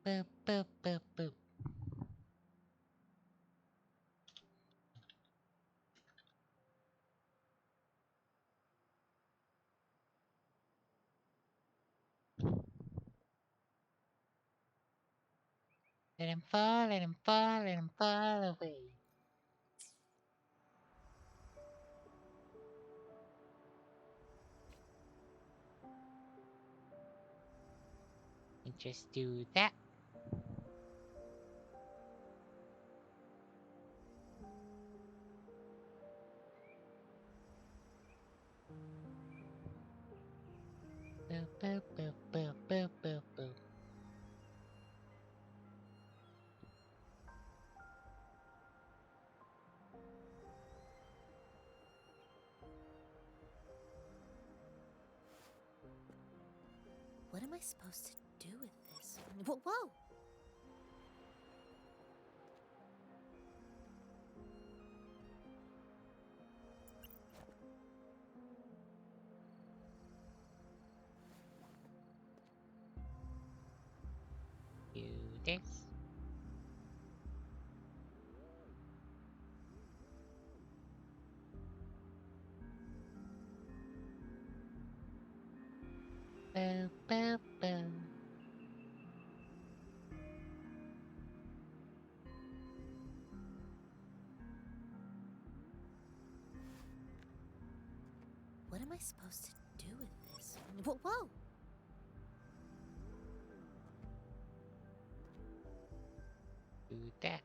Boop, boop, boop, boop. Let him fall, let him fall, let him fall away. And just do that. Boop, boop, boop, boop, boop, boop, boop. What am I supposed to do with this? Whoa! Do this. Boop, boop, boop. What am I supposed to do with this? Whoa! Do that.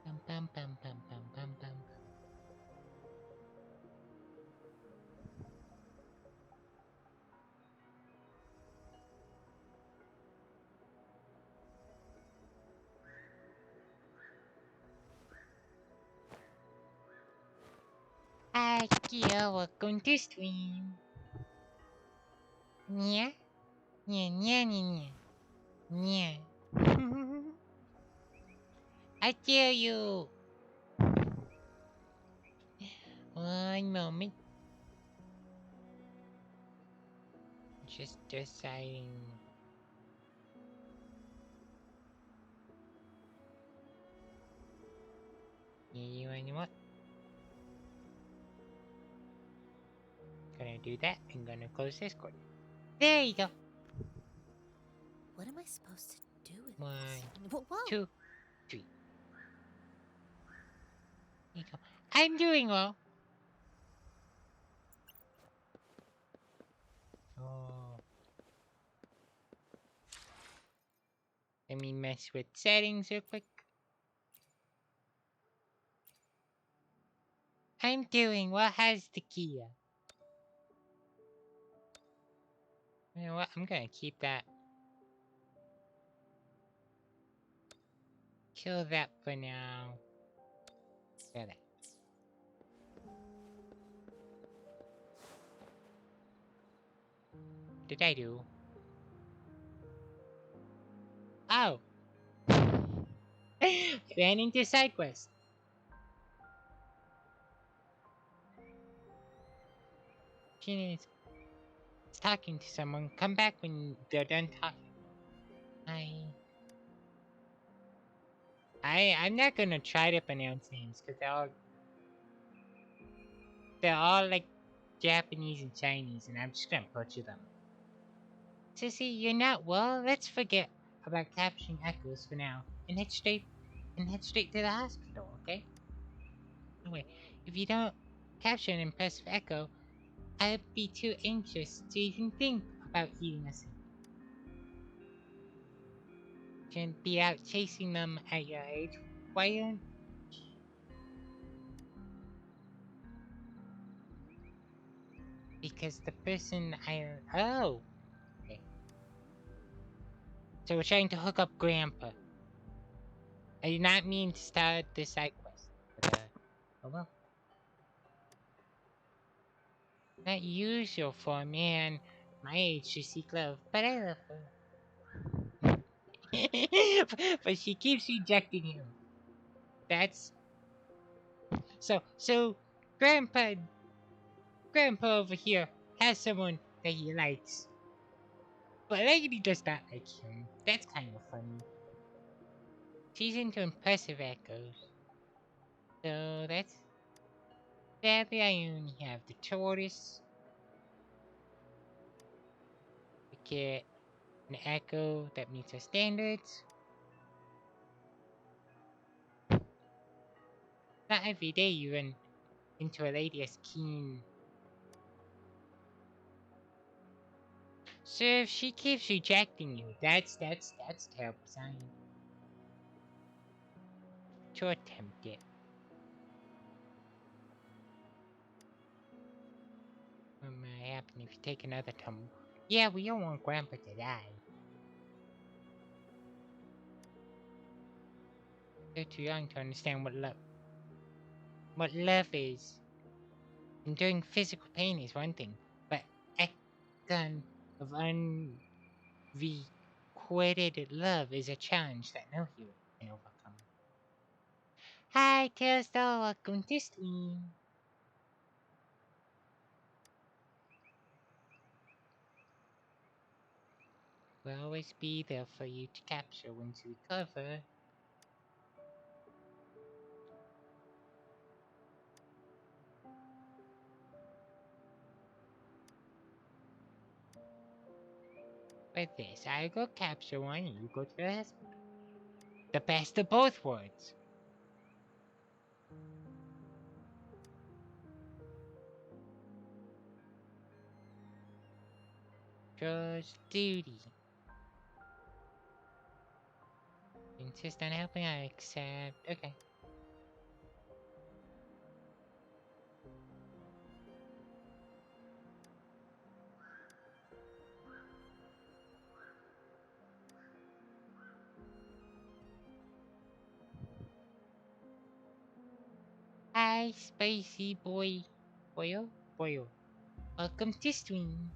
Bum, bum, bum, bum, bum, bum, bum. Hi, Kia, welcome to stream. Yeah? Yeah, yeah, yeah, yeah. Yeah. I tell you. One moment. Just deciding. Yeah, you know what? Gonna do that. I'm gonna close Discord. There you go. What am I supposed to do with One, this? Whoa! 2, 3. There you go. I'm doing well. Oh. Let me mess with settings real quick. I'm doing what has the Kia. You know what? I'm gonna keep that. Kill that for now. Kill that. Did I do? Oh! Planning to side quest. She is talking to someone. Come back when they're done talking. I'm not gonna try to pronounce names because they're all like Japanese and Chinese, and I'm just gonna butcher them. Sissy, you're not well. Let's forget about capturing echoes for now and head straight to the hospital, okay? Anyway, if you don't capture an impressive echo, I'd be too anxious to even think about eating us. Shouldn't be out chasing them at your age. Why don't? Because the person oh, okay. So we're trying to hook up Grandpa. I did not mean to start the side quest. But, oh well. Not usual for a man my age to seek love, but I love her. But she keeps rejecting him. That's so grandpa over here has someone that he likes. But Lady does not like him. That's kind of funny. She's into impressive echoes. So that's sadly I only have the tortoise, the cat, an echo that meets her standards. Not every day you run into a lady as keen. So if she keeps rejecting you, that's a terrible sign. To attempt it. What might happen if you take another tumble? Yeah, we don't want Grandpa to die. They're too young to understand what love is. Enduring physical pain is one thing, but a gun of unrequited love is a challenge that no hero can overcome. Hi, Crystal, welcome to stream. We'll always be there for you to capture once you recover. With this, I go capture one and you go to the hospital. The best of both worlds. Just duty. Insist on helping, I accept. Okay. Hi, spicy boy. Boyo? Boyo. Welcome to stream.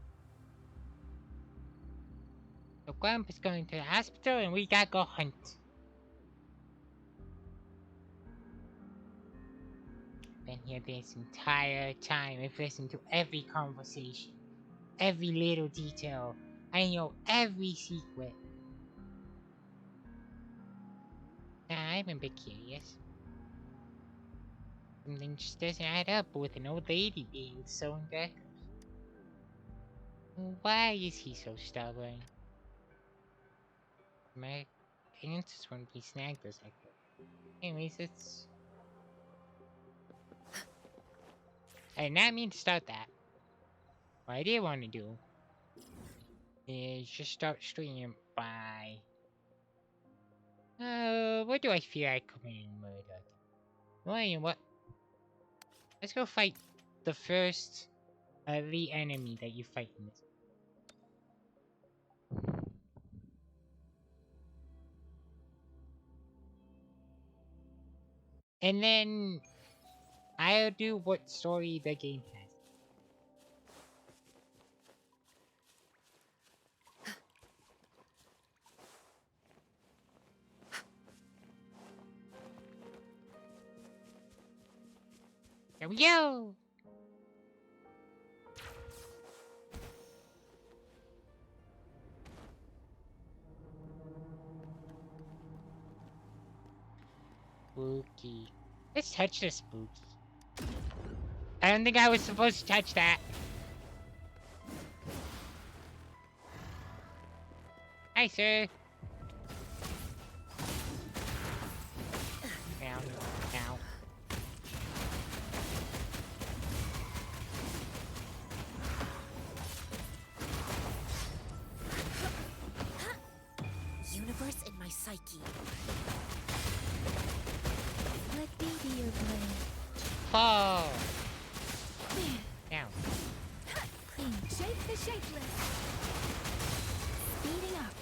So Grandpa's going to the hospital and we gotta go hunt. Been here this entire time. I've listened to every conversation, every little detail. I know every secret. Now I'm a bit curious. Something just doesn't add up with an old lady being so deaf. Why is he so stubborn? My answers wouldn't be snagged as like that. Anyways, it's. I did not mean to start that. What I did want to do is just start stream by. What do I fear I committed murder? Well, you know what? Let's go fight the first elite enemy that you fight in this. And then I'll do what story the game has. Here we go! Spooky. Let's touch the spooky. I don't think I was supposed to touch that. Hi, sir. Now, now. Universe in my psyche. Let me be your blade. Fall. Now. Clean. Shape the shapeless. Speeding up.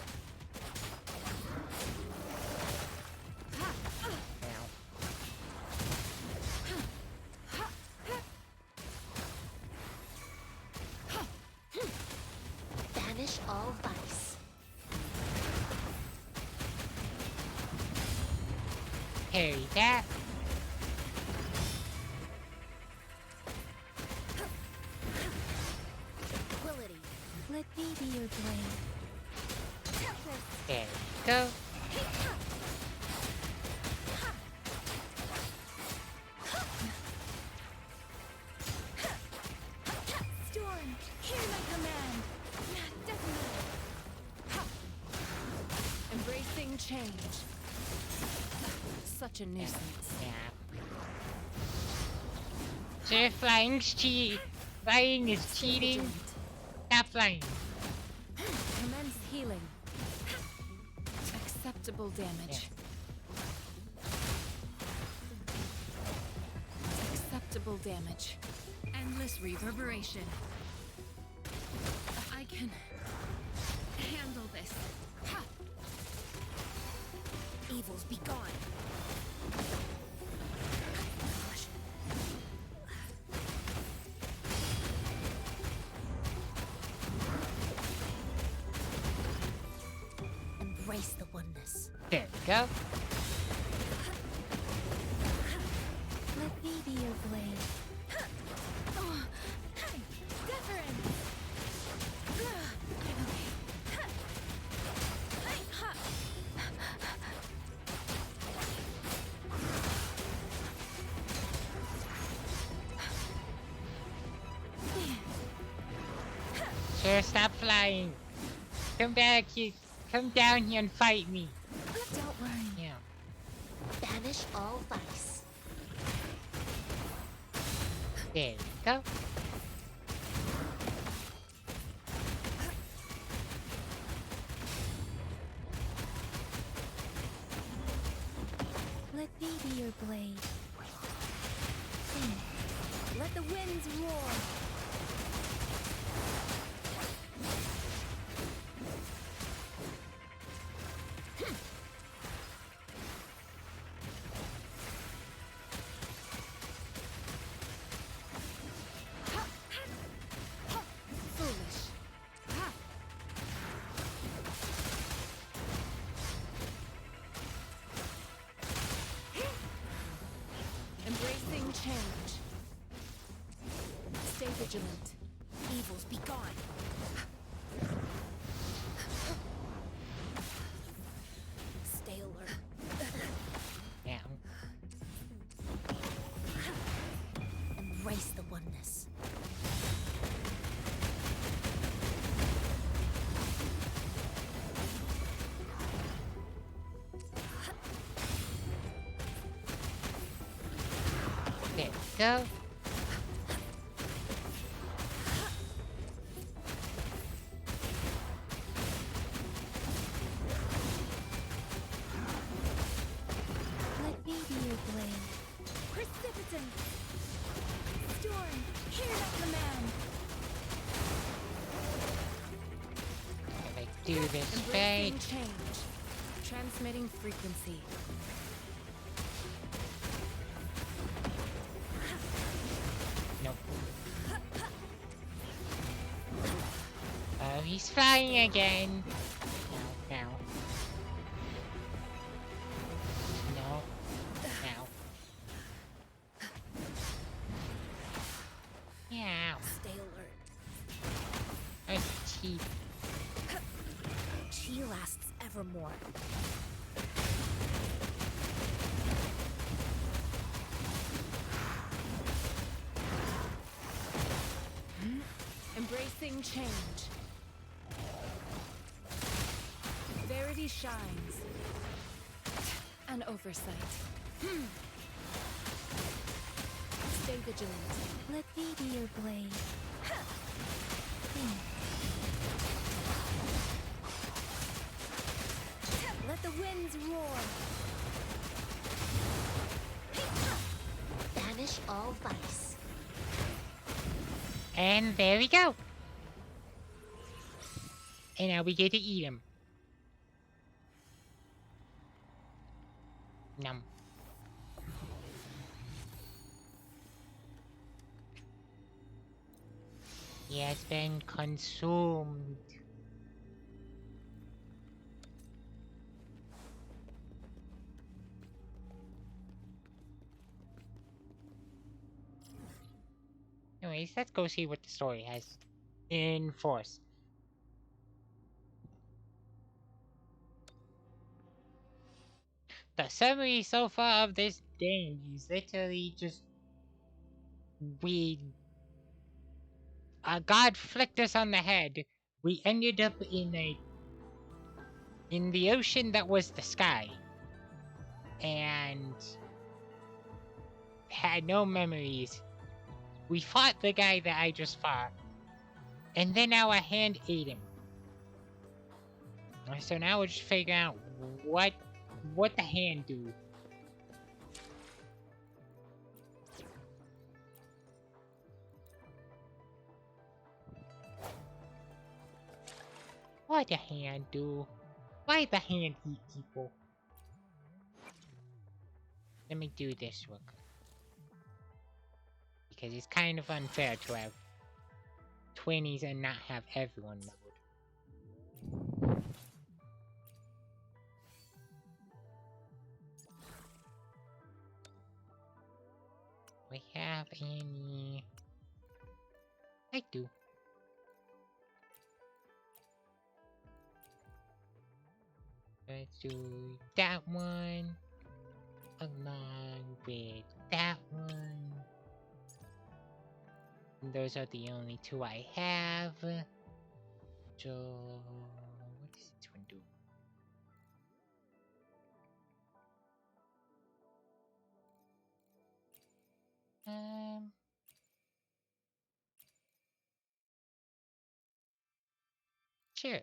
Now. Parry that. Tranquility. Let me be your blade. There we go. Storm, hear my command. Definitely. Embracing change. Such a nuisance. Yeah. Sir, flying's cheat. Flying is cheating. Stop flying. Commence healing. Acceptable damage. Acceptable damage. Endless reverberation. I can handle this. Ha! Evils be gone. Gosh. Embrace the oneness. There we go. Let me be your blade. Oh, deference. I'm okay. Sir, stop flying. Come back here. Come down here and fight me. Don't worry. Yeah. Banish all vice. There we go. Let me be your blade. Let the winds roar. Foolish. Embracing change. Stay vigilant. Evils be gone. Stay alert. Yeah. Embrace the oneness. There we go. Let me be your blade. Precipitant. Storm, hear my command. If I do this Embracing right. change. Transmitting frequency. Nope. Oh, he's flying again. No, no. No. No. Yeah. Stay alert. That's cheap. Chi lasts evermore. Embracing change. Verity shines. An oversight. Stay vigilant. Let me be your blade. Let the winds roar. Banish all vice. And there we go. And now we get to eat him. Num. He has been consumed. Anyways, let's go see what the story has in force. The summary so far of this game is literally just we God flicked us on the head. We ended up in the ocean that was the sky, and had no memories. We fought the guy that I just fought, and then our hand ate him. So now we're just figuring out what the hand do. What the hand do? Why the hand eat people? Let me do this real quick. Because it's kind of unfair to have 20s and not have everyone leveled. We have any... I do. Let's do that one along with that one. And those are the only two I have. So what does this one do? Sure.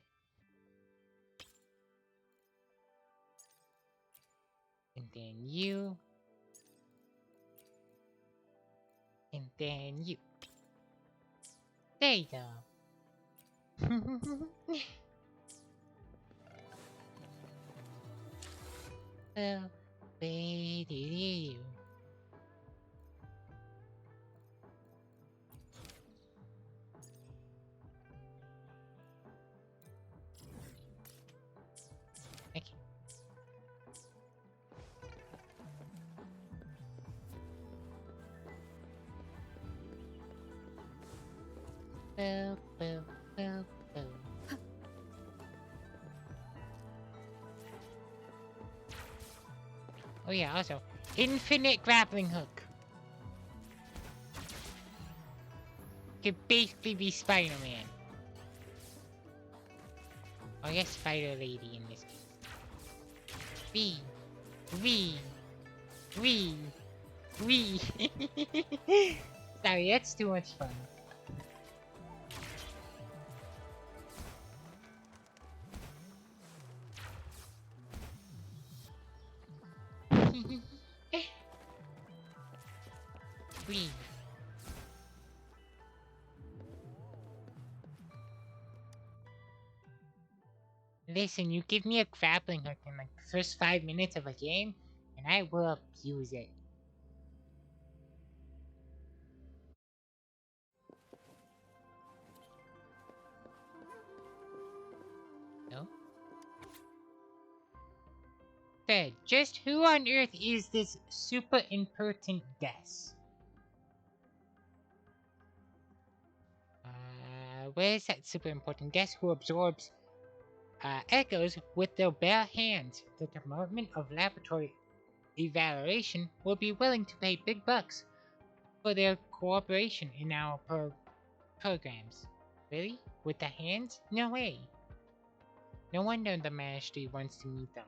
And then you. And then you. There you go. Oh, wait, you. Okay. Boop, boop, boop, boop. Oh yeah, also, infinite grappling hook. Could basically be Spider-Man. Or I guess Spider-Lady in this case. Wee. Wee. Wee. Wee. Sorry, that's too much fun. Wee. Listen, you give me a grappling hook in like the first 5 minutes of a game, and I will abuse it. No? Fed, just who on earth is this super impertinent guess? Where is that super important guest who absorbs echoes with their bare hands? The Department of Laboratory Evaluation will be willing to pay big bucks for their cooperation in our programs. Really? With the hands? No way. No wonder the Ministry wants to meet them.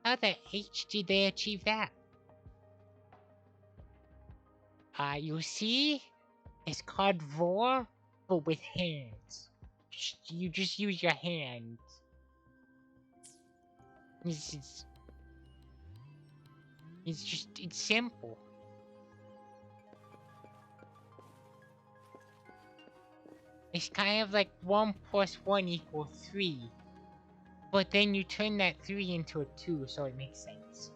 How the H did they achieve that? You see? It's called Vor, but with hands. You just use your hands. It's it's simple. It's kind of like 1 plus 1 equals 3. But then you turn that 3 into a 2, so it makes sense.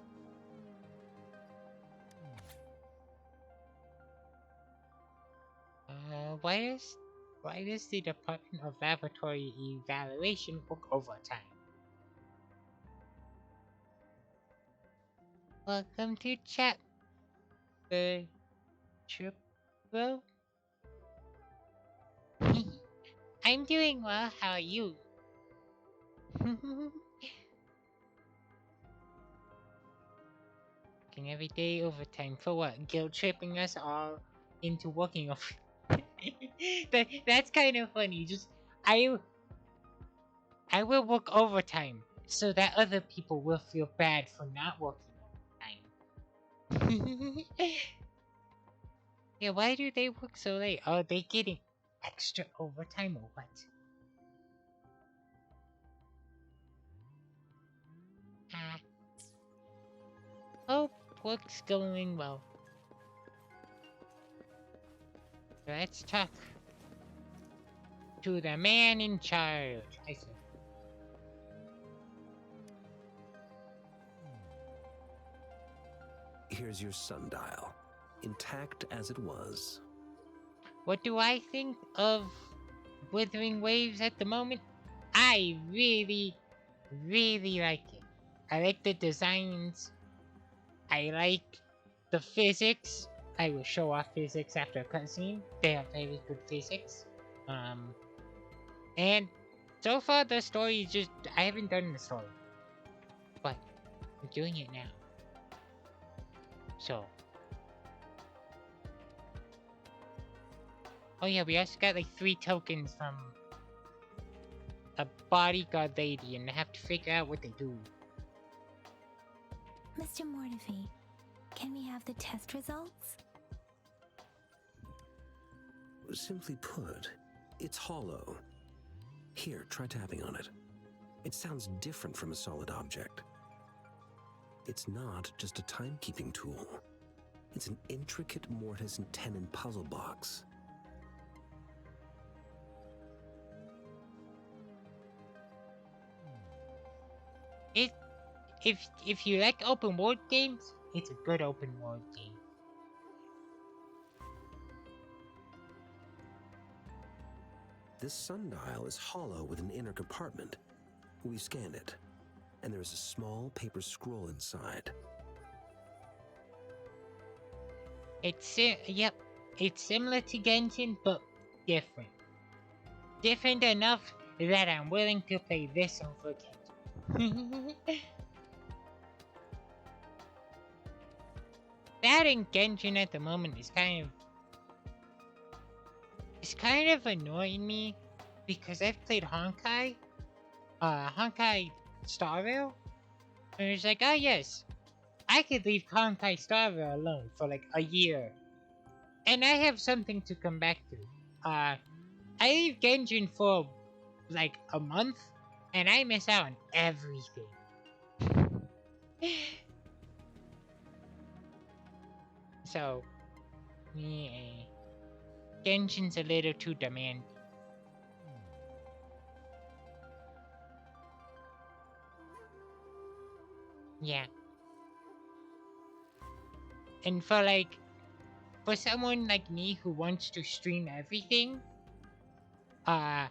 Why does the Department of Laboratory Evaluation work overtime? Welcome to chat, Triple. I'm doing well. How are you? Working every day overtime for what? Guilt tripping us all into working over. That's kind of funny. Just I I will work overtime so that other people will feel bad for not working overtime. Yeah, why do they work so late? Are they getting extra overtime or what? Ah, hope work's going well. Let's talk to the man in charge. I said, Here's your sundial, intact as it was. what do I think of Wuthering Waves at the moment? I really, really like it. I like the designs. I like the physics. I will show off physics after a cutscene. They have very good physics. And so far the story is just I haven't done the story, but I'm doing it now. So, oh yeah, we also got like 3 tokens from a bodyguard lady, and I have to figure out what they do. Mr. Mortefi, can we have the test results? Simply put, it's hollow. Here, try tapping on it. It sounds different from a solid object. It's not just a timekeeping tool. It's an intricate mortise and tenon puzzle box. If you like open world games, it's a good open world game. This sundial is hollow with an inner compartment. We scanned it, and there is a small paper scroll inside. Yep, it's similar to Genshin, but different. Different enough that I'm willing to play this over Genshin. That in Genshin at the moment is kind of annoying me because I've played Honkai Star Rail, and it's like, oh yes, I could leave Honkai Star Rail alone for like a year, and I have something to come back to. I leave Genshin for like a month, and I miss out on everything. So, yeah, Genshin's a little too demanding. Yeah. And for someone like me who wants to stream everything, uh,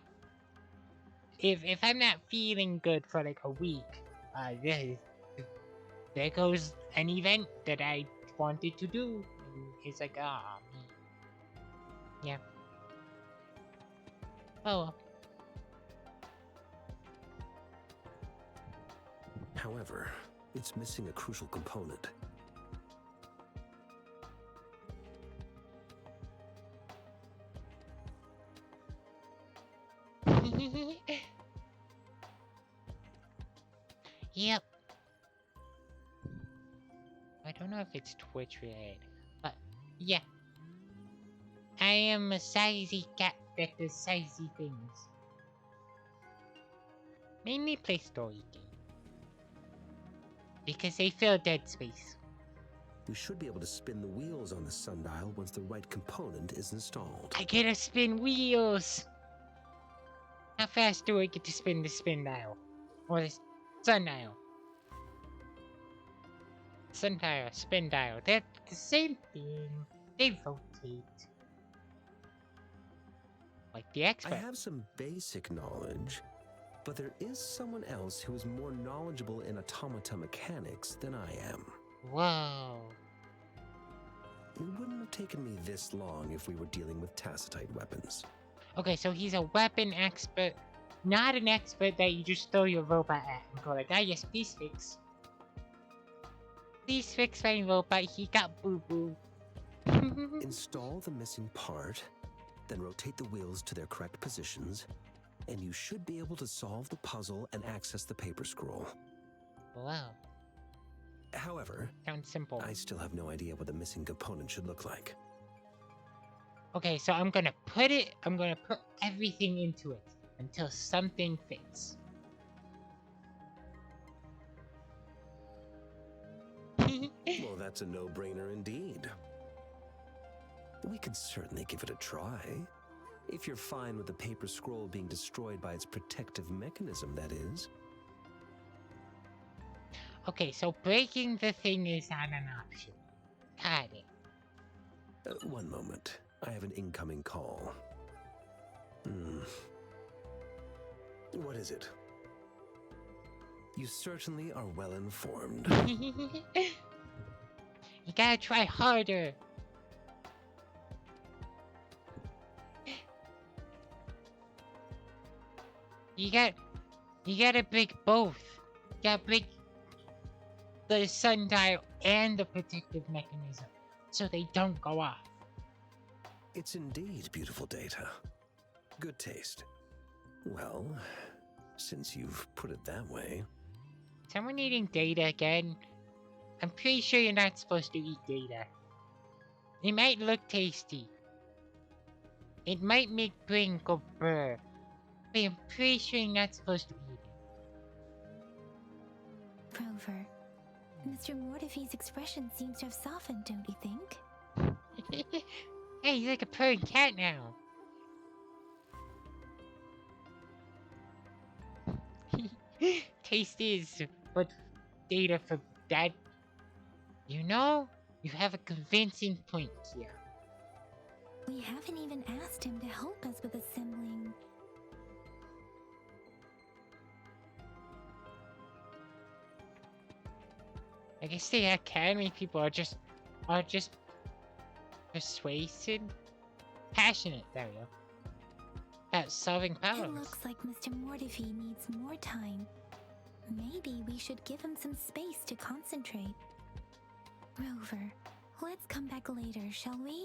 if I'm not feeling good for like a week, there goes an event that I wanted to do. And it's like, ah, me. Yeah. Oh well. However, it's missing a crucial component. Yep. I don't know if it's Twitch related, but yeah. I am a sizey cat that does sizey things. Mainly play story games. Because they fill dead space. We should be able to spin the wheels on the sundial once the right component is installed. I get to spin wheels! How fast do I get to spin the spin dial? Or the sundial? Sundial, spin dial, they're the same thing. They rotate. Like the expert. I have some basic knowledge, but there is someone else who is more knowledgeable in automata mechanics than I am. Whoa. It wouldn't have taken me this long if we were dealing with tacitite weapons. Okay, so he's a weapon expert, not an expert that you just throw your robot at and go like, ah, yes, please fix. Please fix my robot, he got boo-boo. Install the missing part, then rotate the wheels to their correct positions, and you should be able to solve the puzzle and access the paper scroll. Wow, However, sounds simple. I still have no idea what the missing component should look like. Okay, so I'm gonna put everything into it until something fits. Well, that's a no-brainer indeed. We can certainly give it a try. If you're fine with the paper scroll being destroyed by its protective mechanism, that is. Okay, so breaking the thing is not an option. Got it. One moment. I have an incoming call. What is it? You certainly are well informed. You gotta try harder. You gotta break both. You gotta break the sundial and the protective mechanism so they don't go off. It's indeed beautiful data. Good taste. Well, since you've put it that way. Someone eating data again? I'm pretty sure you're not supposed to eat data. It might look tasty. It might make brain go brr. But I'm pretty sure you're not supposed to eat Rover, Mr. Mortifee's expression seems to have softened, don't you think? it. Hey, he's like a purring cat now. Taste is, but data for that. You know, you have a convincing point here. We haven't even asked him to help us with assembling. I guess the academy people are just persuasive, passionate. There we go. About solving It problems. looks like Mr. Mortifee needs more time. Maybe we should give him some space to concentrate. Rover, let's come back later, shall we?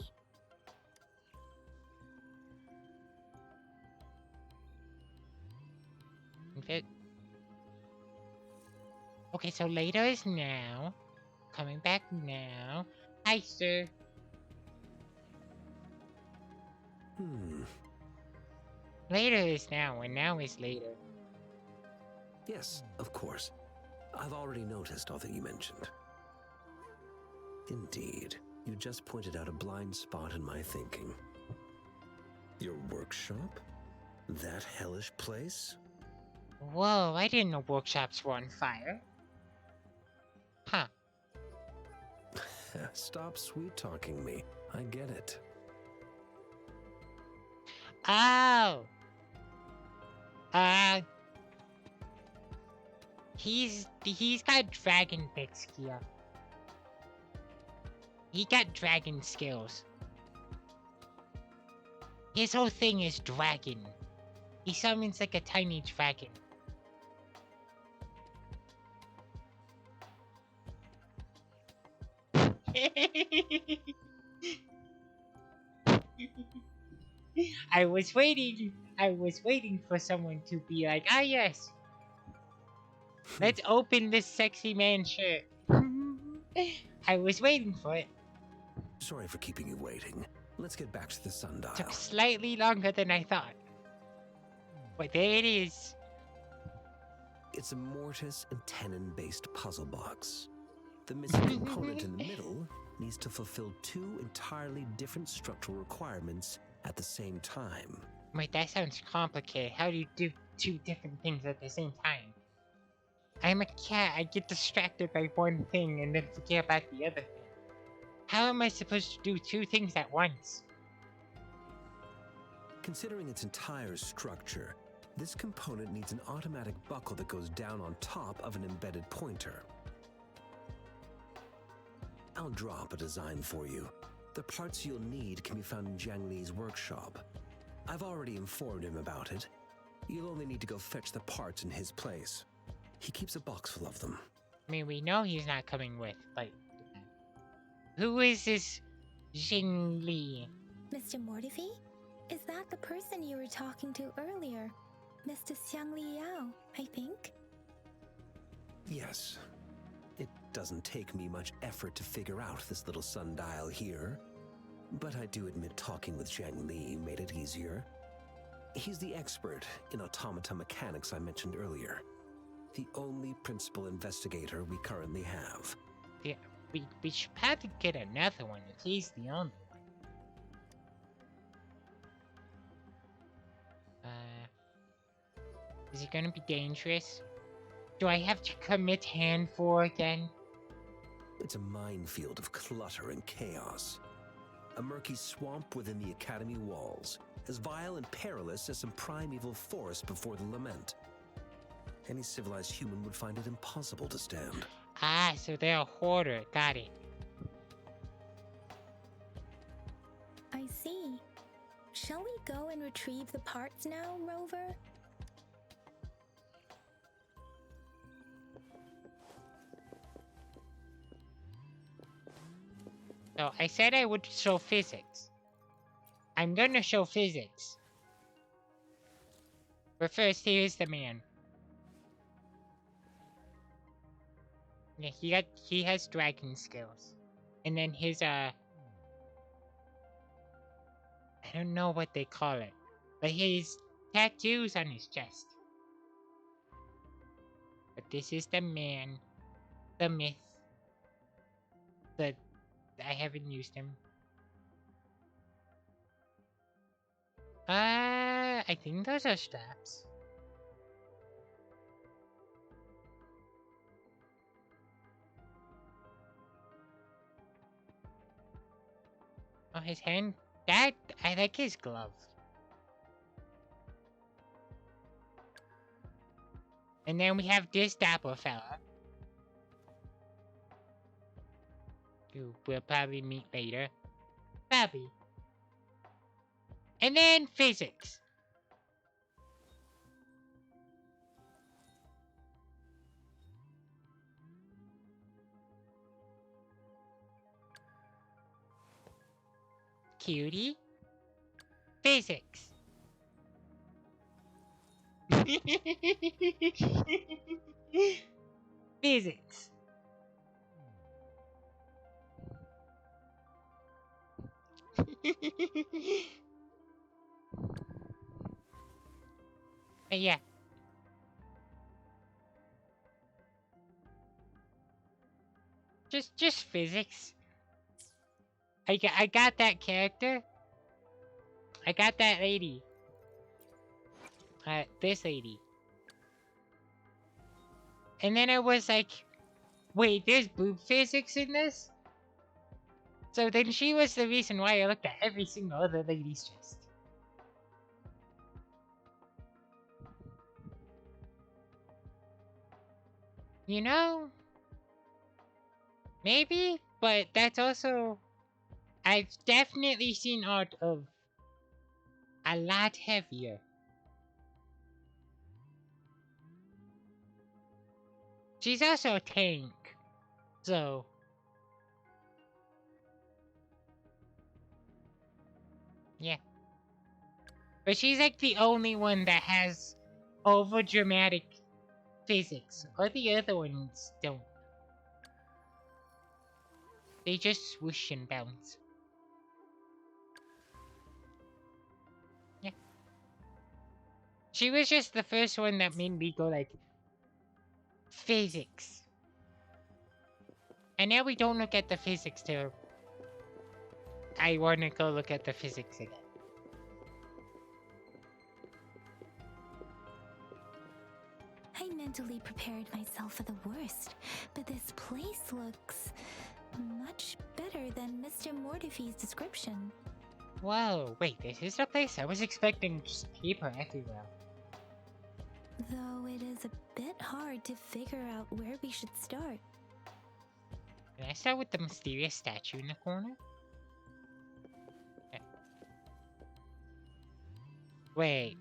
Okay, so later is now. Coming back now. Hi, sir. Later is now, and now is later. Yes, of course. I've already noticed all that you mentioned. Indeed, you just pointed out a blind spot in my thinking. Your workshop? That hellish place? Whoa, I didn't know workshops were on fire. Huh. Stop sweet-talking me. I get it. Oh! He's got dragon bits here. He got dragon skills. His whole thing is dragon. He summons like a tiny dragon. I was waiting for someone to be like, ah yes. Let's open this sexy man shirt. I was waiting for it. Sorry for keeping you waiting. Let's get back to the sundial. Took slightly longer than I thought. But there it is. It's a mortise and tenon-based puzzle box. The missing component in the middle needs to fulfill two entirely different structural requirements at the same time. Wait, that sounds complicated. How do you do two different things at the same time? I'm a cat. I get distracted by one thing and then forget about the other thing. How am I supposed to do two things at once? Considering its entire structure, this component needs an automatic buckle that goes down on top of an embedded pointer. I'll draw up a design for you. The parts you'll need can be found in Jiang Li's workshop. I've already informed him about it. You'll only need to go fetch the parts in his place. He keeps a box full of them. I mean, we know he's not coming with, but... Who is this Jing Li? Mr. Mortifi? Is that the person you were talking to earlier? Mr. Xiang Liao, I think? Yes. It doesn't take me much effort to figure out this little sundial here. But I do admit talking with Zhang Li made it easier. He's the expert in automata mechanics I mentioned earlier. The only principal investigator we currently have. Yeah, we should probably get another one if he's the only one. Is it gonna be dangerous? Do I have to commit hand for again? It's a minefield of clutter and chaos. A murky swamp within the Academy walls, as vile and perilous as some primeval forest before the lament. Any civilized human would find it impossible to stand. Ah, so they're a hoarder. Got it. I see. Shall we go and retrieve the parts now, Rover? So I said I would show physics. I'm gonna show physics. But first, here's the man. Yeah, he has dragon skills. And then his I don't know what they call it, but his tattoos on his chest. But this is the man, the myth, I haven't used him. I think those are straps. Oh, his hand. I like his glove. And then we have this dapper fella, who we'll probably meet later. Probably. And then physics. Cutie. Physics. Physics. Yeah. Just physics. I got that character. I got that lady. This lady. And then I was like, wait, there's boob physics in this? So then she was the reason why I looked at every single other lady's chest. You know? Maybe, but that's also... I've definitely seen art of a lot heavier. She's also a tank, so... Yeah. But she's like the only one that has over dramatic physics. All the other ones don't. They just swoosh and bounce. Yeah. She was just the first one that made me go like, physics. And now we don't look at the physics till I want to go look at the physics again. I mentally prepared myself for the worst, but this place looks much better than Mr. Mortifi's description. Whoa, wait, this is the place? I was expecting just paper everywhere. Though it is a bit hard to figure out where we should start. Can I start with the mysterious statue in the corner? Wait.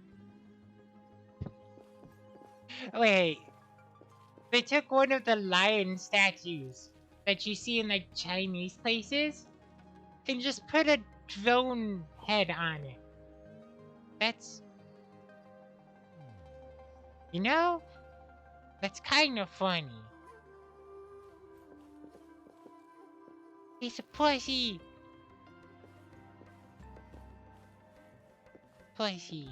Wait. They took one of the lion statues that you see in like Chinese places and just put a drone head on it. That's, you know, that's kind of funny. He's a pussy. Pussy.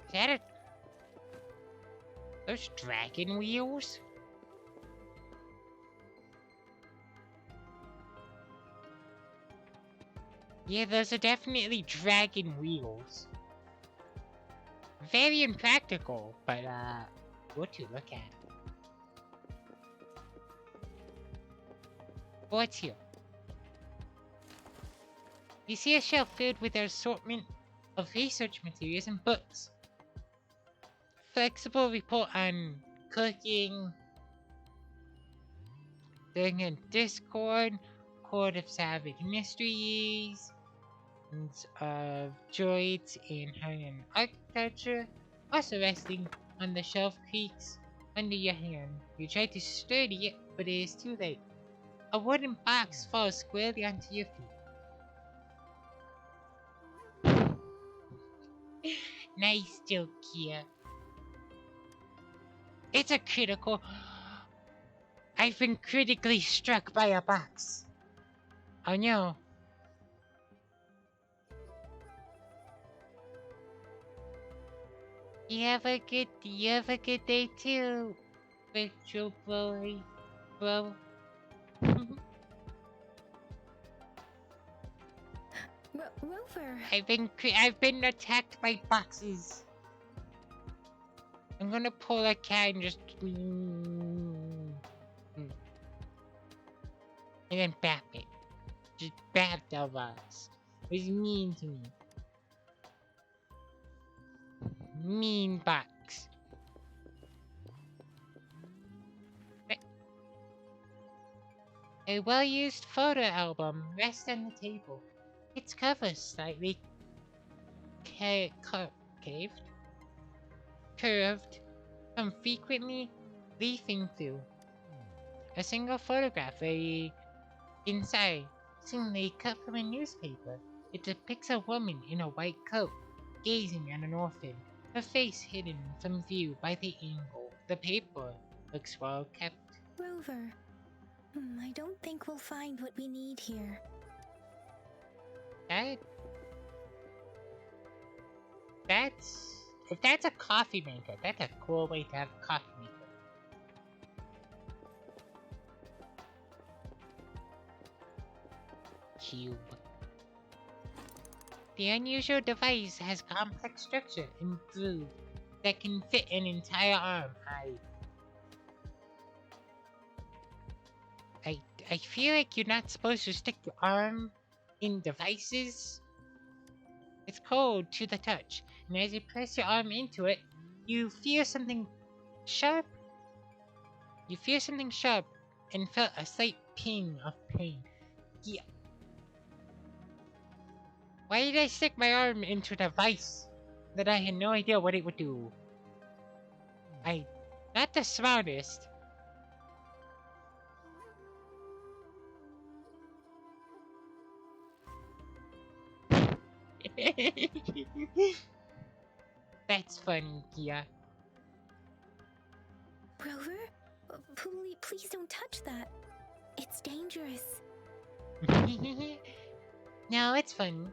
Is that a... Those dragon wheels? Yeah, those are definitely dragon wheels. Very impractical, but good to look at. What's here? You see a shelf filled with an assortment of research materials and books. Flexible report on cooking, during a Discord, Court of Savage Mysteries, of droids in Hungarian architecture, also resting on the shelf creaks under your hand. You try to sturdy it, but it is too late. A wooden box falls squarely onto your feet. Nice joke, Kia. It's a critical... I've been critically struck by a box. Oh no. You have a good day too, virtual boy, bro. Rover. I've been attacked by boxes. I'm gonna pull a cat and just and then bap it. Just bap the box. It was mean to me. Mean box. A well-used photo album rests on the table. Its cover slightly curved from frequently leafing through. A single photograph, inside, seemingly cut from a newspaper. It depicts a woman in a white coat, gazing at an orphan, her face hidden from view by the angle. The paper looks well kept. Rover, I don't think we'll find what we need here. If that's a coffee maker, that's a cool way to have a coffee maker. Cube. The unusual device has complex structure and groove that can fit an entire arm. I feel like you're not supposed to stick your arm in devices. It's cold to the touch, and as you press your arm into it, you feel something sharp. You feel something sharp and felt a slight ping of pain. Yeah. Why did I stick my arm into a device that I had no idea what it would do? Not the smartest. That's funny, Kia. Rover? Please don't touch that. It's dangerous. No, it's fun.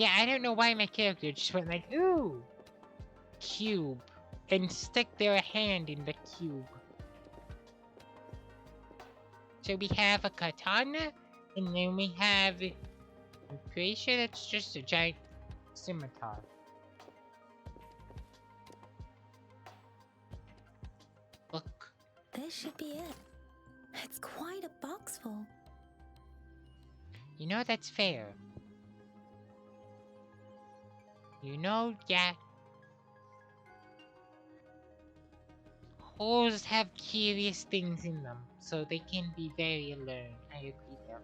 I don't know why my character just went like, ooh, cube, and stick their hand in the cube. So we have a katana, and then we have, I'm pretty sure that's just a giant scimitar. Look. This should be it. It's quite a box full. You know that's fair. You know, yeah. Holes have curious things in them, so they can be very alluring. I agree there.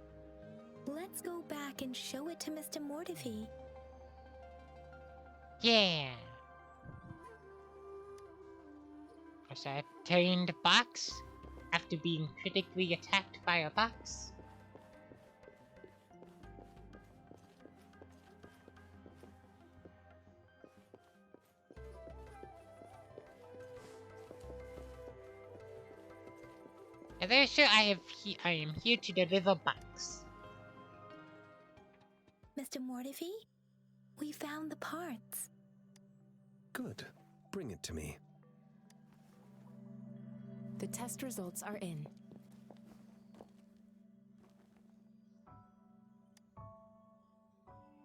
Let's go back and show it to Mr. Mortifee. Yeah. So I obtained a box after being critically attacked by a box. And there, sir, I am here to deliver box. Mr. Mortifee, we found the parts. Good. Bring it to me. The test results are in.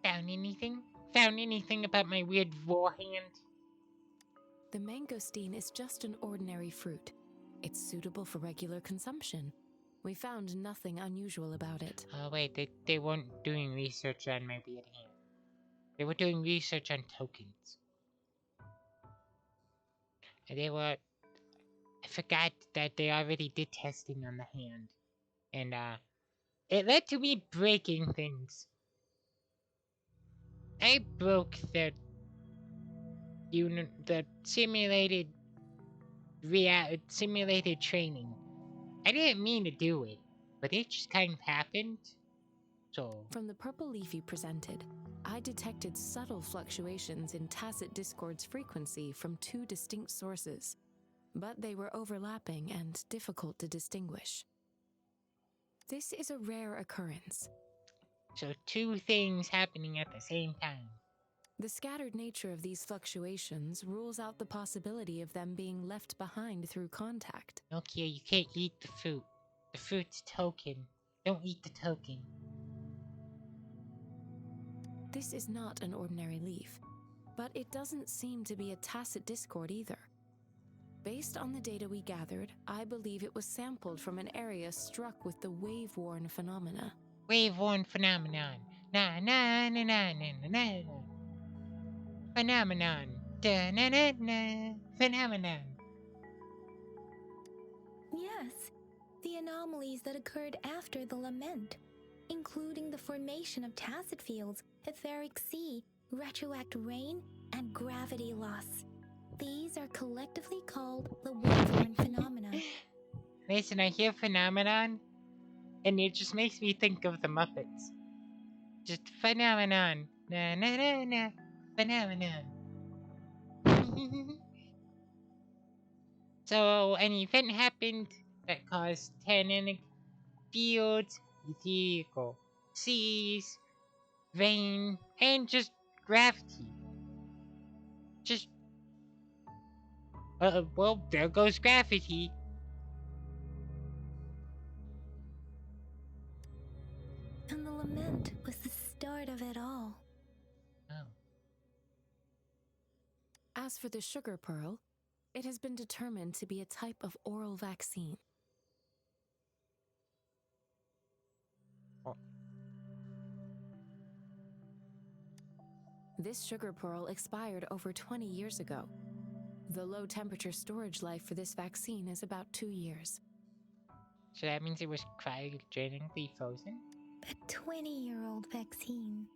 Found anything? Found anything about my weird war hand? The mangosteen is just an ordinary fruit. It's suitable for regular consumption. We found nothing unusual about it. Oh wait, they weren't doing research on my weird hand. They were doing research on tokens. And I forgot that they already did testing on the hand. And it led to me breaking things. I broke the simulated training. I didn't mean to do it, but it just kind of happened. So From the purple leaf you presented, I detected subtle fluctuations in tacit discord's frequency from two distinct sources, but they were overlapping and difficult to distinguish. This is a rare occurrence. So two things happening at the same time. The scattered nature of these fluctuations rules out the possibility of them being left behind through contact. Okay, you can't eat the fruit. The fruit's token. Don't eat the token. This is not an ordinary leaf, but it doesn't seem to be a tacit discord either. Based on the data we gathered, I believe it was sampled from an area struck with the wave-worn phenomena. Wave-worn phenomenon. Na na na na na na na. Phenomenon. Da na na na. Phenomenon. Yes, the anomalies that occurred after the lament, including the formation of tacit fields, etheric sea, retroact rain, and gravity loss. These are collectively called the Wuthering phenomena. Listen, I hear phenomenon, and it just makes me think of the Muppets. Just phenomenon. Na na na na. Phenomenon. So an event happened that caused tectonic fields, ethereal seas, rain, and just gravity. Just well, there goes gravity. And the lament was the start of it all. Oh. As for the sugar pearl, it has been determined to be a type of oral vaccine. Oh. This sugar pearl expired over 20 years ago. The low temperature storage life for this vaccine is about 2 years. So that means it was cryogenically frozen? A 20-year-old vaccine.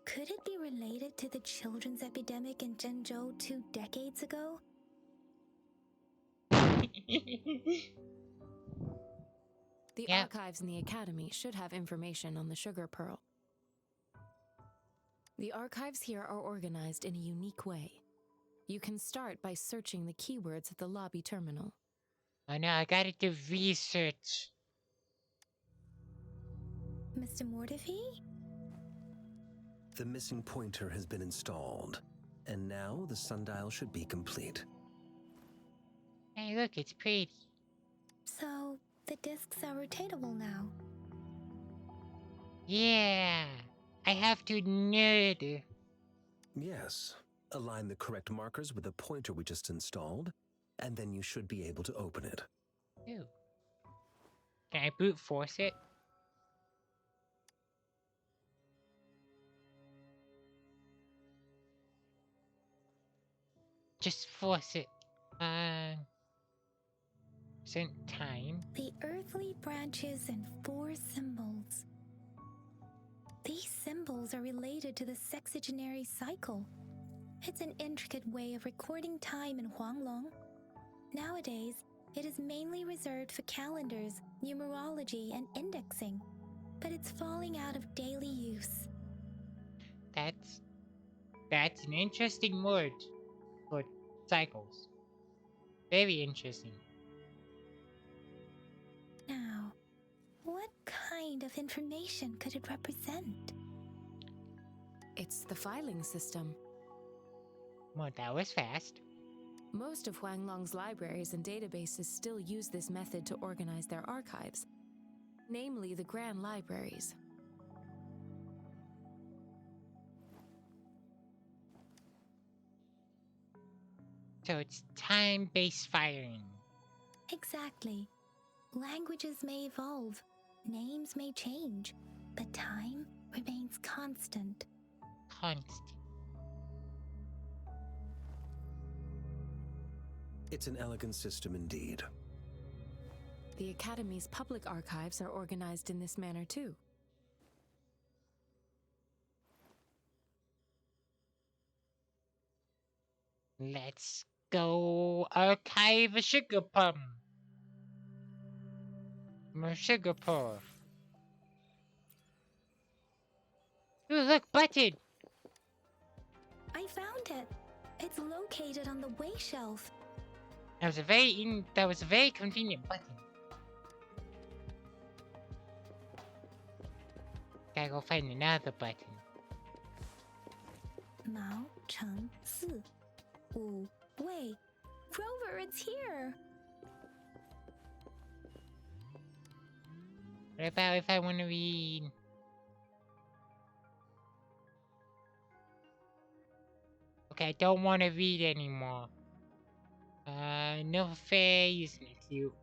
Could it be related to the children's epidemic in Zhengzhou 2 decades ago? The Yep. archives in the Academy should have information on the sugar pearl. The archives here are organized in a unique way. You can start by searching the keywords at the lobby terminal. Oh no, I gotta do research. Mr. Mortifee? The missing pointer has been installed, and now the sundial should be complete. Hey, look, it's pretty. So, the discs are rotatable now. Yeah, I have to nerd. Yes. Align the correct markers with the pointer we just installed, and then you should be able to open it. Ooh. Can I brute force it? Just force it. Uh, Sent time. The earthly branches in 4 symbols. These symbols are related to the sexagenary cycle. It's an intricate way of recording time in Huanglong. Nowadays, it is mainly reserved for calendars, numerology, and indexing, but it's falling out of daily use. That's an interesting word for cycles. Very interesting. Now, what kind of information could it represent? It's the filing system. Well, that was fast. Most of Huanglong's libraries and databases still use this method to organize their archives, namely the Grand Libraries. So it's time-based firing. Exactly. Languages may evolve, names may change, but time remains constant. Constant. It's an elegant system indeed. The Academy's public archives are organized in this manner too. Let's go archive a sugar plum. More sugar pearl. Ooh, look, button. I found it. It's located on the way shelf. That was a very convenient button. Gotta go find another button. Mao Cheng Si. Wu Wei. Rover, it's here. What about if I want to read? Okay, I don't want to read anymore. No phase, an acute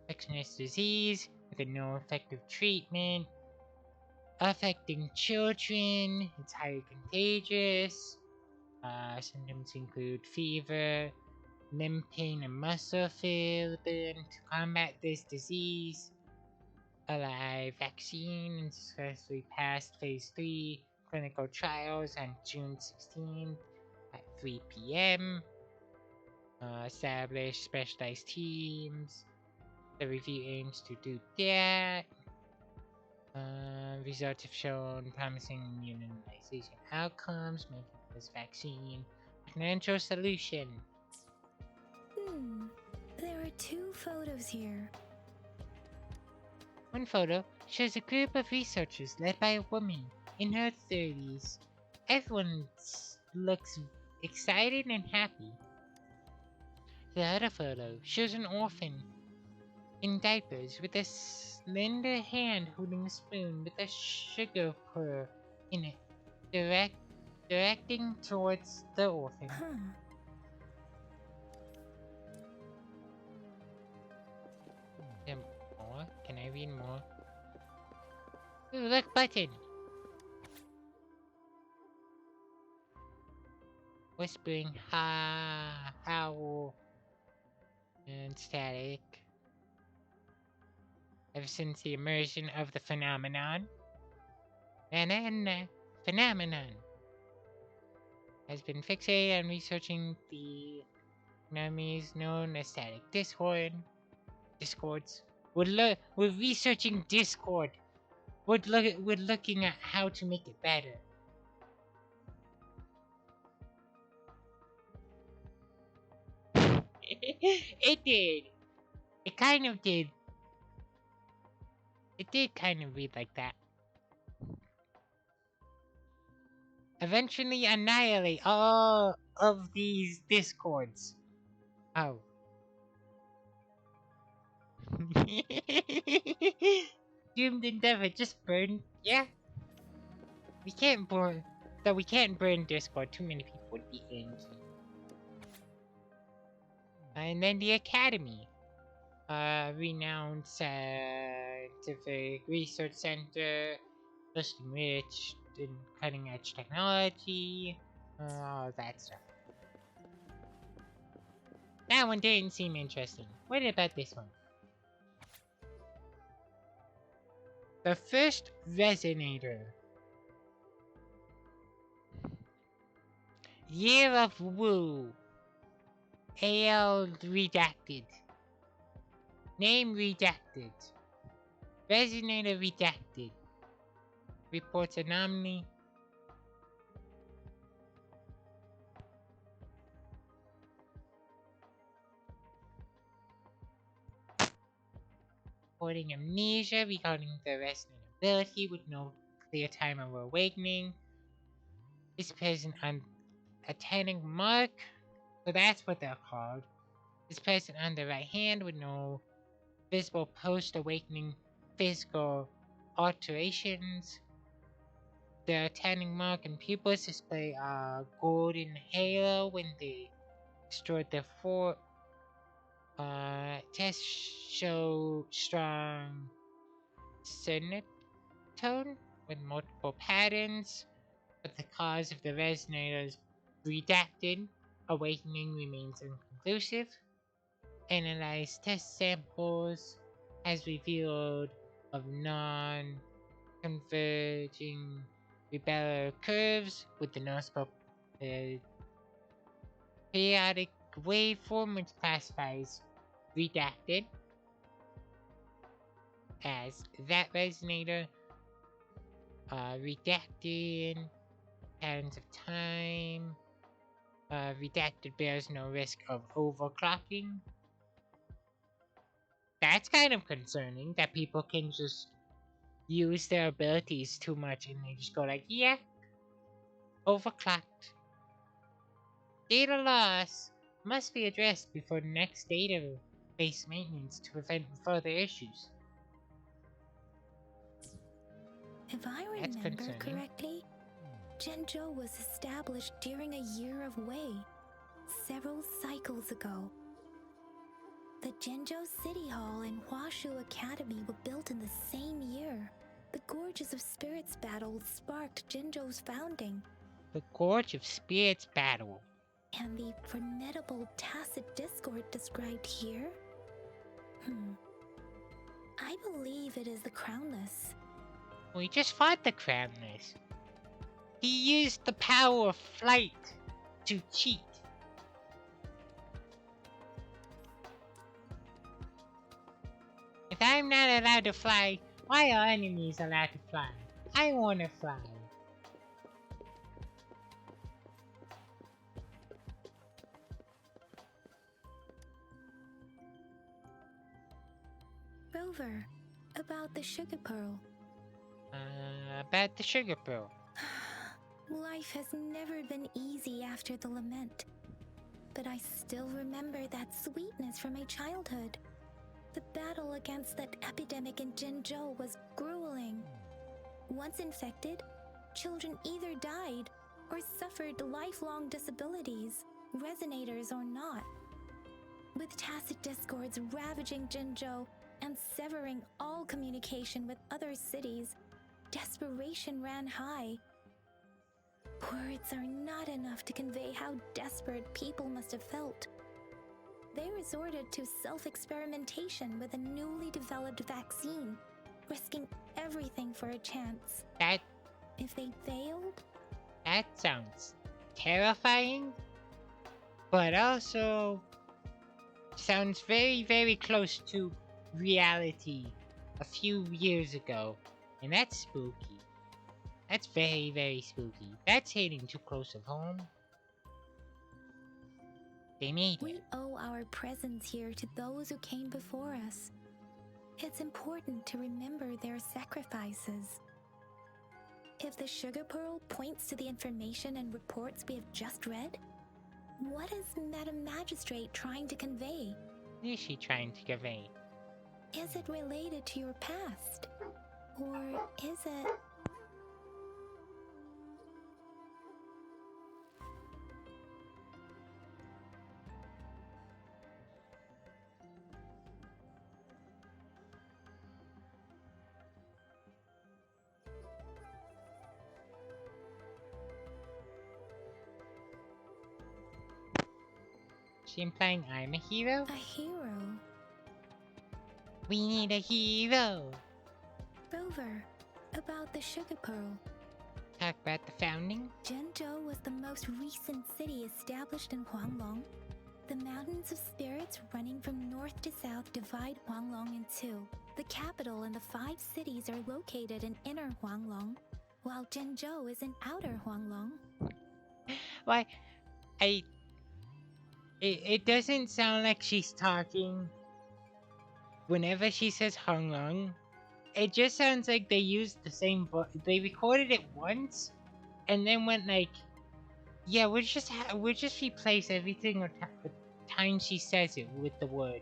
infectious disease with a no effective treatment. Affecting children, it's highly contagious. Symptoms include fever, limb pain, and muscle failing. To combat this disease, a live vaccine and successfully passed phase 3 clinical trials on June 16th at 3 p.m. Establish specialized teams. The review aims to do that. Results have shown promising immunization outcomes, making this vaccine a potential solution. There are 2 photos here. One photo shows a group of researchers led by a woman in her 30s. Everyone looks excited and happy. The other photo shows an orphan in diapers with a slender hand holding a spoon with a sugar pearl in it, directing towards the orphan. More? Can I read more? Ooh, look, button! Whispering, ha, howl, and static. Ever since the immersion of the phenomenon, phenomenon has been fixated on researching the enemies known as static discords. We're researching Discord. We're looking at how to make it better. It did. It kind of did. It did kind of read like that. Eventually annihilate all of these discords. Oh. Doomed endeavor, just burn. Yeah. We can't burn Discord. Too many people would be angry. And then the Academy. Renowned scientific research center, boasting rich and cutting edge technology, all that stuff. That one didn't seem interesting. What about this one? The first resonator. Year of Wu. AL redacted. Name redacted. Resonator redacted. Reports anomaly. Reporting amnesia regarding the resonator ability with no clear time of awakening. Is present on attending mark. So that's what they're called. Is present on the right hand with no visible post-awakening physical alterations. The attending mark and pupils display a golden halo when they extort their tests show strong tone with multiple patterns, but the cause of the resonator is redacted. Awakening remains inconclusive. Analyzed test samples has revealed of non-converging repeller curves with the noticeable periodic waveform, which classifies redacted as that resonator. Redacted patterns of time. Redacted bears no risk of overclocking. That's kind of concerning that people can just use their abilities too much and they just go like, yeah, overclocked. Data loss must be addressed before the next database maintenance to prevent further issues. If I That's remember concerning. correctly, Zhenzhou was established during a year of Wei, several cycles ago. The Zhenzhou City Hall and Huashu Academy were built in the same year. The Gorges of Spirits battle sparked Zhenzhou's founding. The Gorge of Spirits battle. And the formidable tacit discord described here? I believe it is the Crownless. We just fought the Crownless. He used the power of flight to cheat. If I'm not allowed to fly, why are enemies allowed to fly? I wanna fly. Rover, about the sugar pearl. About the sugar pearl. Life has never been easy after the lament. But I still remember that sweetness from my childhood. The battle against that epidemic in Zhenzhou was grueling. Once infected, children either died or suffered lifelong disabilities, resonators or not. With tacit discords ravaging Zhenzhou and severing all communication with other cities, desperation ran high. Words are not enough to convey how desperate people must have felt. They resorted to self-experimentation with a newly developed vaccine, risking everything for a chance. If they failed? That sounds terrifying, but also sounds very, very close to reality a few years ago, and that's spooky. That's very, very spooky. That's hitting too close of home. They made We it. owe our presence here to those who came before us. It's important to remember their sacrifices. If the sugar pearl points to the information and reports we have just read, what is Madam Magistrate trying to convey? What is she trying to convey? Is it related to your past? Or is it... she implying I'm a hero? A hero. We need a hero. Rover, about the Sugar Pearl. Talk about the founding. Zhenzhou was the most recent city established in Huanglong. The mountains of spirits running from north to south divide Huanglong in two. The capital and the 5 cities are located in inner Huanglong, while Zhenzhou is in outer Huanglong. Why, it doesn't sound like she's talking. Whenever she says Honglong, it just sounds like they used the same they recorded it once, and then went like, yeah, we'll just replace everything or the time she says it with the word,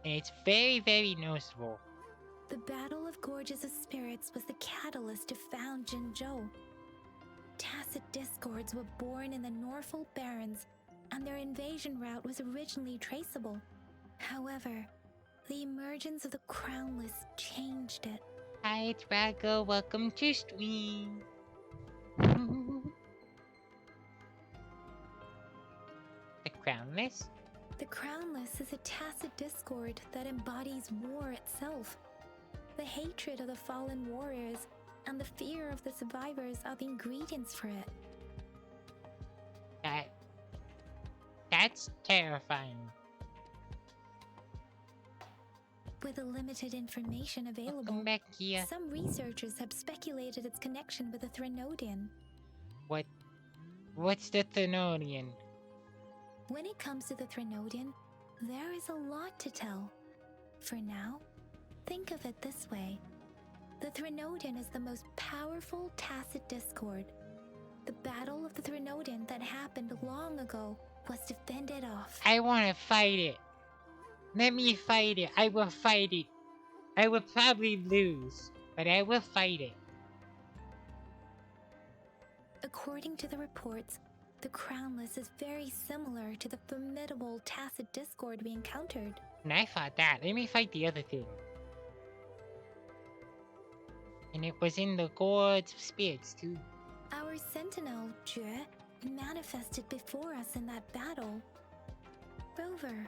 and it's very, very noticeable. The Battle of Gorges of Spirits was the catalyst to found Zhenzhou. Tacit discords were born in the Norfolk Barrens, and their invasion route was originally traceable. However, the emergence of the Crownless changed it. Hi, Drago, welcome to stream. The Crownless? The Crownless is a tacit discord that embodies war itself. The hatred of the fallen warriors and the fear of the survivors are the ingredients for it. That's terrifying. With the limited information available, Welcome back here. some researchers have speculated its connection with the Threnodian. What's the Thenonian? When it comes to the Threnodian, there is a lot to tell. For now, think of it this way. The Threnodian is the most powerful tacit discord. The Battle of the Threnodian that happened long ago was to fend it off. I want to fight it. Let me fight it. I will fight it. I will probably lose, but I will fight it. According to the reports, the Crownless is very similar to the formidable tacit discord we encountered. And I fought that. Let me fight the other thing. And it was in the Gorge of Spirits, too. Our sentinel, Jue, manifested before us in that battle. Rover,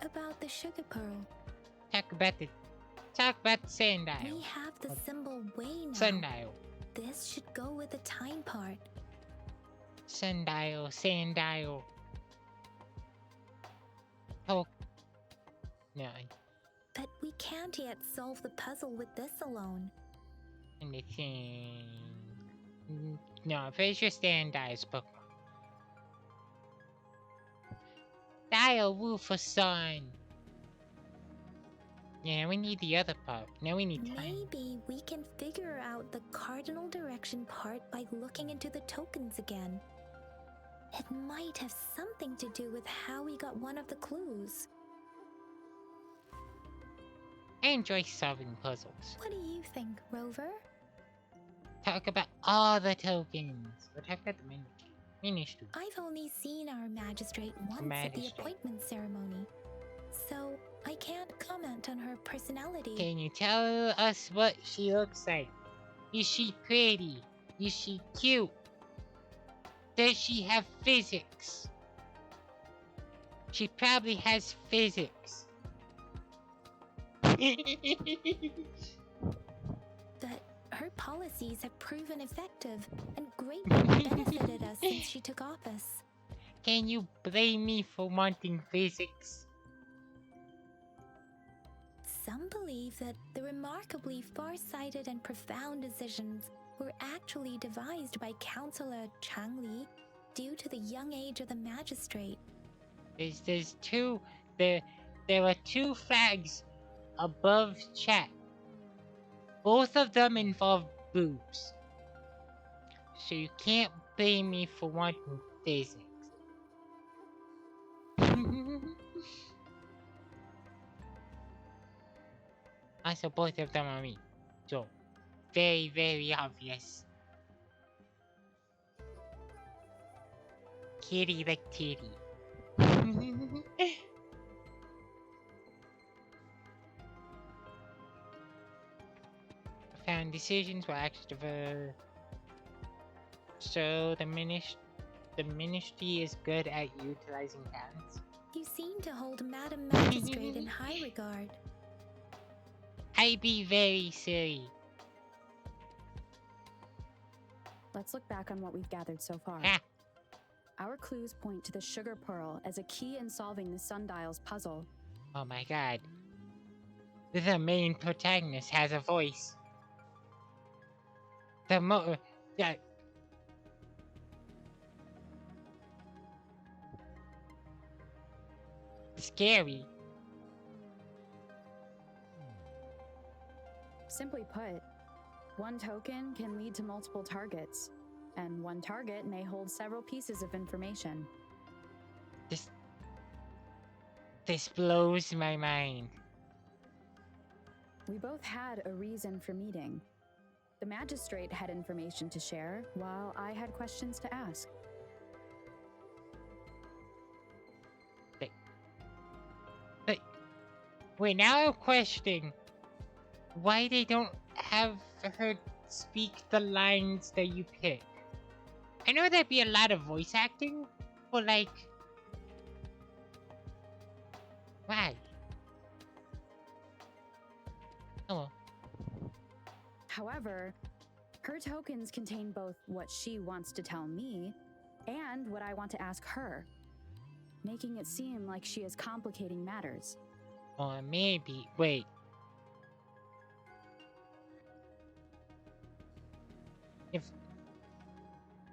about the Sugar Pearl. Talk about the sundial. We have the symbol way now. Sundial. This should go with the time part. Sundial, sanddial. Oh. No. But we can't yet solve the puzzle with this alone. And the thing. No, there's your Sanddial's Pokemon. Dial Woo for Sun. Yeah, we need the other part. Now we need time. Maybe we can figure out the cardinal direction part by looking into the tokens again. It might have something to do with how we got one of the clues. I enjoy solving puzzles. What do you think, Rover? Talk about all the tokens. We'll talk about the ministry. I've only seen our magistrate once at the appointment ceremony, so I can't comment on her personality. Can you tell us what she looks like? Is she pretty? Is she cute? Does she have physics? She probably has physics. But her policies have proven effective and greatly benefited us since she took office. Can you blame me for wanting physics? Some believe that the remarkably far-sighted and profound decisions were actually devised by Counselor Chang Li due to the young age of the magistrate. There are 2 flags above chat. Both of them involve boobs. So you can't blame me for wanting physics. Also, both of them are me. So, very, very obvious. Kitty like titty. Profound decisions were actually so diminished. the ministry is good at utilizing talents. You seem to hold Madam Magistrate in high regard. I be very silly. Let's look back on what we've gathered so far. Ah, Our clues point to the sugar pearl as a key in solving the sundial's puzzle. oh my god. The main protagonist has a voice. Yeah. Scary. Simply put, one token can lead to multiple targets, and one target may hold several pieces of information. This blows my mind. We both had a reason for meeting. The magistrate had information to share, while I had questions to ask. But wait, now I'm questioning why they don't have her speak the lines that you pick. I know there'd be a lot of voice acting, but like, why? Oh well. However, her tokens contain both what she wants to tell me and what I want to ask her, making it seem like she is complicating matters. Or maybe, wait.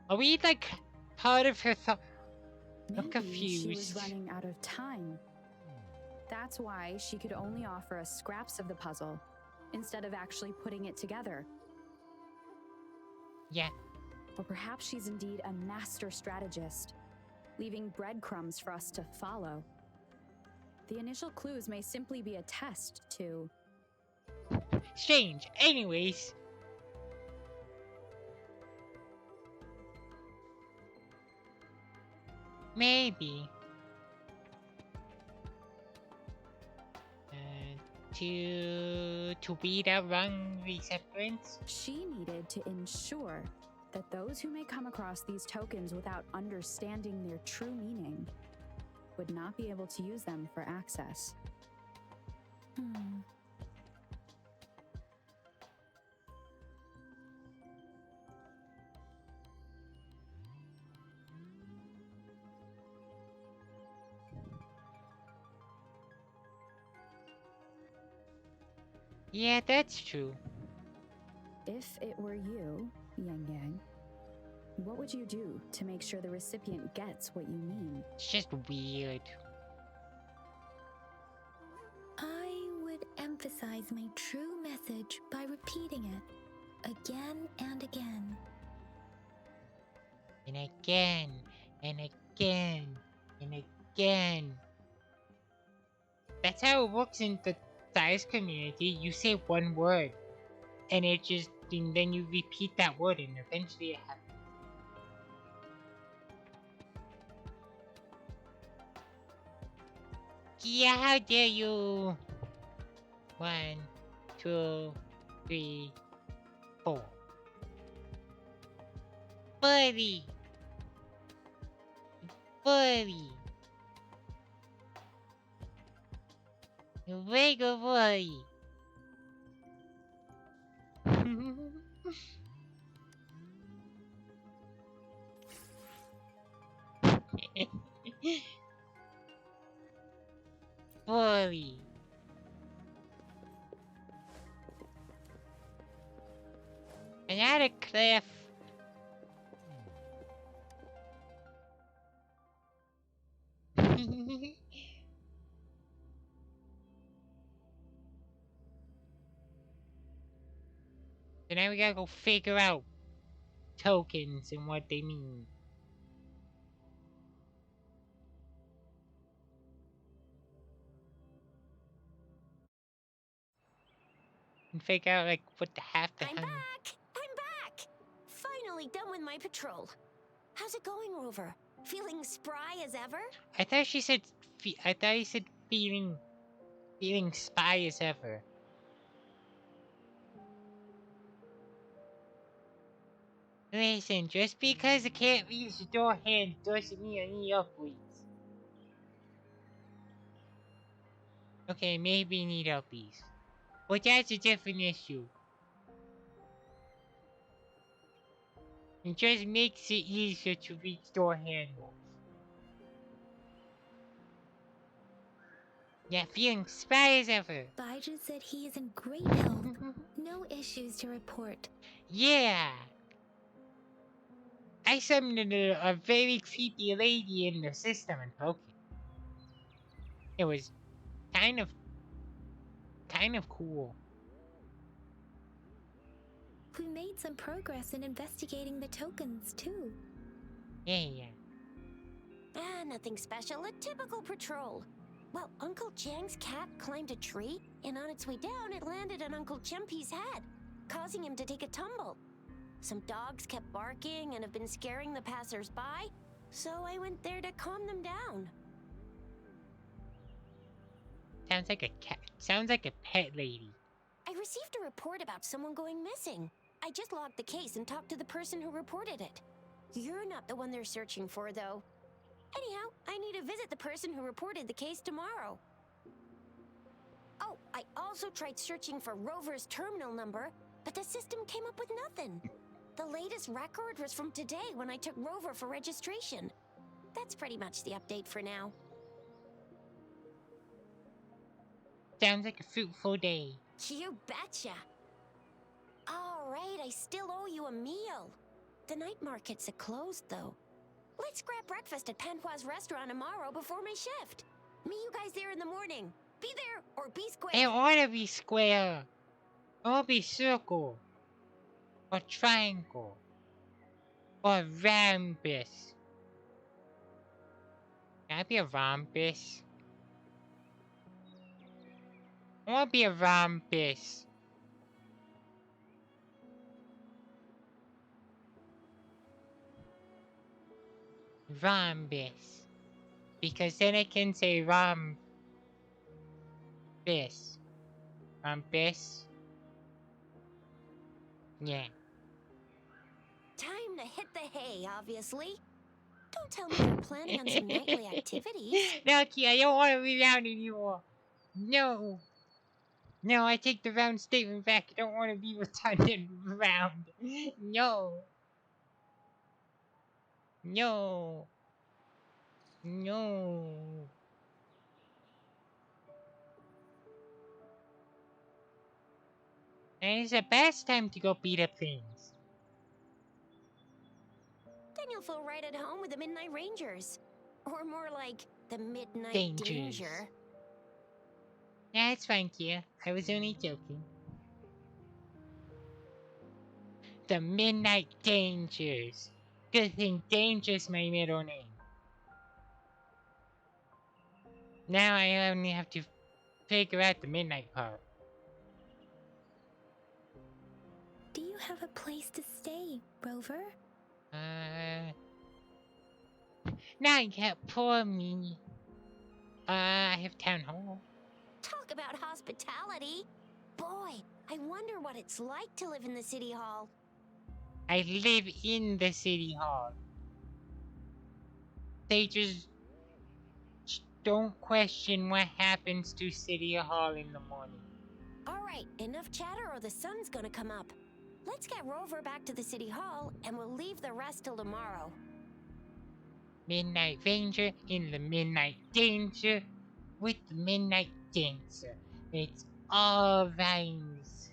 Are we like part of her thought? I'm Maybe she was confused. running out of time. That's why she could only offer us scraps of the puzzle, instead of actually putting it together. Yeah. Or perhaps she's indeed a master strategist, leaving breadcrumbs for us to follow. The initial clues may simply be a test to... Strange. Anyways. Maybe. To weed out wrong resemblance? She needed to ensure that those who may come across these tokens without understanding their true meaning would not be able to use them for access. Yeah, that's true. If it were you, Yang Yang, what would you do to make sure the recipient gets what you mean? It's just weird. I would emphasize my true message by repeating it again and again. And again, and again, and again. That's how it works in the science community. You say one word, and it just, and then you repeat that word, and eventually it happens. Yeah, how dare you? 1, 2, 3, 4. Buddy! Buddy! Wake up, buddy! Buddy! Another cliff! So now we gotta go figure out tokens and what they mean. And figure out like what the half the I'm hell. back! I'm back! Finally done with my patrol. How's it going, Rover? Feeling spry as ever? I thought she said. I thought he said feeling spy as ever. Listen, just because I can't reach the door hand doesn't mean I need upgrades. Okay, maybe I need upgrades. But that's a different issue. It just makes it easier to reach door handles. Yeah, feeling spry as ever. Baiju said he is in great health. No issues to report. Yeah! I summoned a very creepy lady in the system and broke it. It was kind of cool. We made some progress in investigating the tokens, too. Yeah. Nothing special. A typical patrol. Well, Uncle Chang's cat climbed a tree, and on its way down, it landed on Uncle Chempi's head, causing him to take a tumble. Some dogs kept barking and have been scaring the passers-by, so I went there to calm them down. Sounds like a cat. Sounds like a pet lady. I received a report about someone going missing. I just logged the case and talked to the person who reported it. You're not the one they're searching for, though. Anyhow, I need to visit the person who reported the case tomorrow. Oh, I also tried searching for Rover's terminal number, but the system came up with nothing. The latest record was from today when I took Rover for registration. That's pretty much the update for now. Sounds like a fruitful day. You betcha. All right, I still owe you a meal. The night markets are closed, though. Let's grab breakfast at Panhua's restaurant tomorrow before my shift. Meet you guys there in the morning. Be there or be square. I wanna be square. I wanna be circle. Or triangle. Or rhombus. Can I be a rhombus? I wanna be a rhombus. Rhombus. Because then I can say rhombus. Rhombus. Yeah. Time to hit the hay, obviously. Don't tell me you're planning on some nightly activities. No, Kia, I don't want to be round anymore. No. No, I take the round statement back. I don't want to be redundant round. No. No. No. And it's the best time to go beat up things. Then you'll feel right at home with the Midnight Rangers. Or more like the Midnight Dangers. Danger. Yeah, it's fine, Kia. I was only joking. The Midnight Dangers. Good thing Danger's my middle name. Now I only have to figure out the midnight part. Do you have a place to stay, Rover? Not yet, poor me. I have town hall. Talk about hospitality. Boy, I wonder what it's like to live in the city hall. I live in the city hall. They just don't question what happens to city hall in the morning. All right, enough chatter or the sun's gonna come up. Let's get Rover back to the city hall and we'll leave the rest till tomorrow. Midnight Ranger in the Midnight Danger with the Midnight Dancer. It's all rhymes.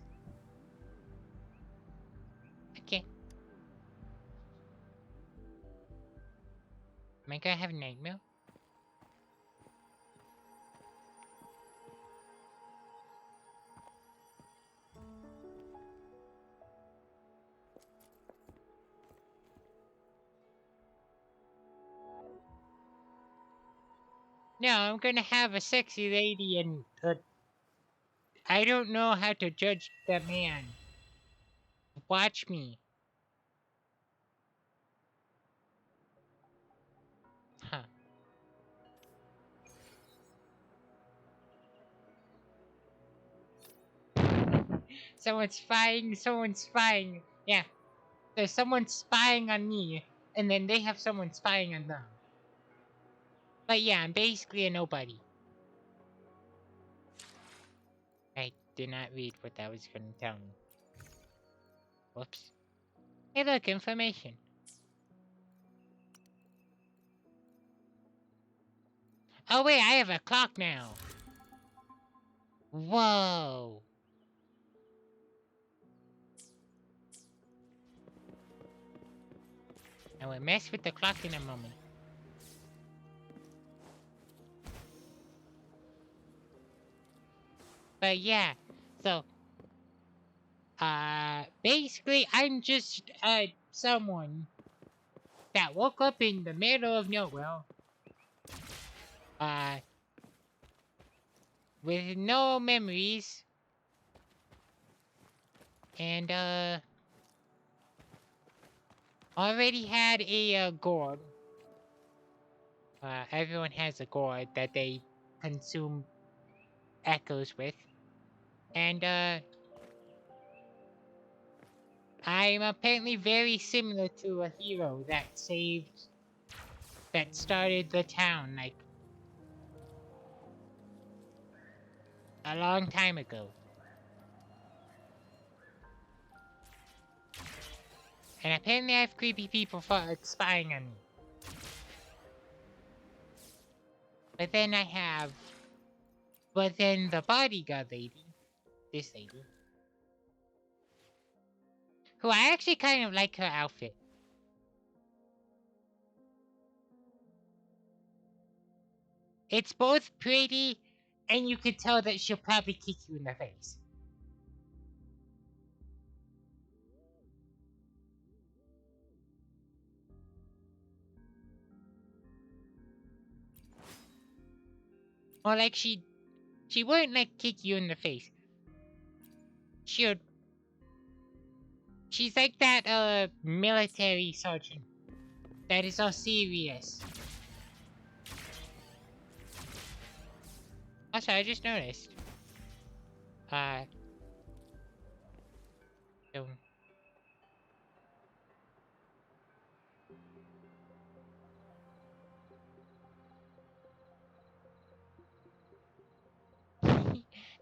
Okay. Am I gonna have a nightmare? No, I'm gonna have a sexy lady and I don't know how to judge the man. Watch me. Huh. Someone's spying, someone's spying. Yeah. there's someone spying on me, and then they have someone spying on them. But yeah, I'm basically a nobody. I did not read what that was going to tell me. Whoops. Hey, look, information. Oh, wait, I have a clock now. Whoa. I will mess with the clock in a moment. But yeah, so, basically, I'm just, someone that woke up in the middle of nowhere, uh, with no memories, and, already had a, gourd. Everyone has a gourd that they consume echoes with. And, I'm apparently very similar to a hero that started the town, like, a long time ago. And apparently I have creepy people spying on me. But then the bodyguard lady, this lady, who I actually kind of like her outfit. It's both pretty, and you could tell that she'll probably kick you in the face. Or like she wouldn't like kick you in the face. She'd She's like that military sergeant that is all serious. Also, I just noticed. Uh, so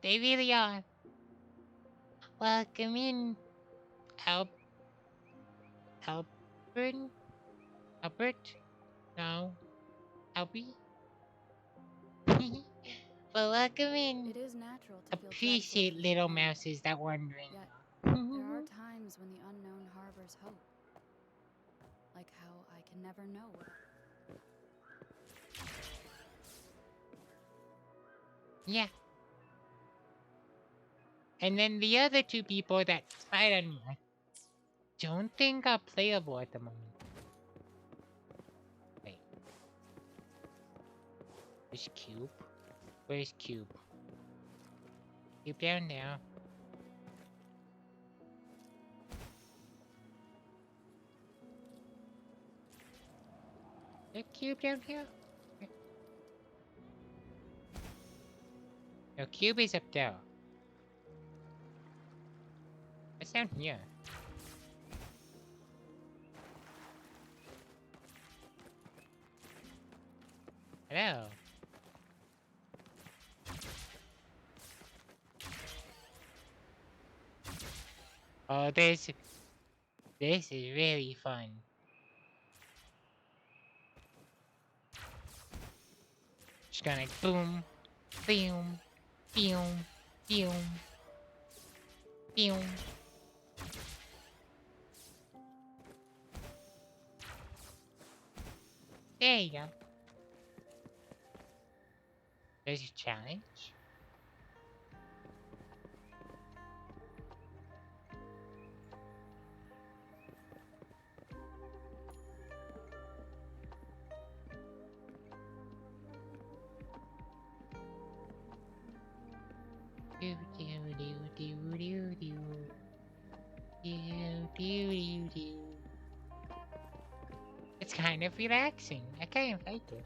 they really are. Welcome in, Al Albert? Albert? No, Albie? Well, welcome in. It is natural to feel dreadful Appreciate for the little unknown. mouses that wandering. Yet, there are times when the unknown harbors hope. Like how I can never know what. Yeah. And then the other two people that spied on me, I don't think are playable at the moment. Wait. Where's Cube? Where's Cube? Cube down there. The Cube down here? No, Cube is up there. It's down here. Hello. Oh, this is really fun. Just gonna boom, boom, boom, boom, boom. There you go. There's your challenge. Do do do do do do do do do. It's kind of relaxing. I kind of like it.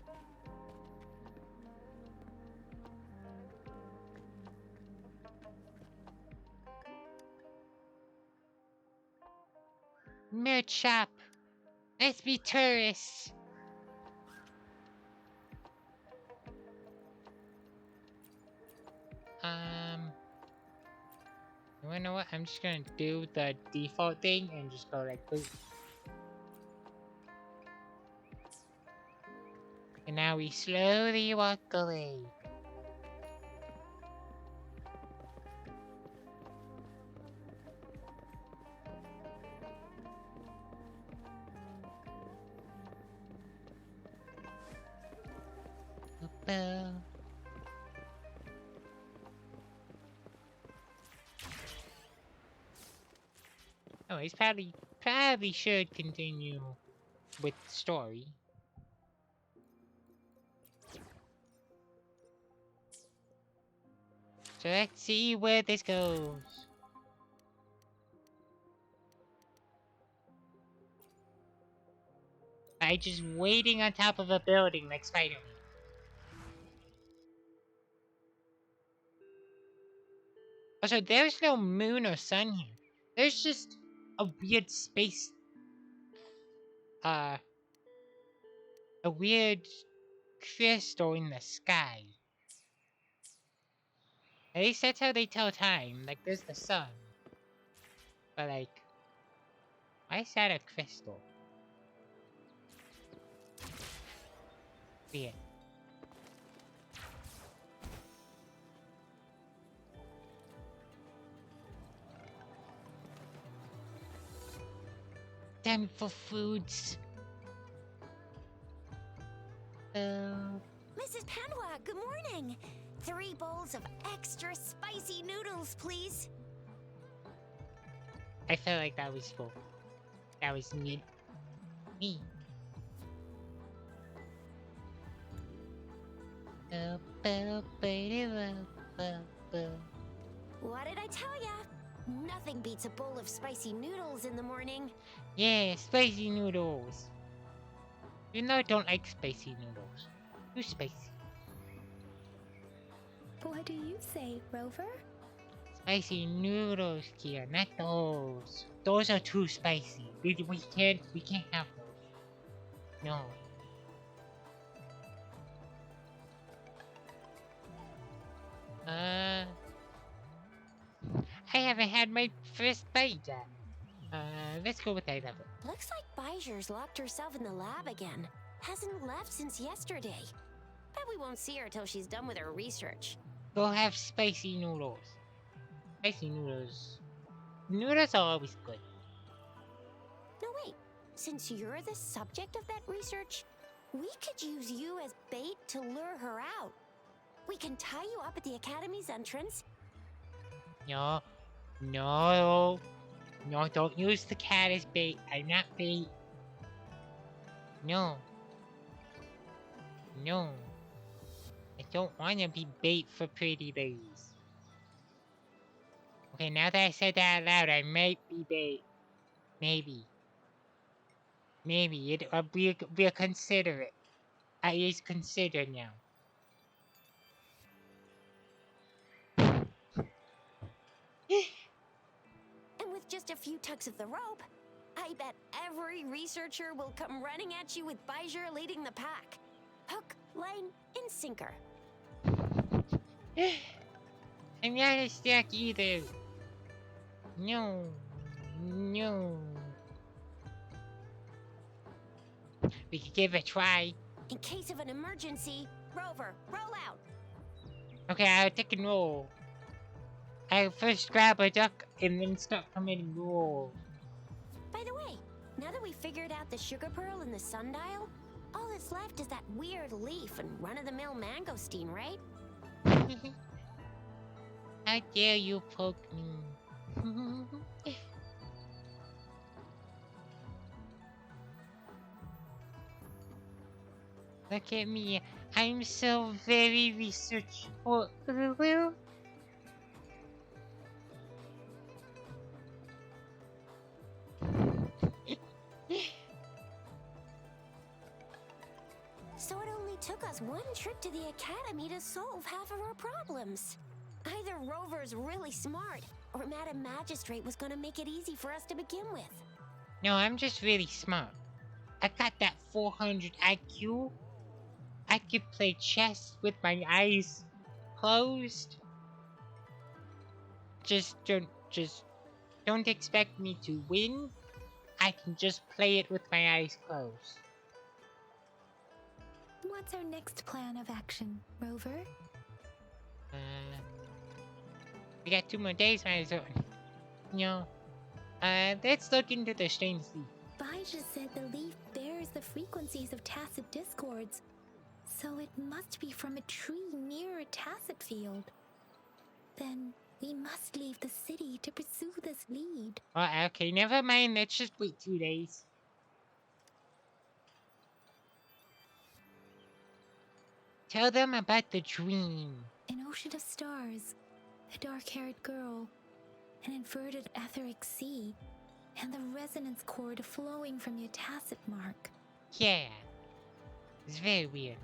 Merch shop. Let's be tourists. You know what? I'm just gonna do the default thing and just go like boop. And now we slowly walk away. Boop. Oh, he's probably should continue with the story. So let's see where this goes. I just waiting on top of a building like Spider-Man. Also, there's no moon or sun here. There's just a weird space. A weird crystal in the sky. At least that's how they tell time. Like, there's the sun. But, like, why is that a crystal? Weird. Time for foods. Mrs. Panwa, good morning. 3 bowls of extra spicy noodles, please. I felt like that was cool. That was me. What did I tell ya? Nothing beats a bowl of spicy noodles in the morning. Yeah, spicy noodles. You know I don't like spicy noodles. Too spicy. What do you say, Rover? Spicy noodles, Kia, not those. Those are too spicy. We can't have those. No. I haven't had my first bite yet. Let's go with that level. Looks like Bijur's locked herself in the lab again. Hasn't left since yesterday. Bet we won't see her till she's done with her research. Go have spicy noodles. Spicy noodles. Noodles are always good. No, wait. Since you're the subject of that research, we could use you as bait to lure her out. We can tie you up at the Academy's entrance. No, don't use the cat as bait. I'm not bait. No. I don't want to be bait for pretty ladies. Okay, now that I said that out loud, I might be bait. Maybe. We'll consider it. It is considered now. And with just a few tugs of the rope, I bet every researcher will come running at you with Bijur leading the pack. Hook, line, and sinker. I'm not a stack either. No. We could give it a try. In case of an emergency, Rover, roll out. Okay, I'll take a roll. I'll first grab a duck and then start committing roll. By the way, now that we figured out the sugar pearl and the sundial, all that's left is that weird leaf and run-of-the-mill mangosteen, right? How dare you poke me? Look at me. I'm so very researchful. So it only took us one trip to the Academy to solve half of our problems. Either Rover's really smart, or Madam Magistrate was gonna make it easy for us to begin with. No, I'm just really smart. I got that 400 IQ. I could play chess with my eyes closed. Just don't expect me to win. I can just play it with my eyes closed. What's our next plan of action, Rover? We got 2 more days, my son. No. Let's look into the strange leaf. Baija said the leaf bears the frequencies of tacit discords, so it must be from a tree near a tacit field. Then we must leave the city to pursue this lead. Okay, never mind. Let's just wait 2 days. Tell them about the dream. An ocean of stars, a dark-haired girl, an inverted etheric sea, and the resonance cord flowing from your tacit mark. Yeah. It's very weird.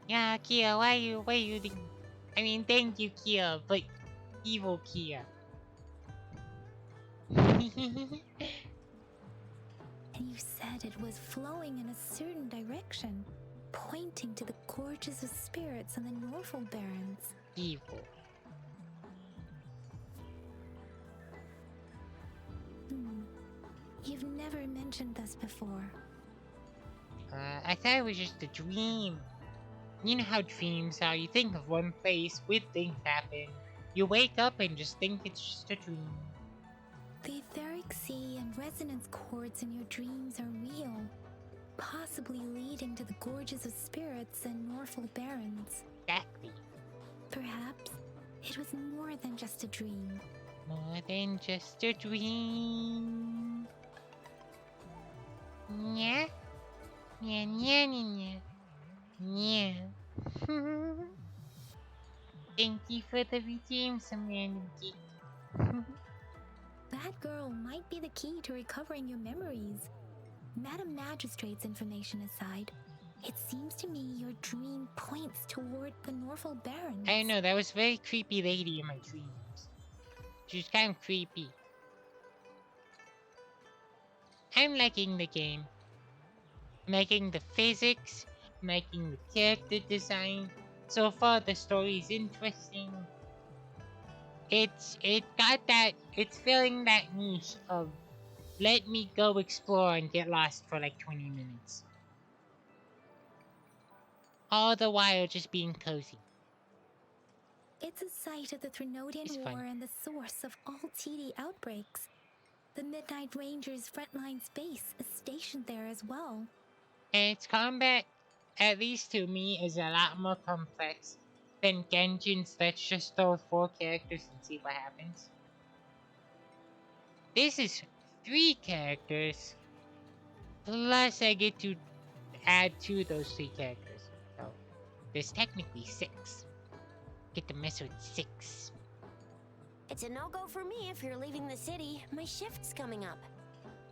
Yeah, Kia, why you I mean, thank you, Kia, but evil Kia. And you said it was flowing in a certain direction, pointing to the gorges of spirits on the Norfolk Barrens. Evil. You've never mentioned this before. I thought it was just a dream. You know how dreams are. You think of one place, weird things happen. You wake up and just think it's just a dream. The etheric sea and resonance cords in your dreams are real, possibly leading to the gorges of spirits and Norfolk Barrens. Exactly. Perhaps it was more than just a dream. More than just a dream. Yeah? Yeah, yeah, yeah, yeah. Yeah. Thank you for the redeem, some random geek. That girl might be the key to recovering your memories. Madam Magistrate's information aside, it seems to me your dream points toward the Norfolk Barrens. I know, that was a very creepy lady in my dreams. She was kind of creepy. I'm liking the game. Making the physics, making the character design. So far, the story is interesting. It's filling that niche of let me go explore and get lost for like 20 minutes. All the while just being cozy. It's a site of the Trinodian It's War fun. and the source of all TD outbreaks. The Midnight Rangers' frontline base is stationed there as well. And its combat, at least to me, is a lot more complex than Genshin's Let's just throw 4 characters and see what happens. This is 3 characters, plus I get to add to those 3 characters. So, there's technically 6. Get to mess with 6. It's a no-go for me if you're leaving the city. My shift's coming up.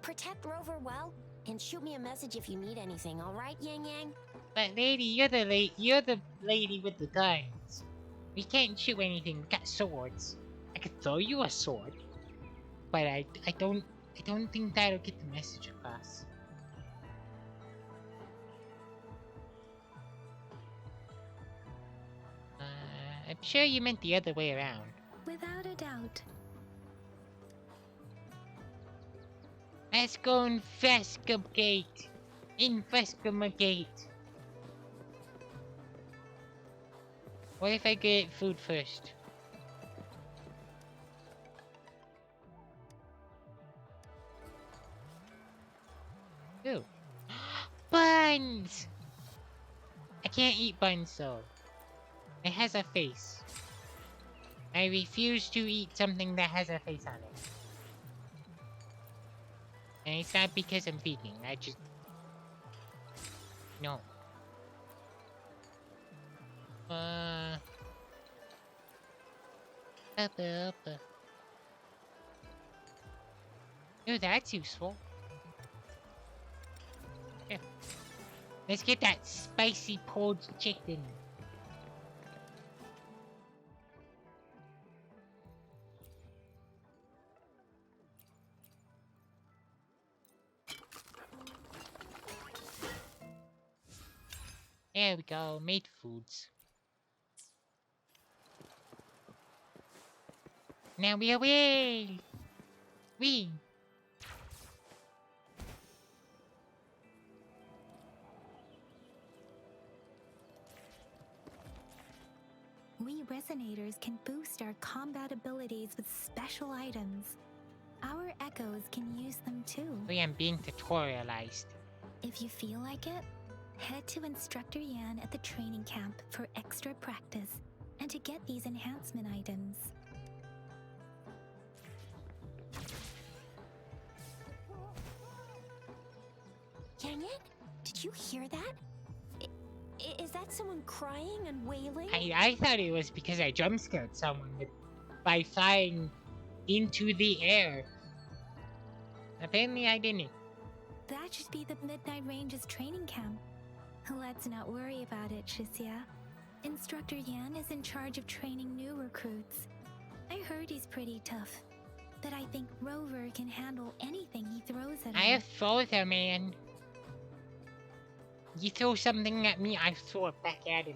Protect Rover well, and shoot me a message if you need anything, all right, Yang Yang? But lady, you're the lady with the guns. We can't shoot anything. We got swords. I could throw you a sword, but I don't think that'll get the message across. I'm sure you meant the other way around. Without a doubt. Let's go investigate. Investigate. What if I get food first? Ooh. Buns! I can't eat buns though. It has a face. I refuse to eat something that has a face on it. And it's not because I'm vegan, I just... No. Ooh, that's useful. Yeah. Let's get that spicy pulled chicken. There we go, made foods. Now we away! We! We resonators can boost our combat abilities with special items. Our echoes can use them too. We am being tutorialized. If you feel like it, head to Instructor Yan at the training camp for extra practice and to get these enhancement items. Yang Yan, did you hear that? Is that someone crying and wailing? I thought it was because I jump scared someone by flying into the air. Apparently I didn't. That should be the Midnight Ranges training camp. Let's not worry about it, Shisia. Instructor Yan is in charge of training new recruits. I heard he's pretty tough, but I think Rover can handle anything he throws at him. I have further, man. You throw something at me, I throw it back at him.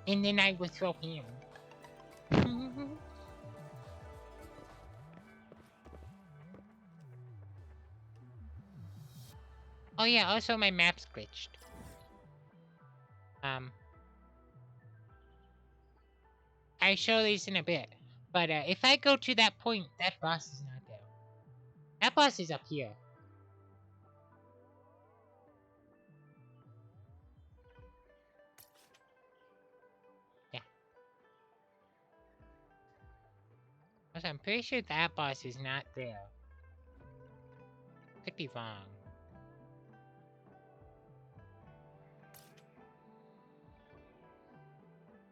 And then I will throw him. Oh yeah, also my map's glitched. I show these in a bit. But if I go to that point, that boss is not there. That boss is up here. Yeah. Also, I'm pretty sure that boss is not there. Could be wrong.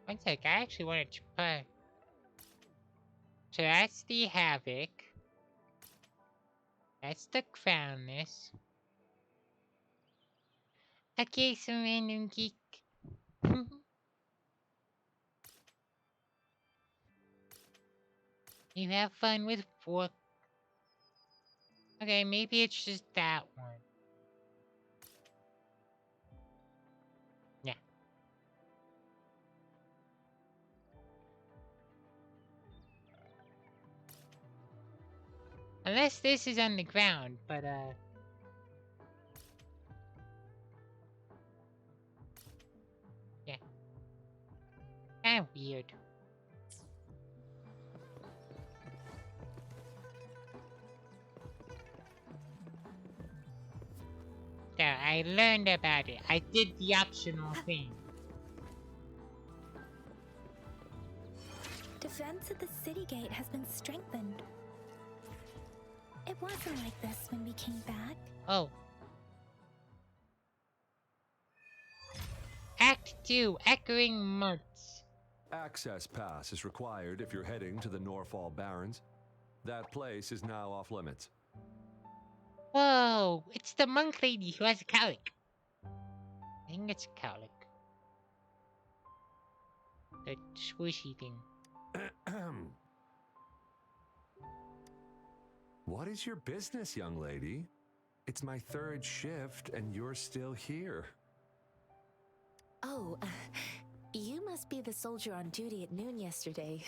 One sec, I actually wanted to put... So that's the Havoc. That's the Crownless. Okay, some random geek. You have fun with fork. Okay, maybe it's just that one. Yeah. Unless this is on the ground, but yeah. Kinda weird. There, I learned about it. I did the optional thing. Defense at the city gate has been strengthened. It wasn't like this when we came back. Oh. Act 2, Echoing Marts. Access pass is required if you're heading to the Norfall Barrens. That place is now off limits. Whoa, it's the monk lady who has a cowlick. I think it's a cowlick. The swooshy thing. What is your business, young lady? It's my third shift and you're still here. Oh, you must be the soldier on duty at noon yesterday.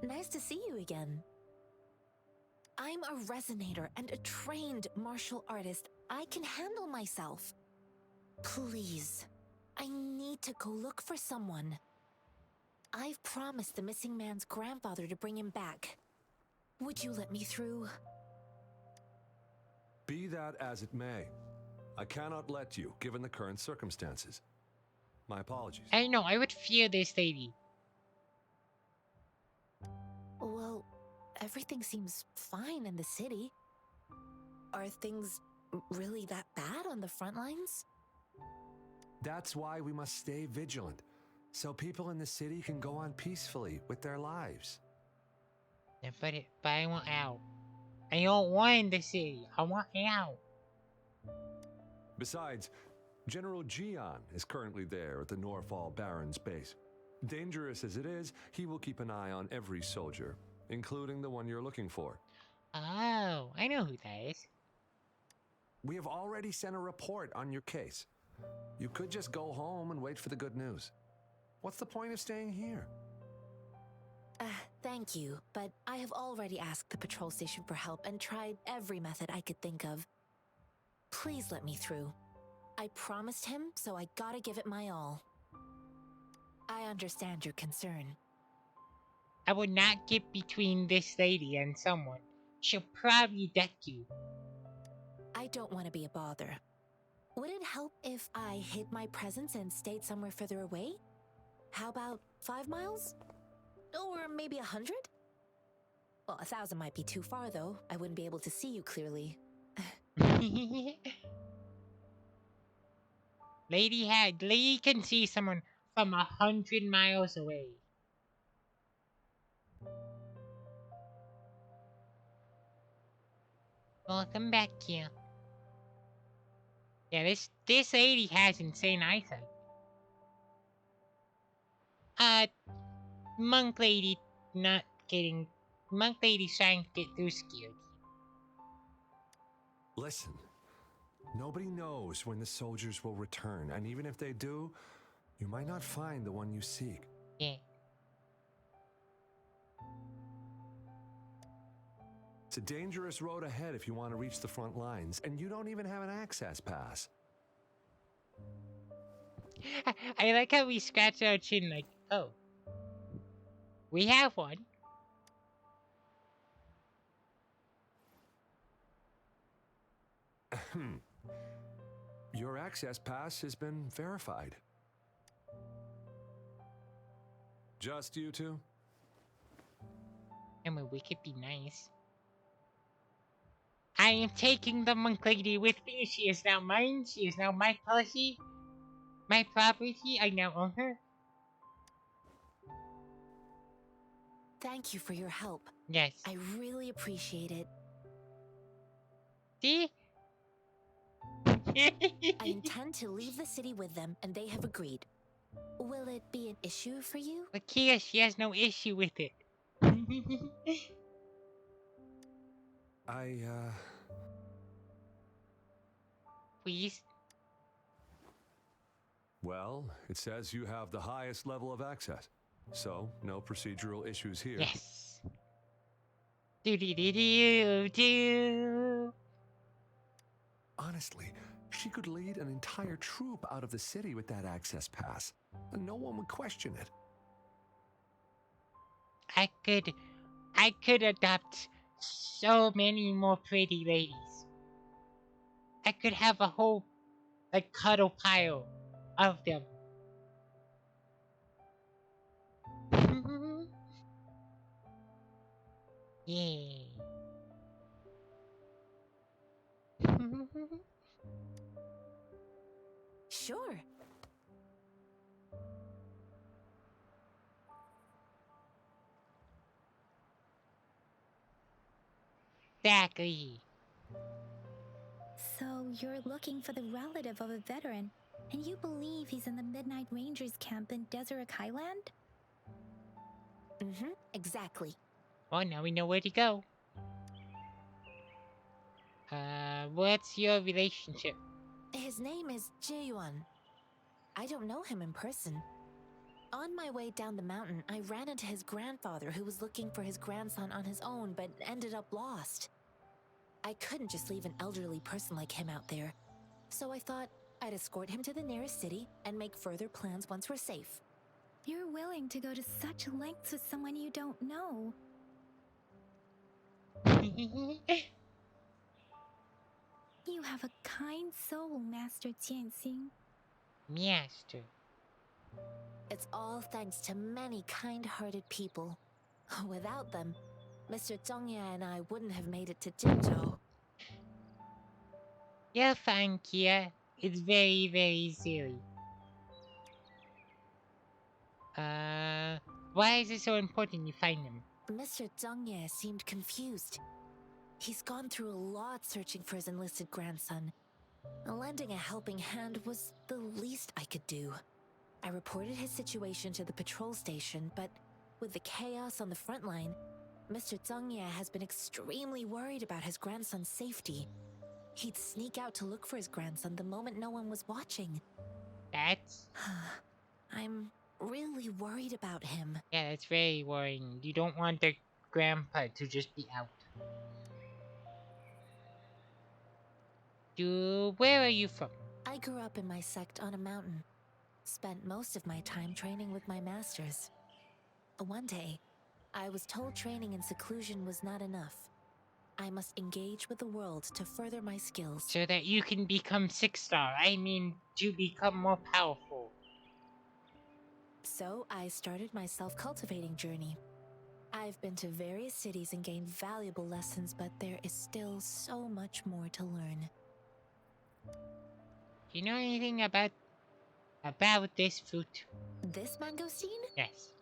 Nice to see you again. I'm a resonator and a trained martial artist. I can handle myself. Please, I need to go look for someone. I've promised the missing man's grandfather to bring him back. Would you let me through? Be that as it may, I cannot let you, given the current circumstances. My apologies. I know, I would fear this lady. Well, everything seems fine in the city. Are things really that bad on the front lines? That's why we must stay vigilant, so people in the city can go on peacefully with their lives. Yeah, but I want out. I don't want in the city. I want out. Besides, General Gian is currently there at the Norfall Barrens base. Dangerous as it is, he will keep an eye on every soldier, including the one you're looking for. Oh, I know who that is. We have already sent a report on your case. You could just go home and wait for the good news. What's the point of staying here? Thank you, but I have already asked the patrol station for help and tried every method I could think of. Please let me through. I promised him, so I gotta give it my all. I understand your concern. I would not get between this lady and someone. She'll probably deck you. I don't want to be a bother. Would it help if I hid my presence and stayed somewhere further away? How about 5 miles? Or maybe 100? Well, 1,000 might be too far, though. I wouldn't be able to see you clearly. Lady can see someone from 100 miles away. Welcome back here. Yeah, this lady has insane eyesight. Monk lady not getting. Monk lady's trying to get through scared. Listen, nobody knows when the soldiers will return, and even if they do, you might not find the one you seek. Yeah. It's a dangerous road ahead if you want to reach the front lines, and you don't even have an access pass. I like how we scratch our chin like, oh. We have one. Your access pass has been verified. Just you two? I mean, we could be nice. I am taking the monk lady with me. She is now mine. She is now my policy. My property. I now own her. Thank you for your help. Yes. I really appreciate it. See? I intend to leave the city with them, and they have agreed. Will it be an issue for you? But Kia, she has no issue with it. Please? Well, it says you have the highest level of access. So, no procedural issues here. Yes. Do. Honestly, she could lead an entire troop out of the city with that access pass, and no one would question it. I could adopt so many more pretty ladies. I could have a whole, like, cuddle pile of them. Yeah. Sure. Exactly. So you're looking for the relative of a veteran, and you believe he's in the Midnight Rangers camp in Deseret Highland? Exactly. Well, now we know where to go. What's your relationship? His name is Jae-yuan. I don't know him in person. On my way down the mountain, I ran into his grandfather who was looking for his grandson on his own but ended up lost. I couldn't just leave an elderly person like him out there, so I thought I'd escort him to the nearest city and make further plans once we're safe. You're willing to go to such lengths with someone you don't know. You have a kind soul, Master Tianxing. Master. It's all thanks to many kind-hearted people. Without them, Mr. Zhongye and I wouldn't have made it to Jinzhou. You're fine, Kia. It's very, very silly. Why is it so important you find him? Mr. Zhongye seemed confused. He's gone through a lot searching for his enlisted grandson. Lending a helping hand was the least I could do. I reported his situation to the patrol station, but with the chaos on the front line, Mr. Zhongye has been extremely worried about his grandson's safety. He'd sneak out to look for his grandson the moment no one was watching. That's... I'm really worried about him. Yeah, that's very worrying. You don't want the grandpa to just be out. Where are you from? I grew up in my sect on a mountain. Spent most of my time training with my masters. One day, I was told training in seclusion was not enough. I must engage with the world to further my skills. So that you can become 6-star. I mean, to become more powerful. So I started my self-cultivating journey. I've been to various cities and gained valuable lessons, but there is still so much more to learn. Do you know anything about this fruit? This mangosteen? Yes.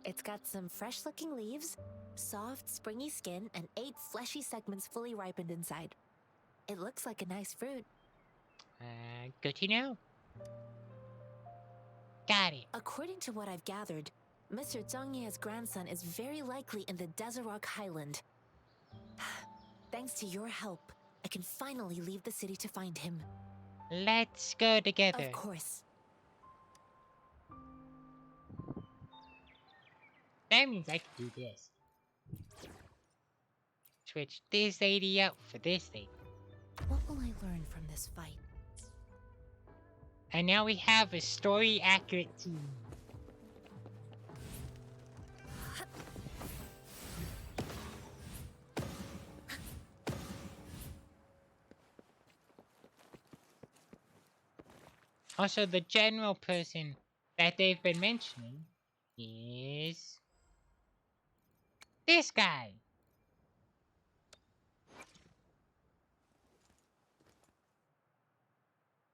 It's got some fresh-looking leaves, soft, springy skin, and 8 fleshy segments fully ripened inside. It looks like a nice fruit. Good to know. Got it. According to what I've gathered, Mr. Zhang Ye's grandson is very likely in the Desert Highland. Thanks to your help, I can finally leave the city to find him. Let's go together. Of course. That means I can do this. Switch this lady out for this lady. What will I learn from this fight? And now we have a story-accurate team. Also, the general person that they've been mentioning is this guy.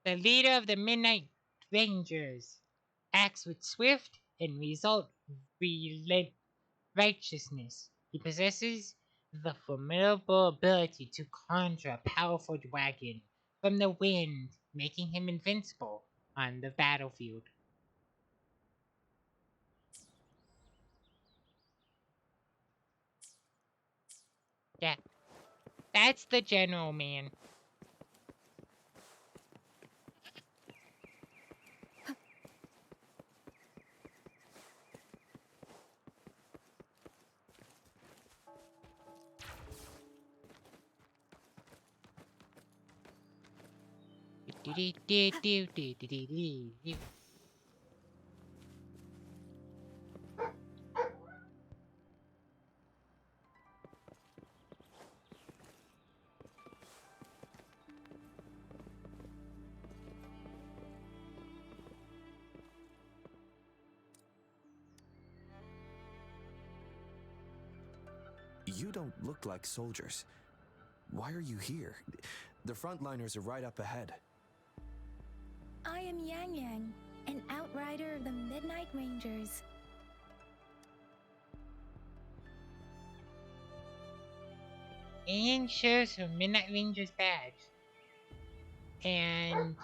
The leader of the Midnight Rangers acts with swift and relent righteousness. He possesses the formidable ability to conjure a powerful dragon from the wind, making him invincible on the battlefield. Yeah, that's the general, man. You don't look like soldiers. Why are you here? The frontliners are right up ahead. I am Yang Yang, an outrider of the Midnight Rangers. And shows her Midnight Rangers badge. And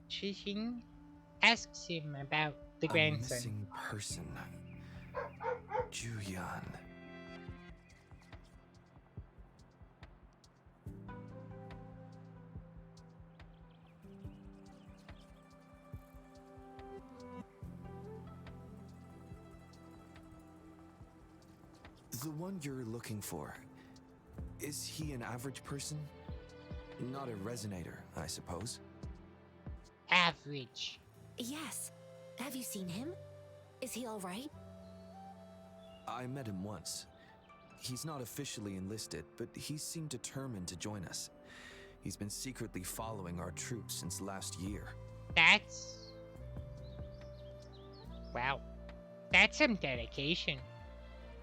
Shishing asks him about the A grandson. missing person. Juyan. The one you're looking for, is he an average person? Not a resonator, I suppose. Average. Yes. Have you seen him? Is he all right? I met him once. He's not officially enlisted, but he seemed determined to join us. He's been secretly following our troops since last year. That's... wow. That's some dedication.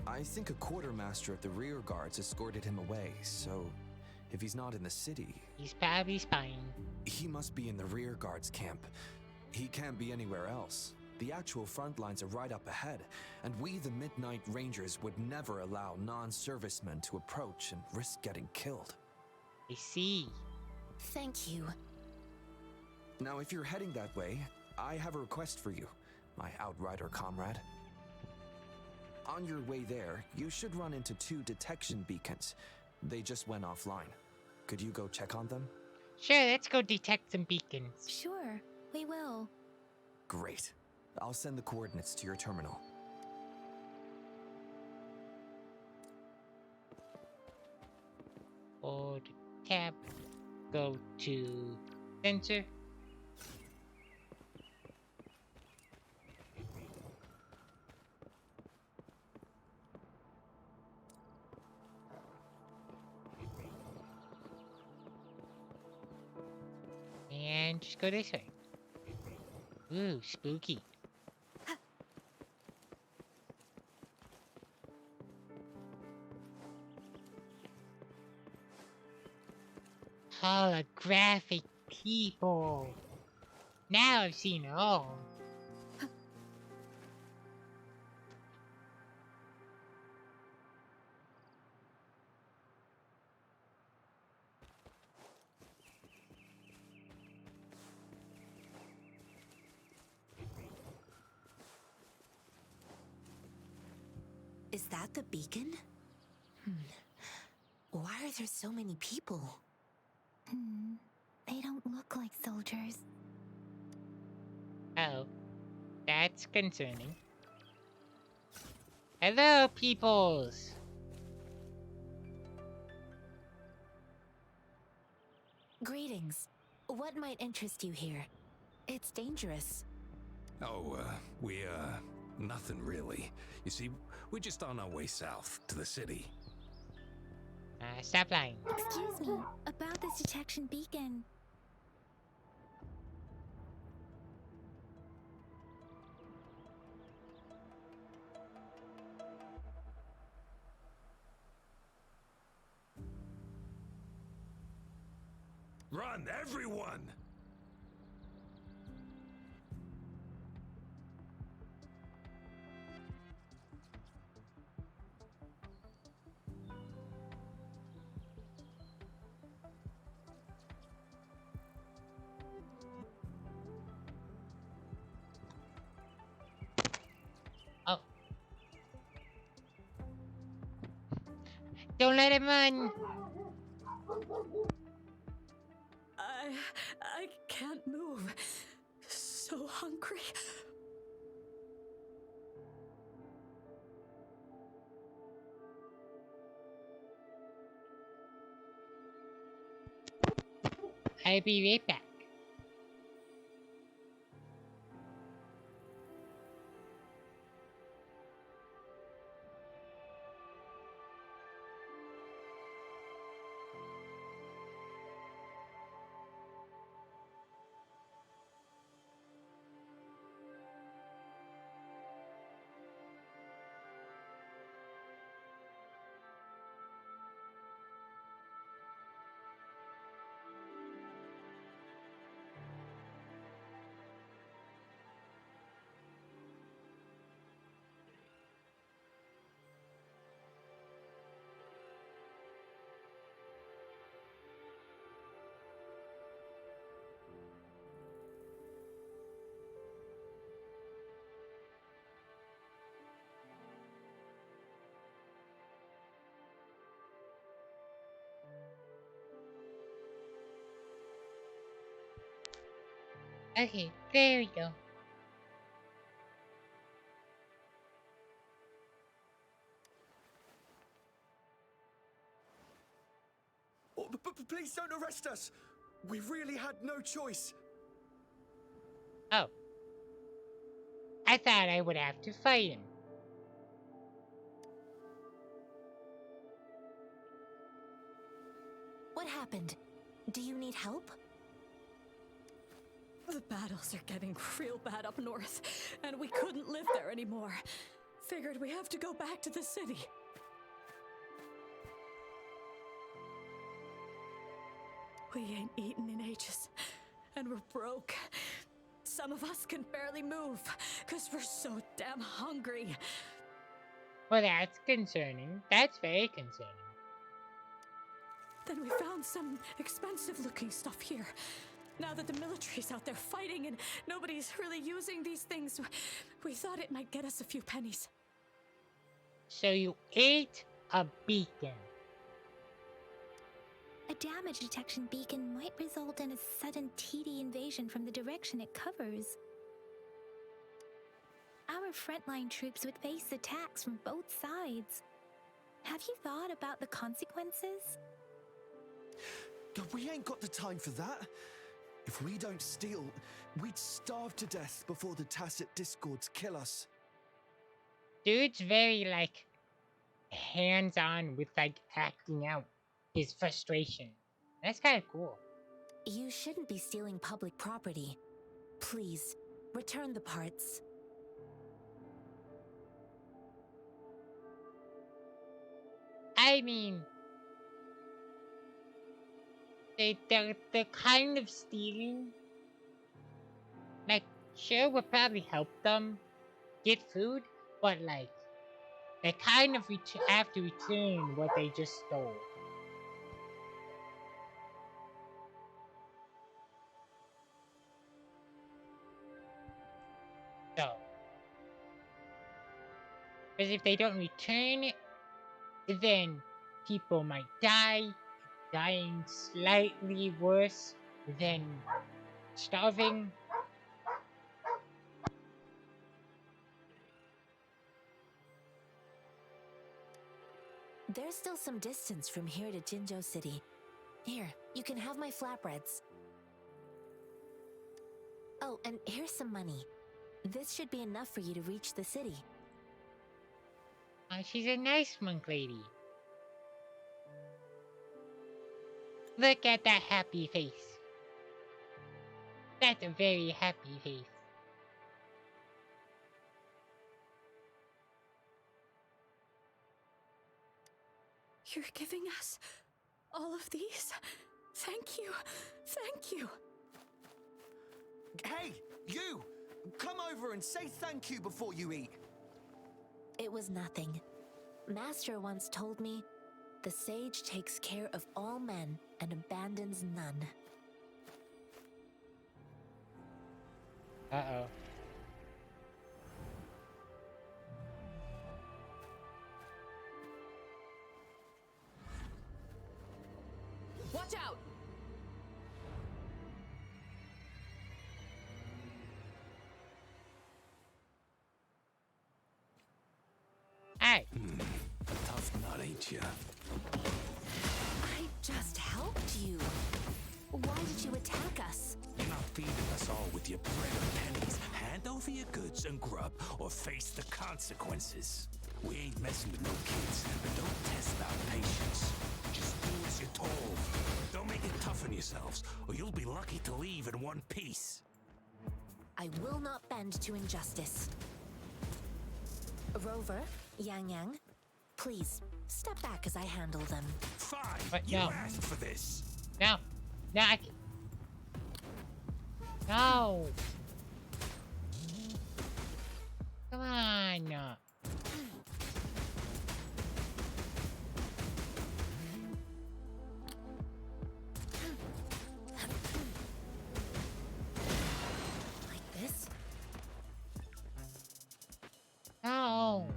I think a quartermaster of the rear guards escorted him away, so if he's not in the city... He's probably spying. He must be in the rear guards camp. He can't be anywhere else. The actual front lines are right up ahead, and we, the Midnight Rangers, would never allow non-servicemen to approach and risk getting killed. I see. Thank you. Now, if you're heading that way, I have a request for you, my outrider comrade. On your way there, you should run into 2 detection beacons. They just went offline. Could you go check on them? Sure, let's go detect some beacons. Sure, we will. Great. I'll send the coordinates to your terminal. Hold tab. Go to sensor. And just go this way. Ooh, spooky. Holographic people. Now I've seen it all. Is that the beacon? Why are there so many people? They don't look like soldiers. Oh, that's concerning. Hello, peoples. Greetings. What might interest you here? It's dangerous. Oh, nothing really. You see, we're just on our way south to the city. Stop lying. Excuse me, about this detection beacon. Run, everyone! Oh. Don't let him run. I can't move. So hungry. I'll be right back. Okay, there we go. Oh, please don't arrest us! We really had no choice. Oh. I thought I would have to fight him. What happened? Do you need help? The battles are getting real bad up north, and we couldn't live there anymore. Figured we have to go back to the city. We ain't eaten in ages, and we're broke. Some of us can barely move, because we're so damn hungry. Well, that's concerning. That's very concerning. Then we found some expensive-looking stuff here. Now that the military's out there fighting and nobody's really using these things, we thought it might get us a few pennies. So you ate a beacon. A damage detection beacon might result in a sudden TD invasion from the direction it covers. Our frontline troops would face attacks from both sides. Have you thought about the consequences? We ain't got the time for that. If we don't steal, we'd starve to death before the Tacit Discords kill us. Dude's very, like, hands-on with, like, acting out his frustration. That's kind of cool. You shouldn't be stealing public property. Please, return the parts. I mean, the kind of stealing, like, sure, would probably help them get food, but, like, they kind of have to return what they just stole. So, because if they don't return it, then people might die, dying slightly worse than starving. There's still some distance from here to Jinzhou City. Here, you can have my flatbreads. Oh, and here's some money. This should be enough for you to reach the city. She's a nice monk lady. Look at that happy face. That's a very happy face. You're giving us all of these? Thank you. Thank you. Hey, you! Come over and say thank you before you eat. It was nothing. Master once told me, the sage takes care of all men and abandons none. Uh-oh. Watch out! Hey. A tough nut, ain't ya? I just helped you. Why did you attack us? You're not feeding us all with your bread and pennies. Hand over your goods and grub, or face the consequences. We ain't messing with no kids, but don't test our patience. Just do as you're told. Don't make it tough on yourselves, or you'll be lucky to leave in one piece. I will not bend to injustice. Rover, Yang Yang, please step back as I handle them. Fine, But you no. asked for this. No. No, I can... No. Come on. Like this? No.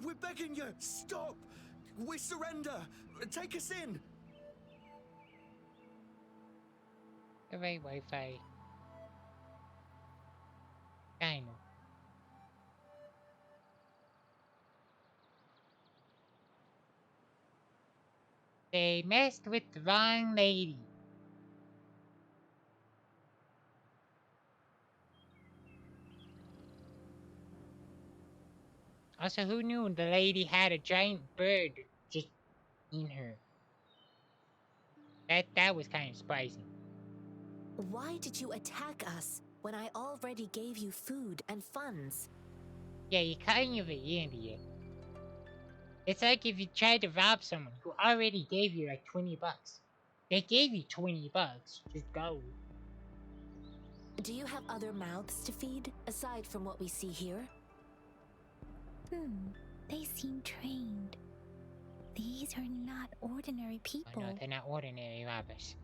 We're begging you, stop! We surrender! Take us in! The right Wi-Fi. Kind of. They messed with the wrong lady. Also, who knew the lady had a giant bird just in her? That was kind of surprising. Why did you attack us when I already gave you food and funds? Yeah, you're kind of an idiot. It's like if you tried to rob someone who already gave you like 20 bucks. They gave you $20. Just go. Do you have other mouths to feed, aside from what we see here? They seem trained. These are not ordinary Oh people. no, they're not ordinary robbers.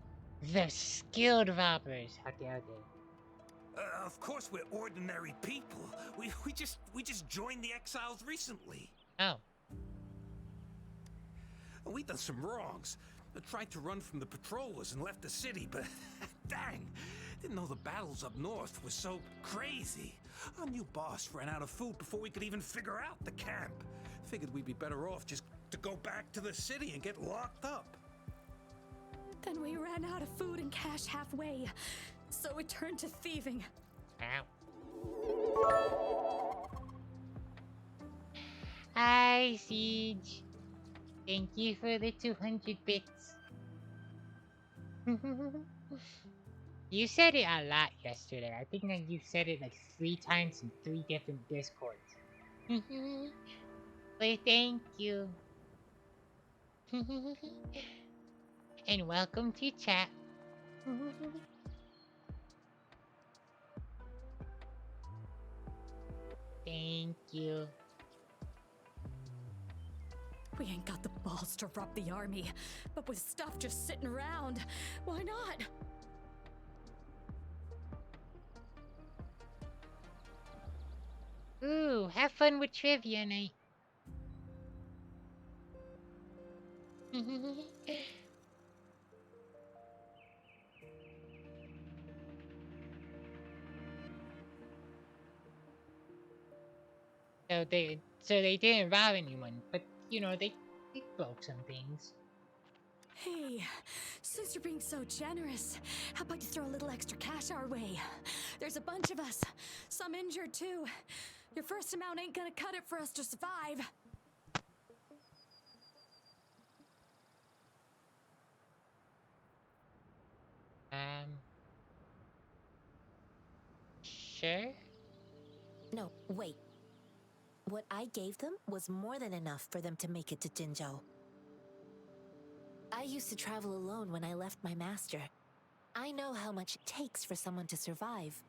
They're skilled robbers. How dare they? Of course we're ordinary people. We just joined the Exiles recently. Oh. We done some wrongs. I tried to run from the patrollers and left the city, but dang, didn't know the battles up north were so crazy. Our new boss ran out of food before we could even figure out the camp. Figured we'd be better off just to go back to the city and get locked up. Then we ran out of food and cash halfway, so we turned to thieving. Ow. Hi, Siege. Thank you for the 200 bits. You said it a lot yesterday. I think that you said it like 3 times in 3 different Discords. Well, thank you. And welcome to chat. Thank you. We ain't got the balls to rob the army, but with stuff just sitting around, why not? Ooh, have fun with trivia night. So they didn't rob anyone, but you know they broke some things. Hey, since you're being so generous, how about you throw a little extra cash our way? There's a bunch of us, some injured too. Your first amount ain't gonna cut it for us to survive. Sure? No, wait. What I gave them was more than enough for them to make it to Jinzhou. I used to travel alone when I left my master. I know how much it takes for someone to survive.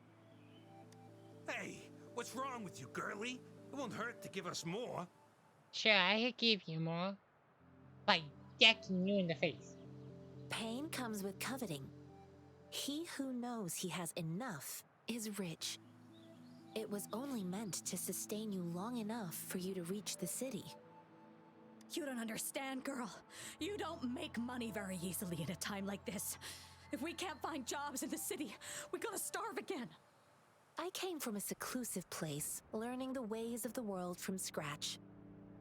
Hey, what's wrong with you, girlie? It won't hurt to give us more. Sure, I could give you more. By decking you in the face. Pain comes with coveting. He who knows he has enough is rich. It was only meant to sustain you long enough for you to reach the city. You don't understand, girl. You don't make money very easily in a time like this. If we can't find jobs in the city, we're gonna starve again. I came from a seclusive place, learning the ways of the world from scratch.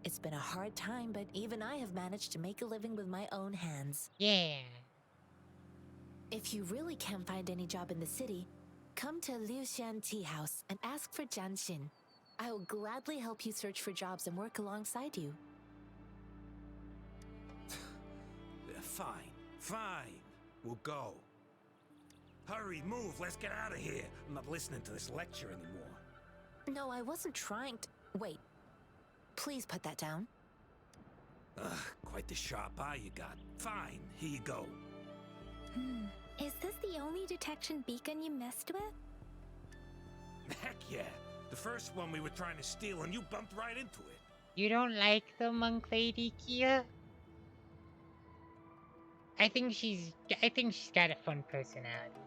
It's been a hard time, but even I have managed to make a living with my own hands. Yeah. If you really can't find any job in the city, come to Liuxian Tea House and ask for Jianxin. I will gladly help you search for jobs and work alongside you. Fine. We'll go. Hurry, move, let's get out of here. I'm not listening to this lecture anymore. No, I wasn't trying to... Wait. Please put that down. Quite the sharp eye you got. Fine, here you go. Is this the only detection beacon you messed with? Heck yeah. The first one we were trying to steal and you bumped right into it. You don't like the monk lady, Kia? I think she's got a fun personality.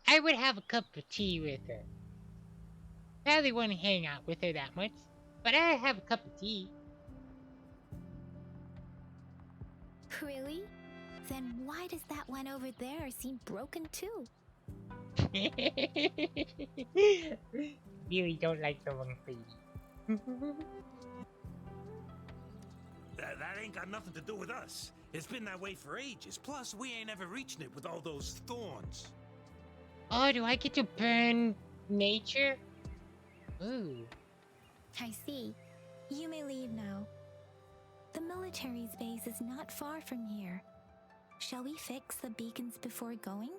I would have a cup of tea with her. Probably wouldn't hang out with her that much, but I'd have a cup of tea. Really? Then why does that one over there seem broken too? Really don't like the monk lady. That ain't got nothing to do with us. It's been that way for ages. Plus, we ain't ever reaching it with all those thorns. Oh, do I get to burn nature? Ooh. I see. You may leave now. The military's base is not far from here. Shall we fix the beacons before going?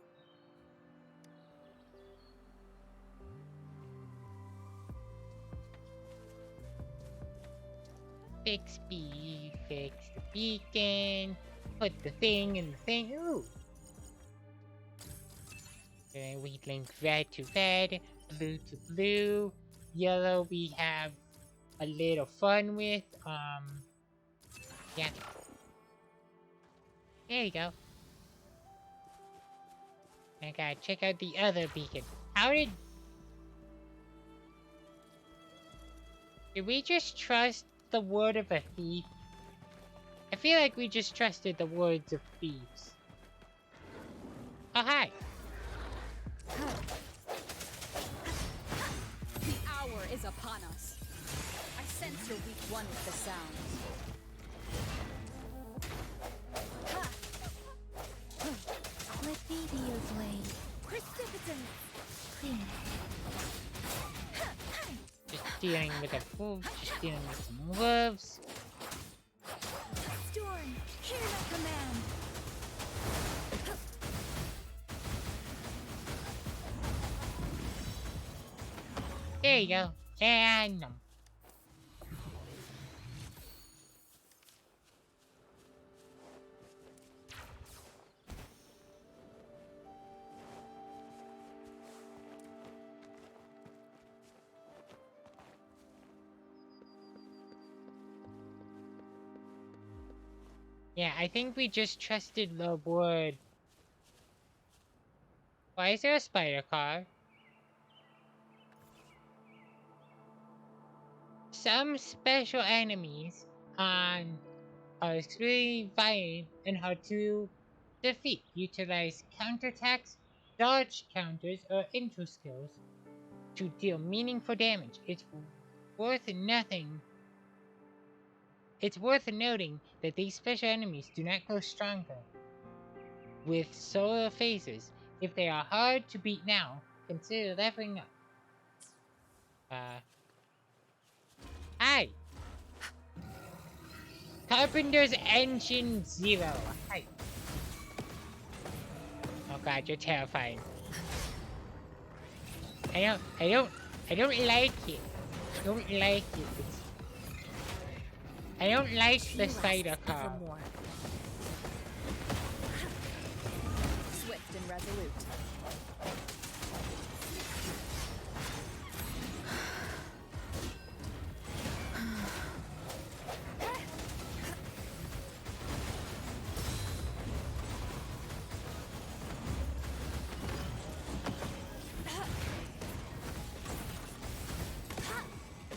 Fix the beacon. Put the thing in the thing. Ooh. And we link red to red, blue to blue, yellow we have a little fun with. Yeah. There you go. I gotta check out the other beacon. How did we just trust the word of a thief? I feel like we just trusted the words of thieves. Oh, hi. The hour is upon us. I sense you're weak one with the sounds. Let me be your blade. Precipitant! Clean. Just dealing with a wolf, just dealing with some wolves. Storm, hear my command! There you go. And yeah, I think we just trusted the word. Why is there a spider car? Some special enemies are extremely violent and hard to defeat. Utilize counterattacks, dodge counters, or intro skills to deal meaningful damage. Worth nothing. It's worth noting that these special enemies do not grow stronger with solar phases. If they are hard to beat now, consider leveling up. Hi! Carpenter's Engine Zero. Hi. Oh god, you're terrifying. I don't like it. I don't like it. I don't like the spider car. Swift and resolute.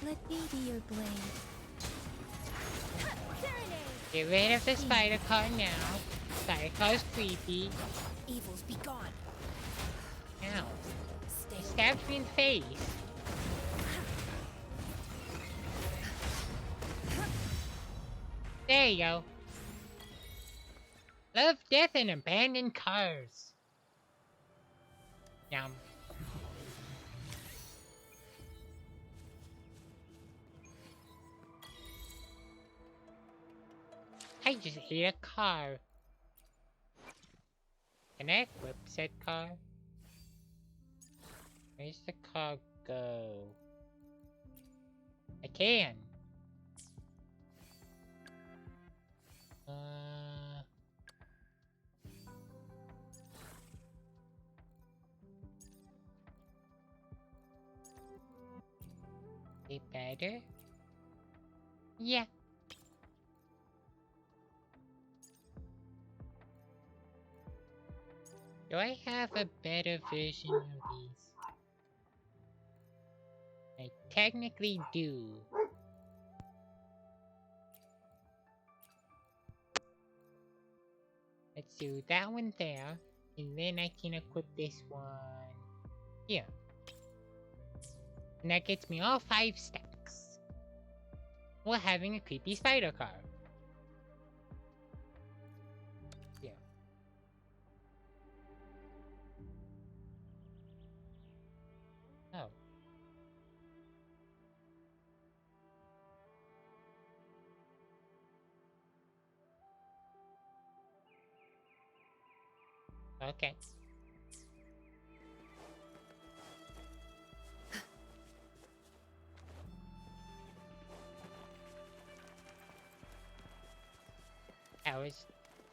Let me be your blade. Get rid of the spider car now. Spider car's creepy. Evils be gone. Ow. It stabbed me in the face. There you go. Love, death, and abandoned cars. Yum. I just ate a car. Can I equip said car? Where's the car go? I can. It better? Yeah. Do I have a better version of these? I technically do. Let's do that one there, and then I can equip this one here. And that gets me all 5 stacks. While having a creepy spider car. Yeah. Oh. Okay.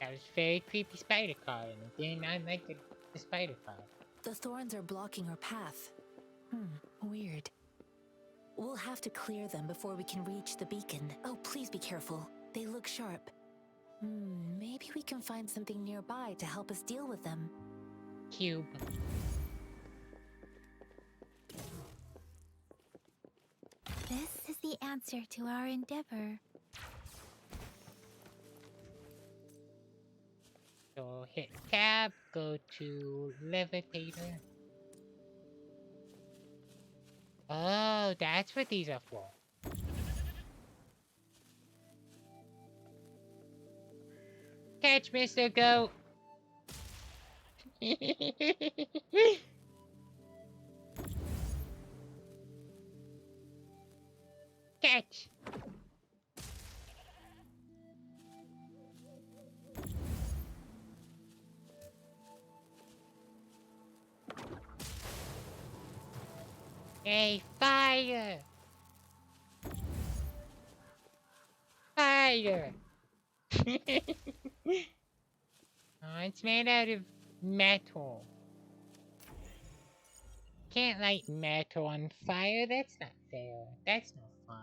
That was a very creepy spider car, and I did not like the spider car. The thorns are blocking our path. Weird. We'll have to clear them before we can reach the beacon. Oh, please be careful. They look sharp. Maybe we can find something nearby to help us deal with them. Cube. This is the answer to our endeavor. So hit tab, go to levitator. Oh, that's what these are for. Catch, Mr. Goat. Catch. Hey, fire! Fire! Oh, it's made out of metal. Can't light metal on fire, that's not fair. That's no fun.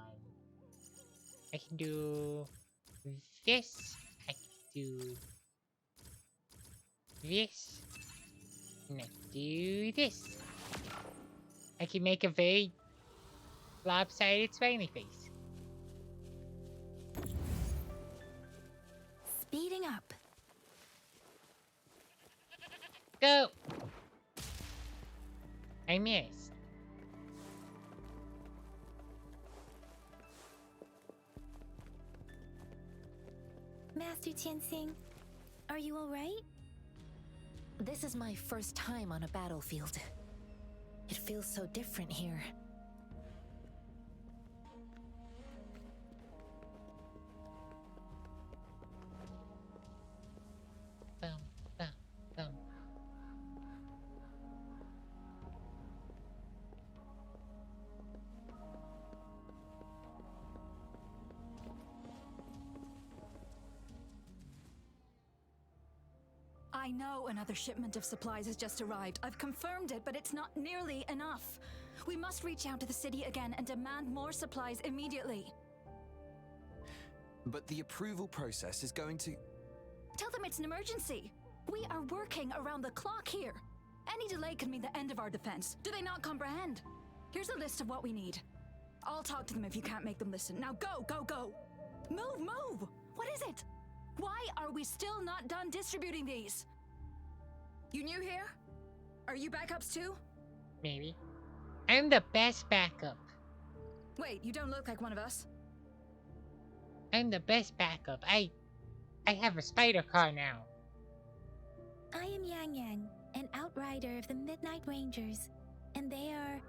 I can do this. I can do this. And I can do this. I can make a very lopsided smiley face. Speeding up. Go! I missed. Master Tianxing, are you alright? This is my first time on a battlefield. It feels so different here. Bum, bum, bum. I know another shipment of supplies has just arrived. I've confirmed it, but it's not nearly enough. We must reach out to the city again and demand more supplies immediately. But the approval process is going to... Tell them it's an emergency. We are working around the clock here. Any delay could mean the end of our defense. Do they not comprehend? Here's a list of what we need. I'll talk to them if you can't make them listen. Now go, go, go! Move, move! What is it? Why are we still not done distributing these? You new here? Are you backups too? Maybe. I'm the best backup. Wait, you don't look like one of us. I'm the best backup. I have a spider car now. I am Yang Yang, an outrider of the Midnight Rangers, and they are...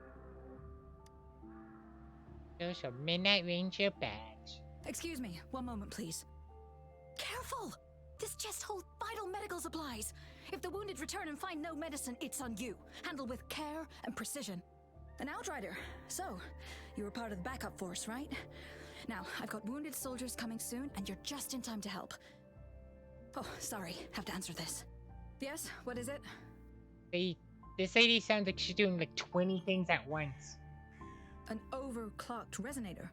There's a Midnight Ranger badge. Excuse me, one moment please. Careful! This chest holds vital medical supplies. If the wounded return and find no medicine, it's on you. Handle with care and precision. An outrider. So, you were part of the backup force, right? Now, I've got wounded soldiers coming soon, and you're just in time to help. Oh, sorry, have to answer this. Yes, what is it? This lady sounds like she's doing like 20 things at once. An overclocked resonator.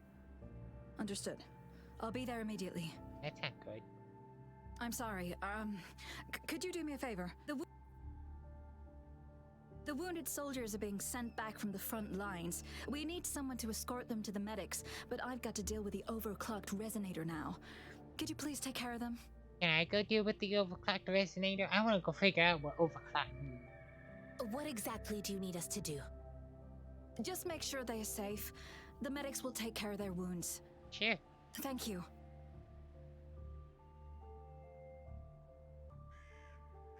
Understood. I'll be there immediately. That's not good. I'm sorry, could you do me a favor? The wounded soldiers are being sent back from the front lines. We need someone to escort them to the medics, but I've got to deal with the overclocked resonator now. Could you please take care of them? Can I go deal with the overclocked resonator? I want to go figure out what overclock means. What exactly do you need us to do? Just make sure they are safe. The medics will take care of their wounds. Sure. Thank you.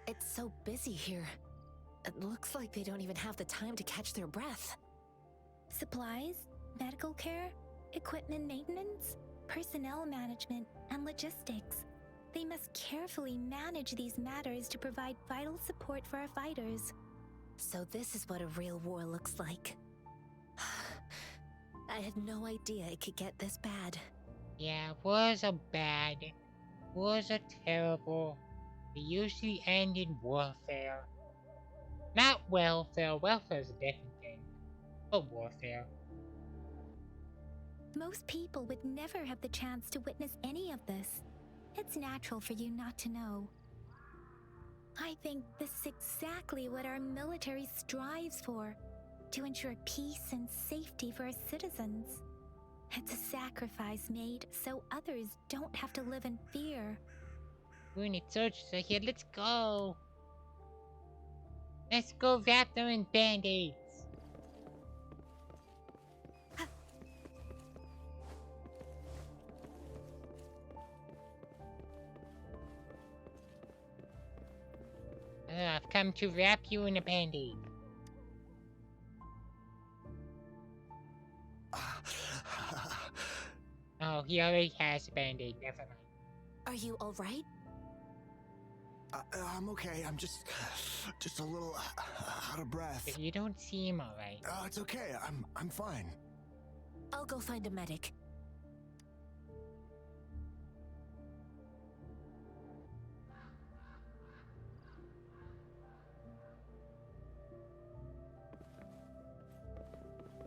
It's so busy here. It looks like they don't even have the time to catch their breath. Supplies, medical care, equipment maintenance, personnel management, and logistics. They must carefully manage these matters to provide vital support for our fighters. So this is what a real war looks like. I had no idea it could get this bad. Yeah, wars are bad. Wars are terrible. They usually end in warfare. Not welfare. Welfare is a different thing. But warfare. Most people would never have the chance to witness any of this. It's natural for you not to know. I think this is exactly what our military strives for, to ensure peace and safety for our citizens. It's a sacrifice made so others don't have to live in fear. Wounded soldiers are here. Let's go. Let's go wrap them in band-aids. I've come to wrap you in a band-aid. Oh, he already has a band-aid. Never mind. Are you all right? I'm okay. I'm just a little out of breath. You don't seem alright. It's okay. I'm fine. I'll go find a medic.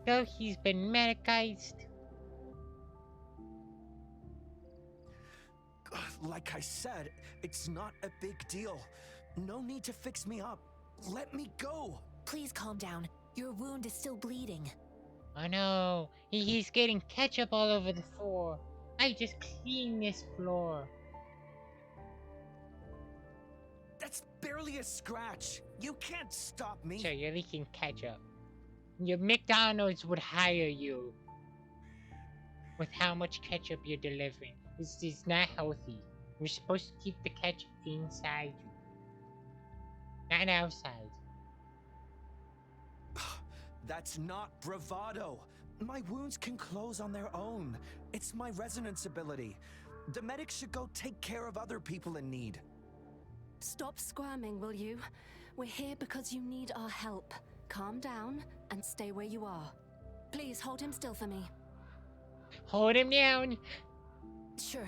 So he's been medicized. Like I said, it's not a big deal. No need to fix me up. Let me go. Please calm down. Your wound is still bleeding. Oh no, he's getting ketchup all over the floor. I just cleaned this floor. That's barely a scratch. You can't stop me. So you're leaking ketchup. Your McDonald's would hire you. With how much ketchup you're delivering. This is not healthy. You're supposed to keep the ketchup inside you. Not outside. That's not bravado. My wounds can close on their own. It's my resonance ability. The medics should go take care of other people in need. Stop squirming, will you? We're here because you need our help. Calm down and stay where you are. Please hold him still for me. Hold him down. Sure.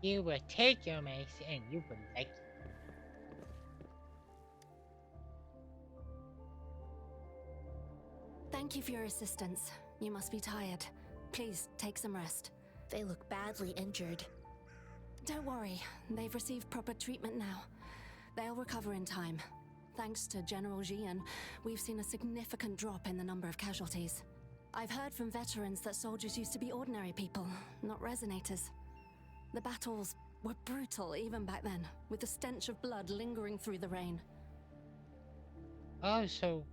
You will take your mace and you will like it. Thank you for your assistance. You must be tired. Please take some rest. They look badly injured. Don't worry, they've received proper treatment now. They'll recover in time. Thanks to General Jian, we've seen a significant drop in the number of casualties. I've heard from veterans that soldiers used to be ordinary people, not resonators. The battles were brutal even back then, with the stench of blood lingering through the rain. Oh, so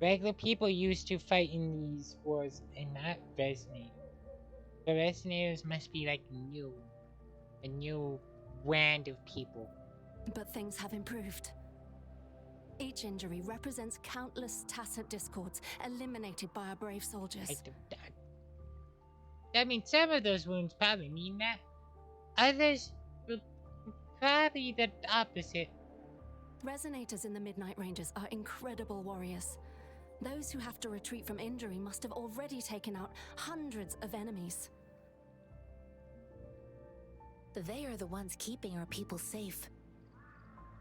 regular people used to fight in these wars and not resonators. The resonators must be like a new brand of people. But things have improved. Each injury represents countless tacit discords eliminated by our brave soldiers. I mean, some of those wounds probably mean that. Others will probably the opposite. Resonators in the Midnight Rangers are incredible warriors. Those who have to retreat from injury must have already taken out hundreds of enemies. They are the ones keeping our people safe.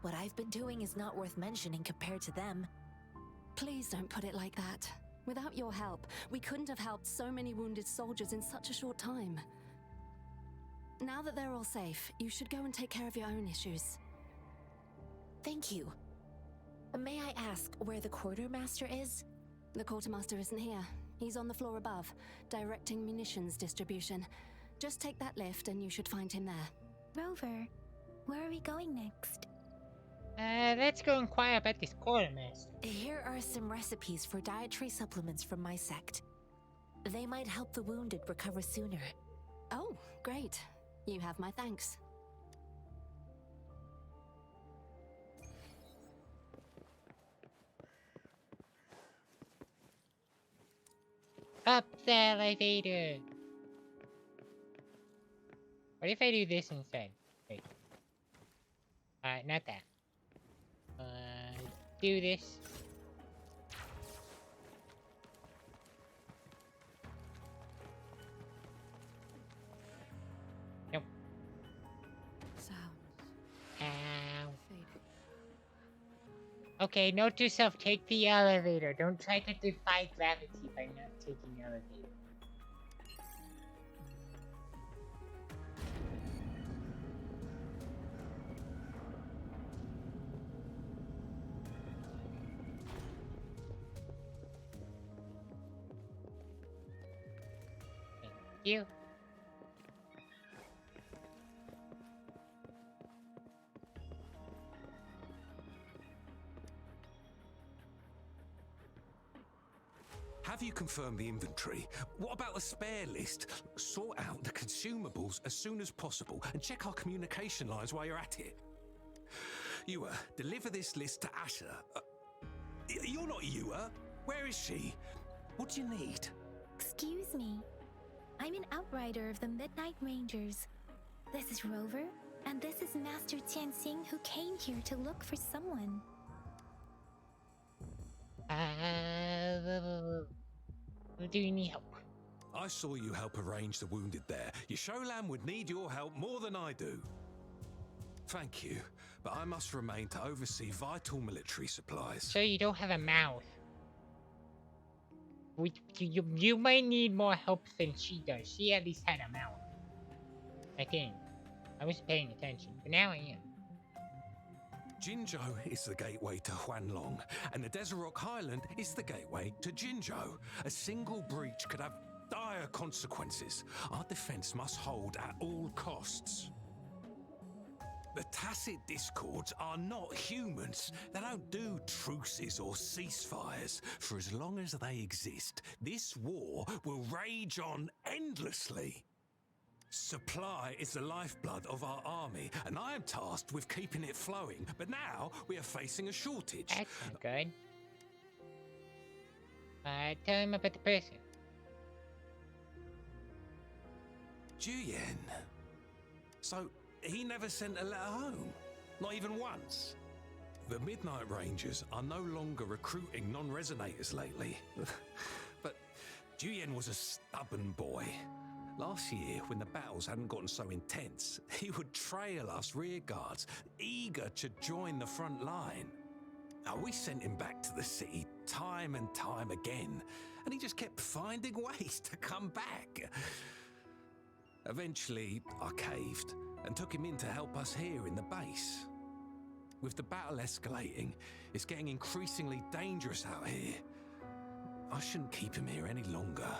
What I've been doing is not worth mentioning compared to them. Please don't put it like that. Without your help, we couldn't have helped so many wounded soldiers in such a short time. Now that they're all safe, you should go and take care of your own issues. Thank you. May I ask where the quartermaster is? The quartermaster isn't here. He's on the floor above, directing munitions distribution. Just take that lift and you should find him there. Rover, where are we going next? Let's go inquire about this quartermaster. Here are some recipes for dietary supplements from my sect. They might help the wounded recover sooner. Oh, great. You have my thanks. Up the elevator. What if I do this instead? Wait. Not that. Do this. Okay, note to self, take the elevator. Don't try to defy gravity by not taking the elevator. Thank you. Have you confirmed the inventory? What about the spare list? Sort out the consumables as soon as possible and check our communication lines while you're at it. Ewa, deliver this list to Asher. You're not Ewa. Where is she? What do you need? Excuse me. I'm an outrider of the Midnight Rangers. This is Rover, and this is Master Tianxing, who came here to look for someone. Do you need help? I saw you help arrange the wounded there. Yasholan would need your help more than I do. Thank you, but I must remain to oversee vital military supplies. So you don't have a mouth. You might need more help than she does. She at least had a mouth. I think. I was paying attention, but now I am. Jinzhou is the gateway to Huanlong, and the Desert Rock Highland is the gateway to Jinzhou. A single breach could have dire consequences. Our defense must hold at all costs. The Tacit Discords are not humans. They don't do truces or ceasefires. For as long as they exist, this war will rage on endlessly. Supply is the lifeblood of our army, and I am tasked with keeping it flowing. But now we are facing a shortage. That's not good. Tell him about the person. Juyen. So, he never sent a letter home? Not even once? The Midnight Rangers are no longer recruiting non-resonators lately. But Juyen was a stubborn boy. Last year, when the battles hadn't gotten so intense, he would trail us rear guards, eager to join the front line. Now, we sent him back to the city time and time again, and he just kept finding ways to come back. Eventually, I caved and took him in to help us here in the base. With the battle escalating, it's getting increasingly dangerous out here. I shouldn't keep him here any longer.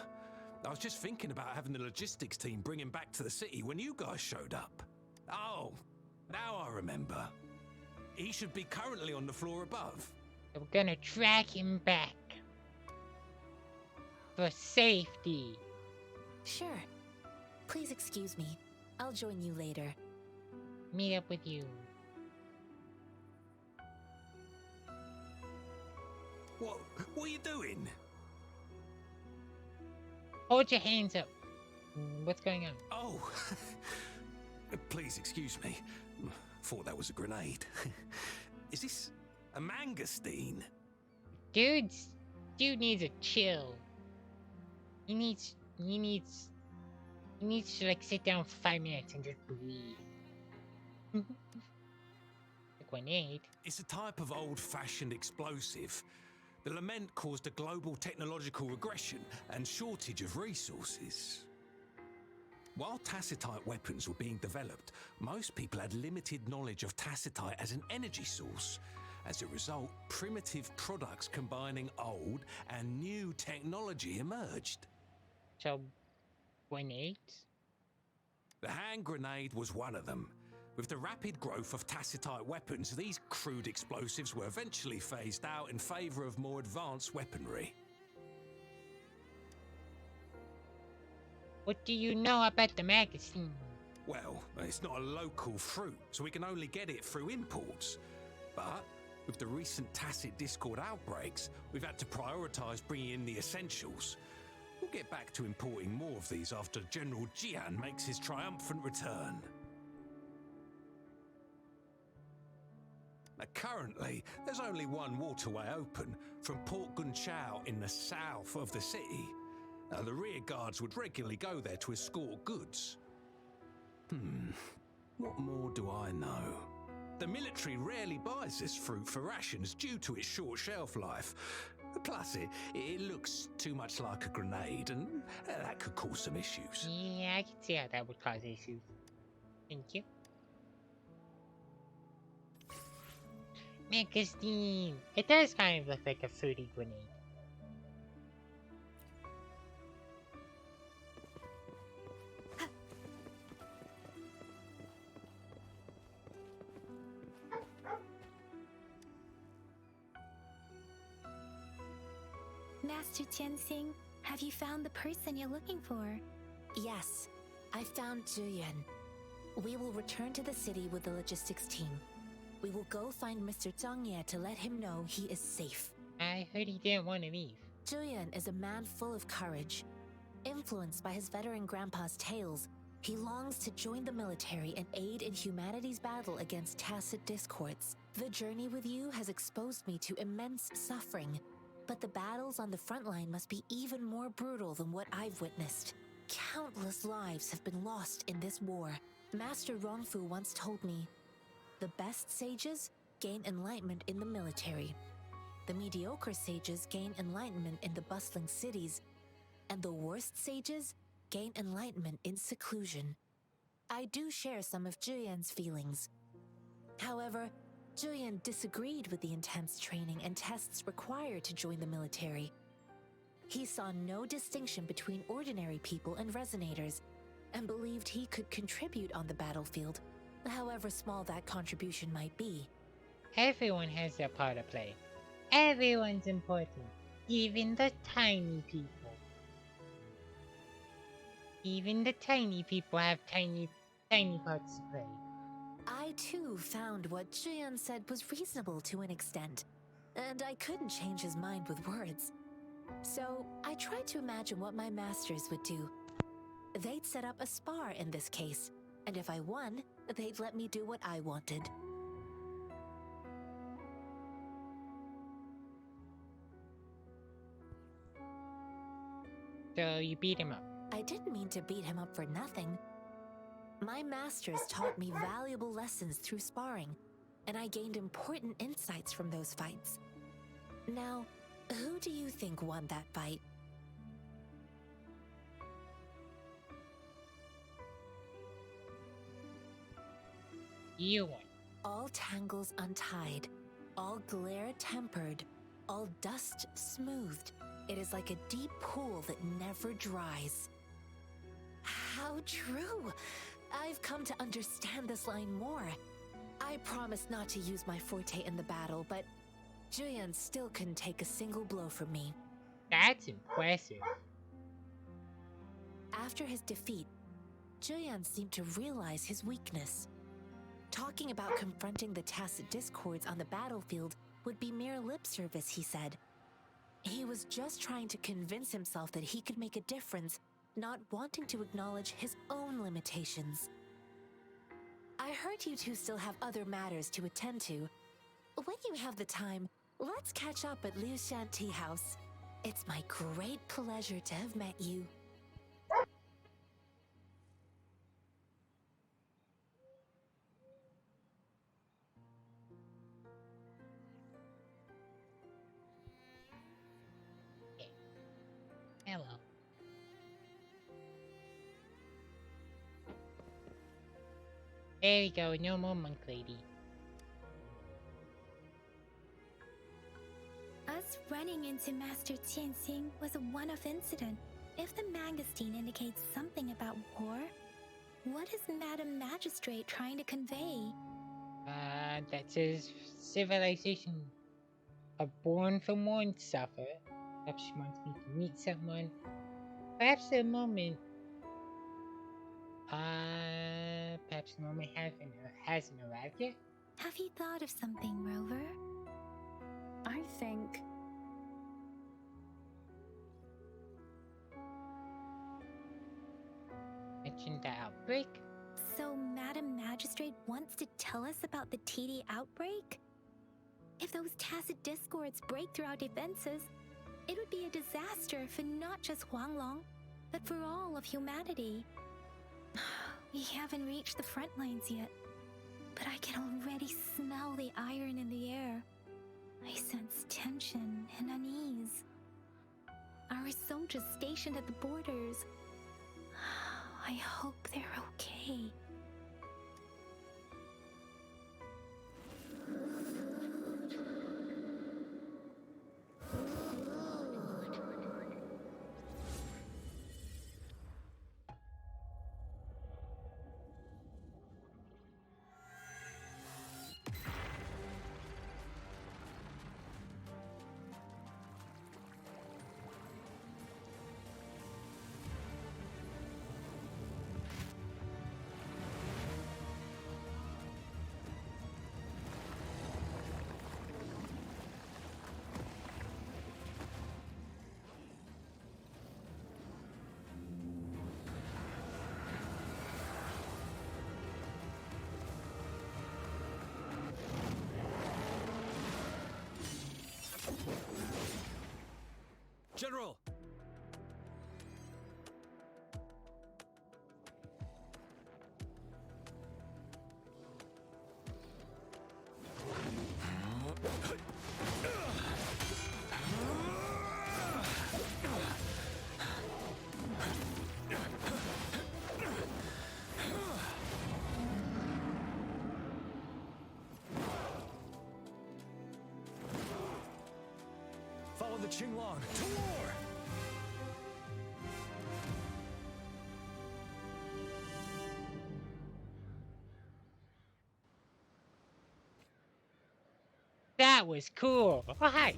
I was just thinking about having the logistics team bring him back to the city when you guys showed up. Oh, now I remember. He should be currently on the floor above. We're gonna track him back. For safety. Sure. Please excuse me. I'll join you later. Meet up with you. What are you doing? Hold your hands up. What's going on? Oh, please excuse me. Thought that was a grenade. Is this a mangosteen? Dude needs a chill. He needs to like sit down for 5 minutes and just breathe. A grenade. It's a type of old-fashioned explosive. The lament caused a global technological regression and shortage of resources. While tacitite weapons were being developed, most people had limited knowledge of tacitite as an energy source. As a result, primitive products combining old and new technology emerged. So, grenades? The hand grenade was one of them. With the rapid growth of tacitite weapons, these crude explosives were eventually phased out in favor of more advanced weaponry. What do you know about the magazine? Well, it's not a local fruit, so we can only get it through imports. But with the recent Tacit Discord outbreaks, we've had to prioritize bringing in the essentials. We'll get back to importing more of these after General Jian makes his triumphant return. Now, currently, there's only one waterway open from Port Gunchao in the south of the city. The rear guards would regularly go there to escort goods. What more do I know? The military rarely buys this fruit for rations due to its short shelf life. Plus, it looks too much like a grenade, and that could cause some issues. Yeah, I can see how that would cause issues. Thank you. Magazine! It does kind of look like a fruity grenade. Master Tianxing, have you found the person you're looking for? Yes, I found Zhuyan. We will return to the city with the logistics team. We will go find Mr. Zhang Ye to let him know he is safe. I heard he didn't want to leave. Zhuyan is a man full of courage. Influenced by his veteran grandpa's tales, he longs to join the military and aid in humanity's battle against tacit discords. The journey with you has exposed me to immense suffering, but the battles on the front line must be even more brutal than what I've witnessed. Countless lives have been lost in this war. Master Rongfu once told me, the best sages gain enlightenment in the military. The mediocre sages gain enlightenment in the bustling cities, and the worst sages gain enlightenment in seclusion. I do share some of Zhuyan's feelings. However, Zhuyan disagreed with the intense training and tests required to join the military. He saw no distinction between ordinary people and resonators, and believed he could contribute on the battlefield, however small that contribution might be. Everyone has their part to play. Everyone's important. Even the tiny people. Even the tiny people have tiny parts to play. I too found what Zhuyan said was reasonable to an extent, and I couldn't change his mind with words. So I tried to imagine what my masters would do. They'd set up a spar in this case, and if I won, they'd let me do what I wanted. So you beat him up. I didn't mean to beat him up for nothing. My masters taught me valuable lessons through sparring, and I gained important insights from those fights. Now, who do you think won that fight? You won. All tangles untied, all glare tempered, all dust smoothed. It is like a deep pool that never dries. How true! I've come to understand this line more. I promised not to use my forte in the battle, but Zhuyan still couldn't take a single blow from me. That's impressive. After his defeat, Zhuyan seemed to realize his weakness. Talking about confronting the tacit discords on the battlefield would be mere lip service, he said. He was just trying to convince himself that he could make a difference, not wanting to acknowledge his own limitations. I heard you two still have other matters to attend to. When you have the time, let's catch up at Liu Shan Tea House. It's my great pleasure to have met you. Hello. There we go, no more monk lady. Us running into Master Tianxing was a one-off incident. If the magazine indicates something about war, what is Madam Magistrate trying to convey? That says civilization are born from war and suffer. Perhaps she wants me to meet someone. Perhaps the moment hasn't arrived yet. Have you thought of something, Rover? I think Mentioned the outbreak. So Madam Magistrate wants to tell us about the TD outbreak? If those tacit discords break through our defenses, it would be a disaster for not just Huanglong, but for all of humanity. We haven't reached the front lines yet. but I can already smell the iron in the air. I sense tension and unease. Our soldiers stationed at the borders. I hope they're okay. General! Follow the Qinglong to war! That was cool. Oh, hi.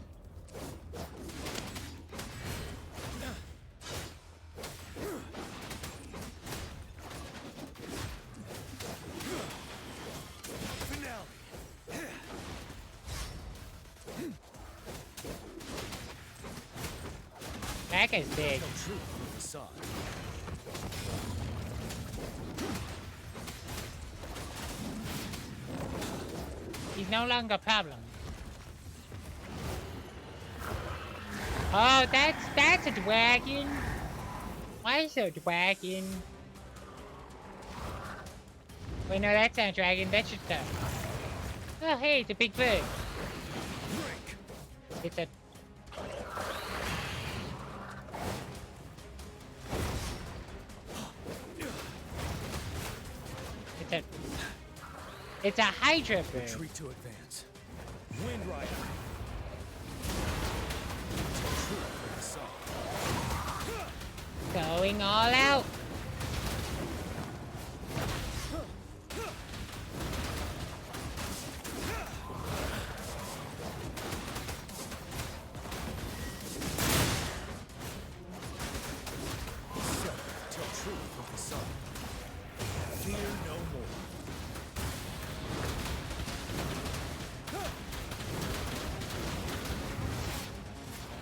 That guy's big. He's no longer a problem. Oh, that's a dragon. Why is there a dragon? Wait, no, that's not a dragon. That's just a... Oh, hey, it's a big bird. It's a... It's a Hydra bird. Retreat to advance. Wind Rider. Going all out.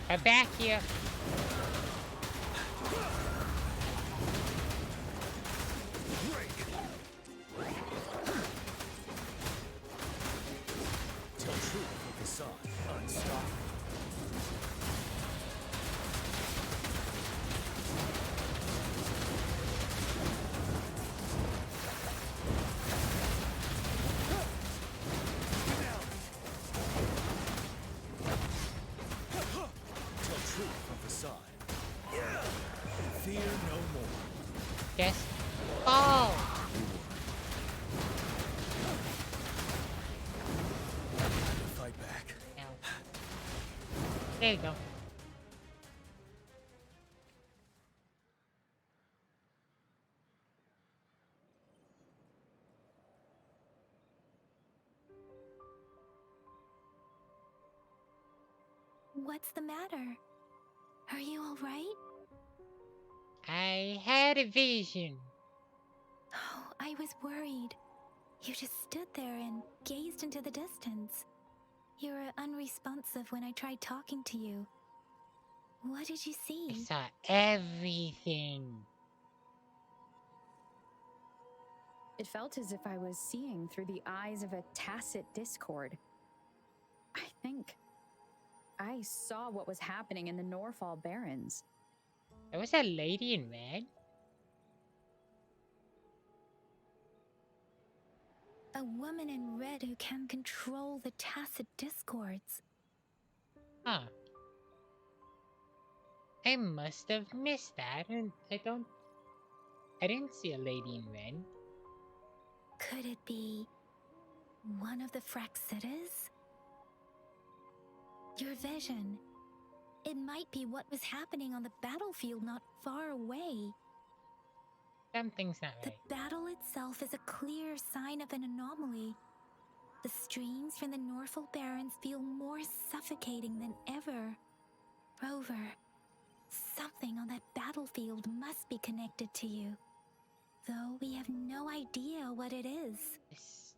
I'm back here. Tell truth with the sun. Unstoppable. Fear no more. Yes. Oh! Fight back. There you go. What's the matter? Are you all right? I had a vision. Oh, I was worried. You just stood there and gazed into the distance. You were unresponsive when I tried talking to you. What did you see? I saw everything. It felt as if I was seeing through the eyes of a tacit discord. I think I saw what was happening in the Norfall Barrens. There was a lady in red. A woman in red who can control the tacit discords. Huh. I must have missed that, and I didn't see a lady in red. Could it be one of the Fraxitas? Your vision. It might be what was happening on the battlefield not far away. Something's not The right. battle itself is a clear sign of an anomaly. The streams from the Norfolk Barrens feel more suffocating than ever. Rover, something on that battlefield must be connected to you, though we have no idea what it is. Yes.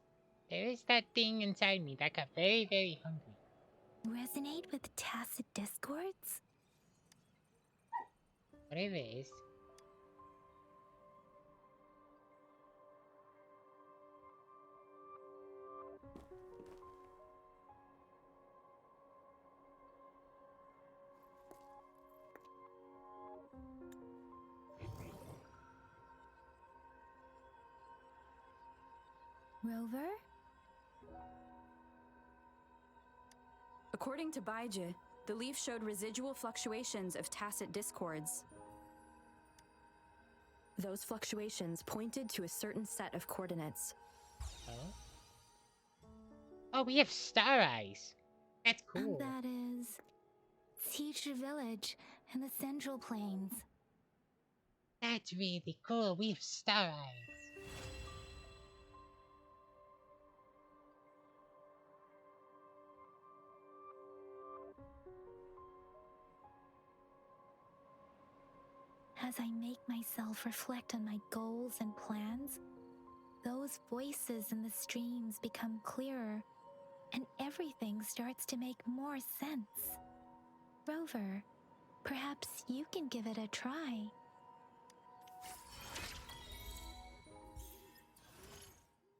There is that thing inside me that got very, very hungry. Resonate with tacit discords? Whatever it is. Rover? According to Baiju, the leaf showed residual fluctuations of tacit discords. Those fluctuations pointed to a certain set of coordinates. Oh? Oh, we have star eyes. That's cool. And that is Teacher Village in the Central Plains. That's really cool. We have star eyes. As I make myself reflect on my goals and plans, those voices in the streams become clearer, and everything starts to make more sense. Rover, perhaps you can give it a try.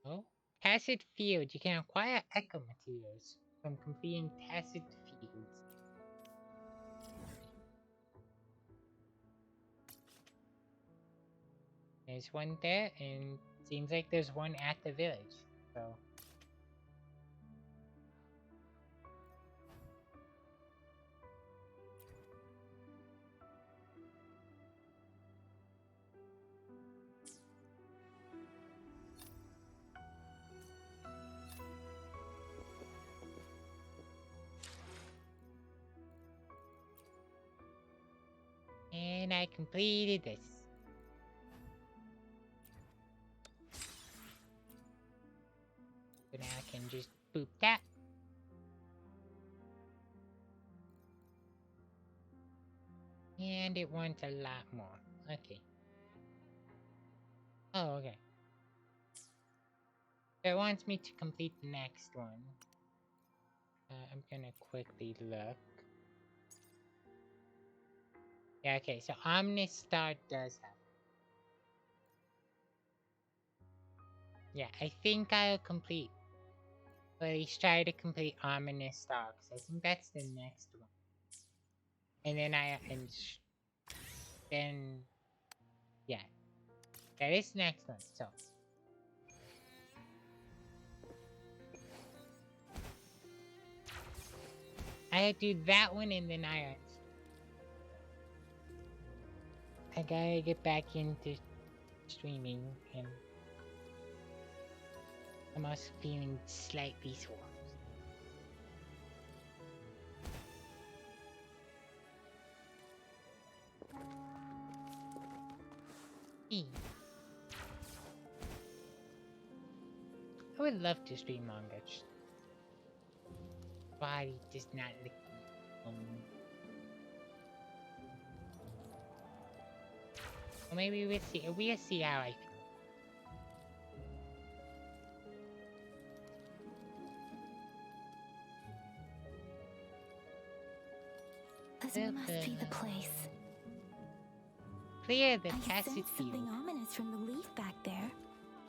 Oh? Tacit field. You can acquire echo materials from completing tacit fields. There's one there, and seems like there's one at the village. So. And I completed this. So now I can just boop that. And it wants a lot more. Okay. Oh, okay. So it wants me to complete the next one. I'm gonna quickly look. Yeah, okay, so Omnistar does have. Yeah, I think I'll complete. Or at least try to complete Ominous Star, because I think that's the next one. And then then, yeah, that is the next one, so. I do that one and then I gotta get back into streaming, and I'm also feeling slightly sore. I would love to stream manga. Body does not look. Well, maybe we'll see. We'll see how I feel. This must be the place. Clear the I tacit sensed field. something ominous from the leaf back there,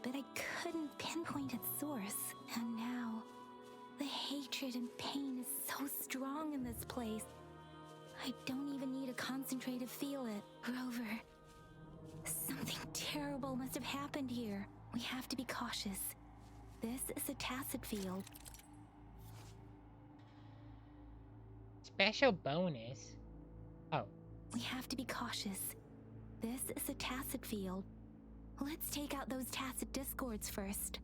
but I couldn't pinpoint its source. And now, the hatred and pain is so strong in this place. I don't even need to concentrate to feel it. Rover, something terrible must have happened here. We have to be cautious. This is a tacit field. Special bonus? Oh. We have to be cautious. This is a tacit field. Let's take out those tacit discords first.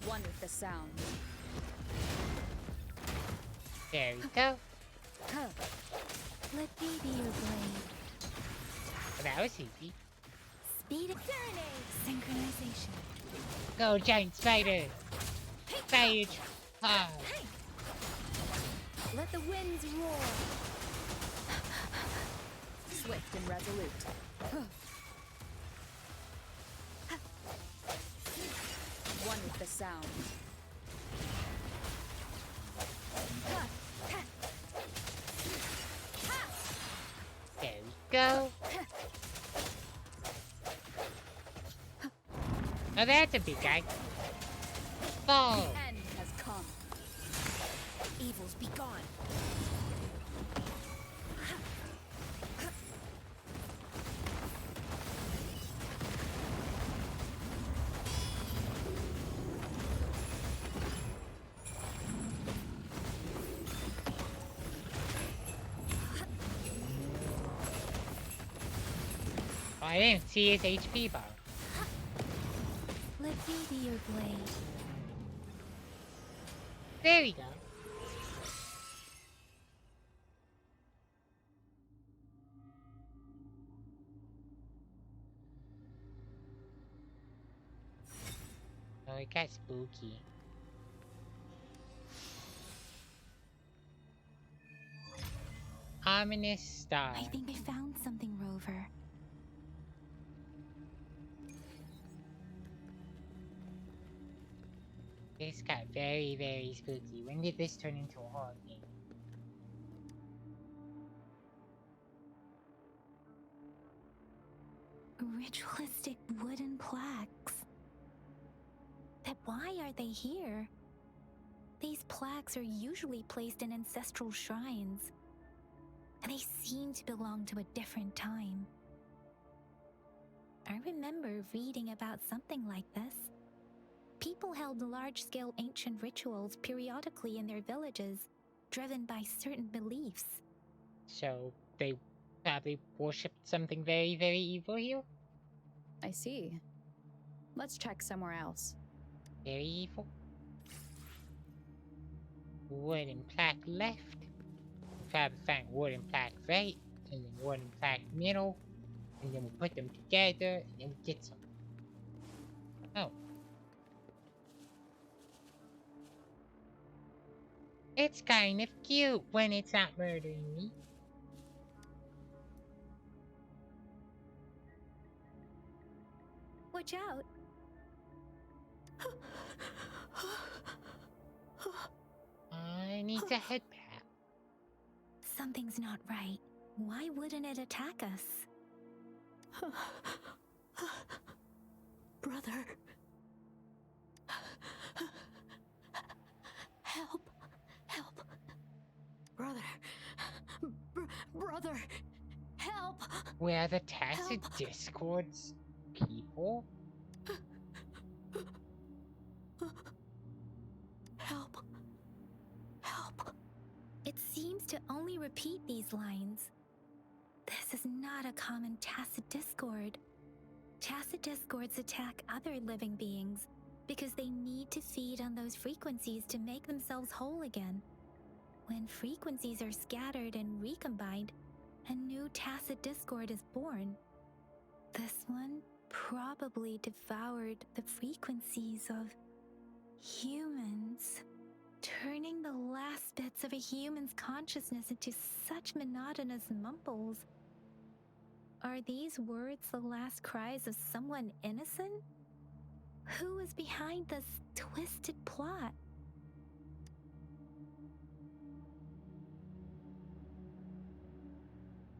One with the sound. There we go. Let me be your blade. Well, that was easy. Speed serenade. Synchronization. Go, giant spider! Spider hard! Let the winds roar. Swift and resolute. One with the sound. There we go. Oh, that's a big guy. Fall! The end has come. Evils be gone. Oh, I didn't see his HP bar. Let me be your blade. There we go. Oh, it got spooky. Ominous star. I think I found something, Rover. This got very, very spooky. When did this turn into a horror game? Ritualistic wooden plaques. But why are they here? These plaques are usually placed in ancestral shrines, and they seem to belong to a different time. I remember reading about something like this. People held large-scale ancient rituals periodically in their villages, driven by certain beliefs. So, they probably worshipped something very, very evil here? I see. Let's check somewhere else. Very evil? Wooden plaque left. Probably find wooden plaque right, and then wooden plaque middle, and then we put them together, and then we get some. Oh. It's kind of cute when it's not murdering me. Watch out! I need a head pat. Something's not right. Why wouldn't it attack us? Brother. Help. Help. Brother. Brother. Help. Where the tacit discords people? Help. Help. It seems to only repeat these lines. This is not a common tacit discord. Tacit discords attack other living beings because they need to feed on those frequencies to make themselves whole again. When frequencies are scattered and recombined, a new tacit discord is born. This one probably devoured the frequencies of humans, turning the last bits of a human's consciousness into such monotonous mumbles. Are these words the last cries of someone innocent? Who is behind this twisted plot?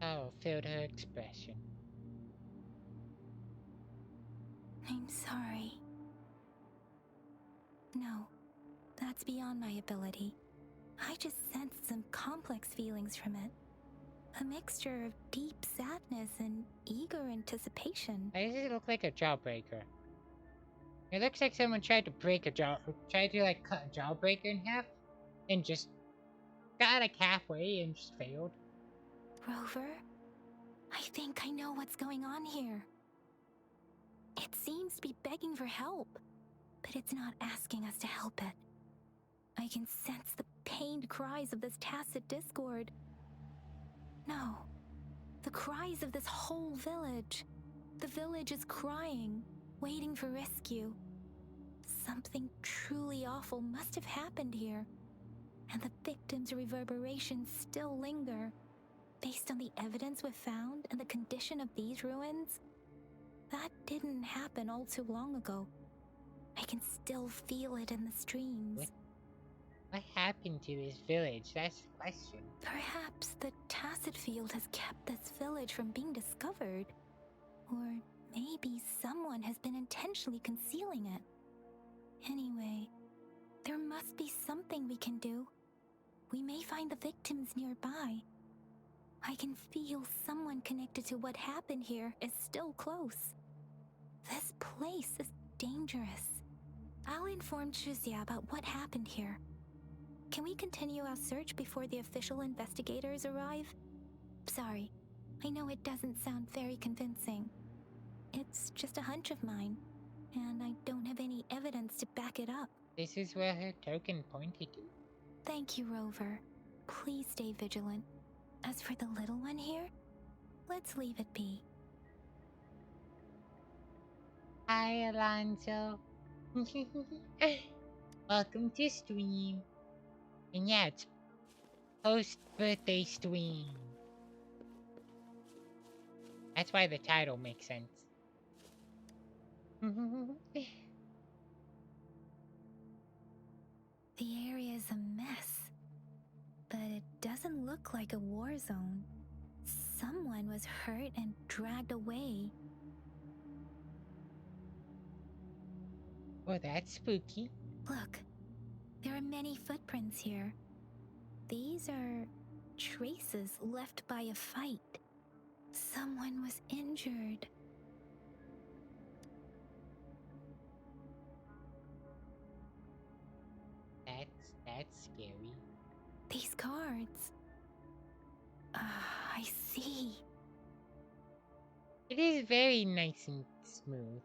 Oh, filled her expression. I'm sorry. No, that's beyond my ability. I just sensed some complex feelings from it. A mixture of deep sadness and eager anticipation. Why does it look like a jawbreaker? It looks like someone tried to like cut a jawbreaker in half, and just got like halfway and just failed. Rover, I think I know what's going on here. It seems to be begging for help, but it's not asking us to help it. I can sense the pained cries of this tacit discord. No, the cries of this whole village. The village is crying, waiting for rescue. Something truly awful must have happened here, and the victims' reverberations still linger. Based on the evidence we've found and the condition of these ruins, that didn't happen all too long ago. I can still feel it in the streams. What happened to this village? That's the question. Perhaps the tacit field has kept this village from being discovered. Or maybe someone has been intentionally concealing it. Anyway, there must be something we can do. We may find the victims nearby. I can feel someone connected to what happened here is still close. This place is dangerous. I'll inform Chuzia about what happened here. Can we continue our search before the official investigators arrive? Sorry, I know it doesn't sound very convincing. It's just a hunch of mine, and I don't have any evidence to back it up. This is where her token pointed to. Thank you, Rover. Please stay vigilant. As for the little one here, let's leave it be. Hi, Alonso. Welcome to stream. And yeah, it's post-birthday stream. That's why the title makes sense. The area is a mess, but it doesn't look like a war zone. Someone was hurt and dragged away. Oh, that's spooky. Look, there are many footprints here. These are traces left by a fight. Someone was injured. That's scary. These cards. I see. It is very nice and smooth.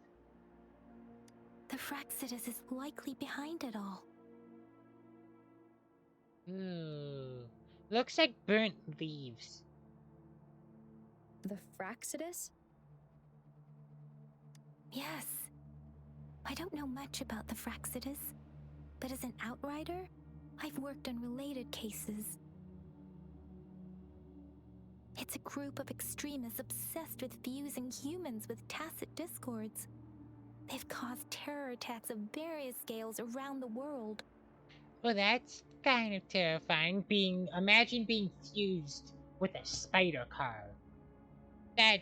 The Fraxidus is likely behind it all. Ooh. Looks like burnt leaves. The Fraxidus? Yes. I don't know much about the Fraxidus, but as an outrider, I've worked on related cases. It's a group of extremists obsessed with fusing humans with tacit discords. They've caused terror attacks of various scales around the world. Well, that's kind of terrifying. Imagine being fused with a spider car. That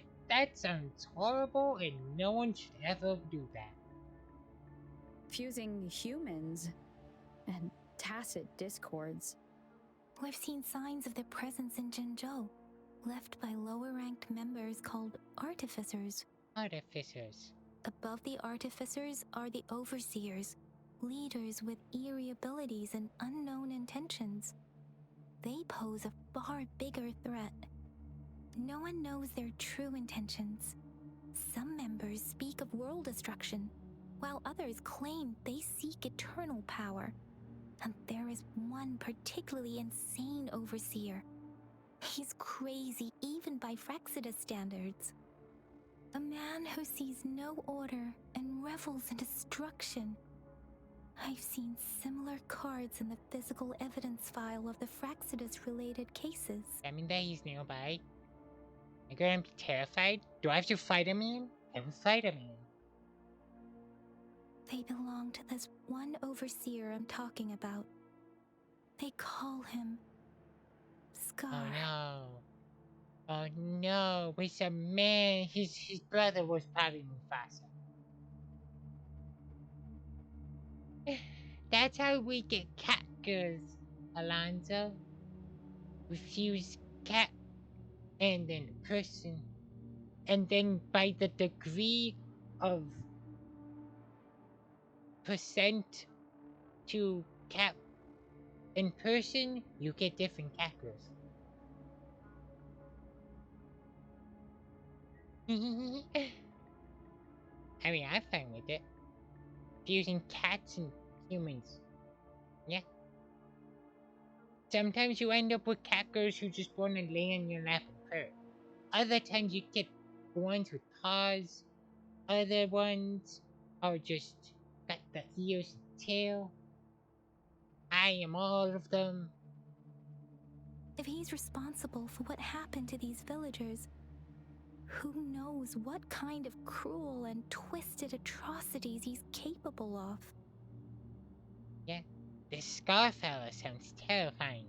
sounds horrible, and no one should ever do that. Fusing humans and tacit discords. We've seen signs of their presence in Jinzhou, left by lower-ranked members called artificers. Artificers. Above the artificers are the overseers, leaders with eerie abilities and unknown intentions. They pose a far bigger threat. No one knows their true intentions. Some members speak of world destruction, while others claim they seek eternal power. And there is one particularly insane overseer. He's crazy even by Fraxidus standards. A man who sees no order and revels in destruction. I've seen similar cards in the physical evidence file of the Fraxidus-related cases. That means that he's nearby. I'm gonna be terrified. Do I have to fight him in? I will fight him in. They belong to this one overseer I'm talking about. They call him Scar. Oh no. Oh no. He's a man. His brother was probably Mufasa. That's how we get cat girls, Alonzo. We fuse cat and then person. And then by the degree of percent to cat in person, you get different cat girls. I mean, I'm fine with it. Fusing cats and humans. Yeah. Sometimes you end up with cat girls who just want to lay on your lap and purr. Other times you get ones with paws. Other ones are just got the ears and tail. I am all of them. If he's responsible for what happened to these villagers, who knows what kind of cruel and twisted atrocities he's capable of? Yeah, this Scar fella sounds terrifying.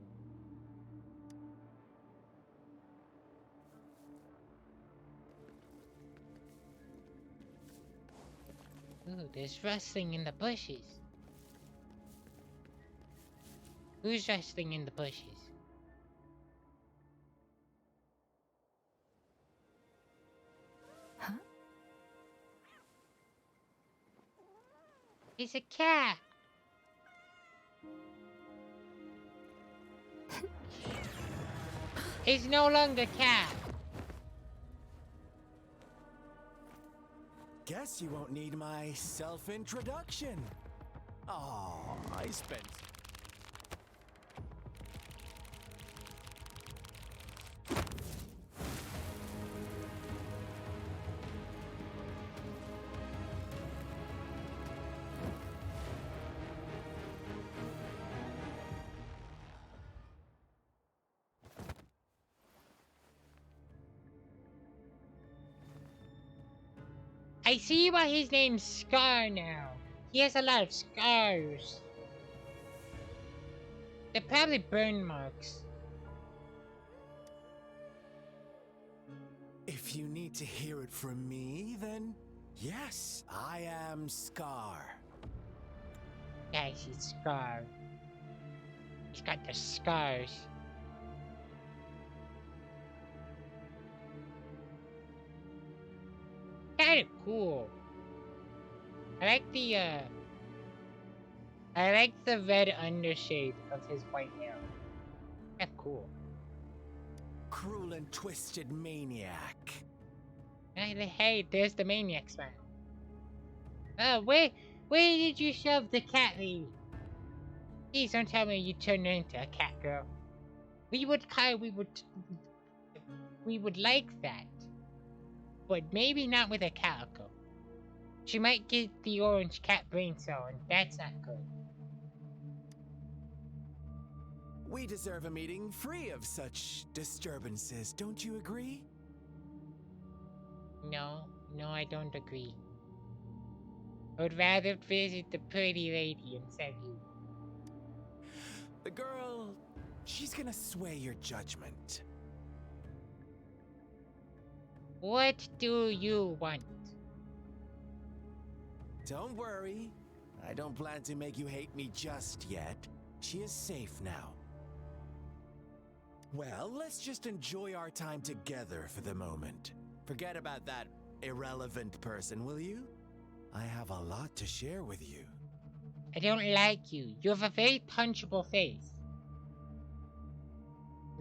Ooh, there's rustling in the bushes. Who's rustling in the bushes? Huh? It's a cat. It's no longer cat. Guess you won't need my self-introduction. Oh, I spent... I see why his name's Scar now. He has a lot of scars. They're probably burn marks. If you need to hear it from me, then yes, I am Scar. Guys, he's Scar. He's got the scars. Kinda cool. I like the red undershade of his white hair. That's cool. Cruel and twisted maniac. Hey, there's the maniacs man. Where did you shove the cat lady? Please don't tell me you turned her into a cat girl. We would like that. But maybe not with a calico. She might get the orange cat brain cell, and that's not good. We deserve a meeting free of such disturbances, don't you agree? No, I don't agree. I would rather visit the pretty lady instead of you. The girl, she's gonna sway your judgment. What do you want? Don't worry. I don't plan to make you hate me just yet. She is safe now. Well, let's just enjoy our time together for the moment. Forget about that irrelevant person, will you? I have a lot to share with you. I don't like you. You have a very punchable face.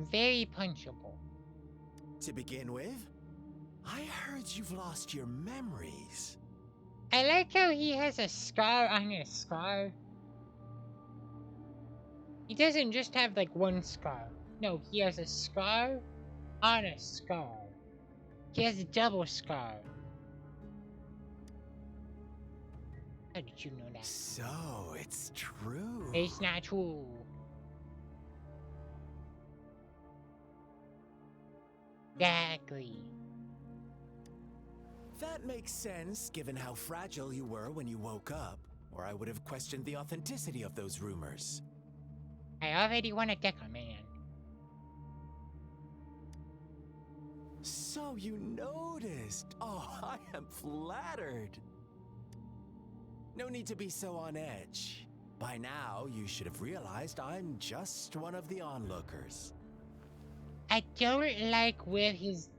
Very punchable. To begin with, I heard you've lost your memories. I like how he has a scar on his scar. He doesn't just have like one scar. No, he has a scar on a scar. He has a double scar. How did you know that? So, it's true. It's not true. Exactly. That makes sense, given how fragile you were when you woke up, or I would have questioned the authenticity of those rumors. I already want a Deca man. So you noticed. Oh, I am flattered. No need to be so on edge. By now, you should have realized I'm just one of the onlookers. I don't like where his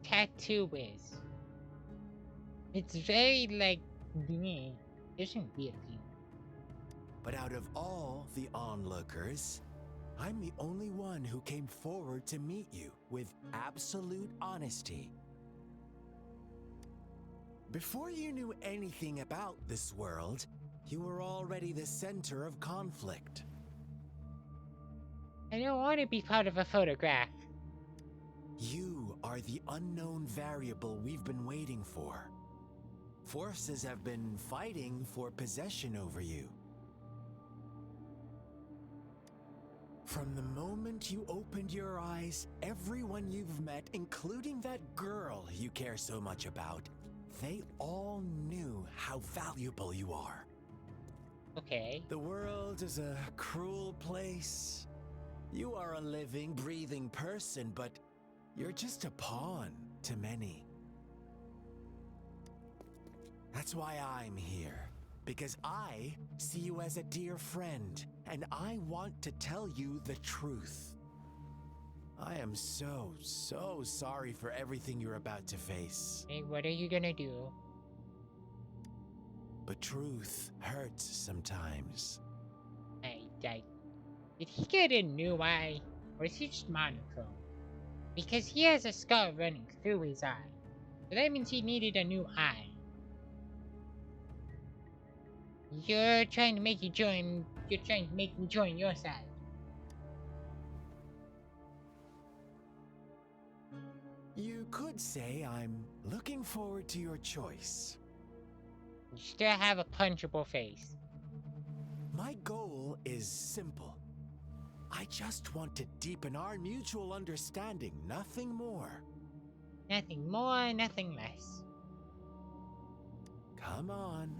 tattoo is. It's very like bleh. It shouldn't be a thing. But out of all the onlookers, I'm the only one who came forward to meet you with absolute honesty. Before you knew anything about this world, you were already the center of conflict. I don't want to be part of a photograph. You are the unknown variable we've been waiting for. Forces have been fighting for possession over you. From the moment you opened your eyes, everyone you've met, including that girl you care so much about, they all knew how valuable you are. Okay. The world is a cruel place. You are a living, breathing person, but you're just a pawn to many. That's why I'm here. Because I see you as a dear friend, and I want to tell you the truth. I am so sorry for everything you're about to face. Hey, what are you gonna do? But truth hurts sometimes. Did he get a new eye? Or is he just monochrome? Because he has a scar running through his eye. So that means he needed a new eye. You're trying to make me join your side. You could say I'm looking forward to your choice. You still have a punchable face. My goal is simple. I just want to deepen our mutual understanding, nothing more. Nothing more, nothing less. Come on.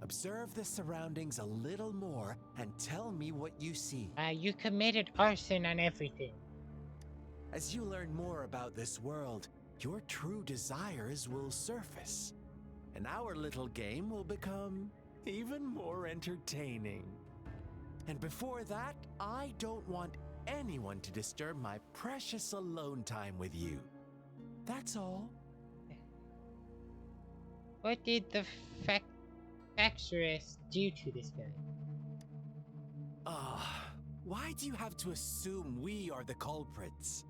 Observe the surroundings a little more and tell me what you see. You committed arson on everything. As you learn more about this world, your true desires will surface, and our little game will become even more entertaining. And before that, I don't want anyone to disturb my precious alone time with you. That's all. What did the facturous do to this guy? Why do you have to assume we are the culprits?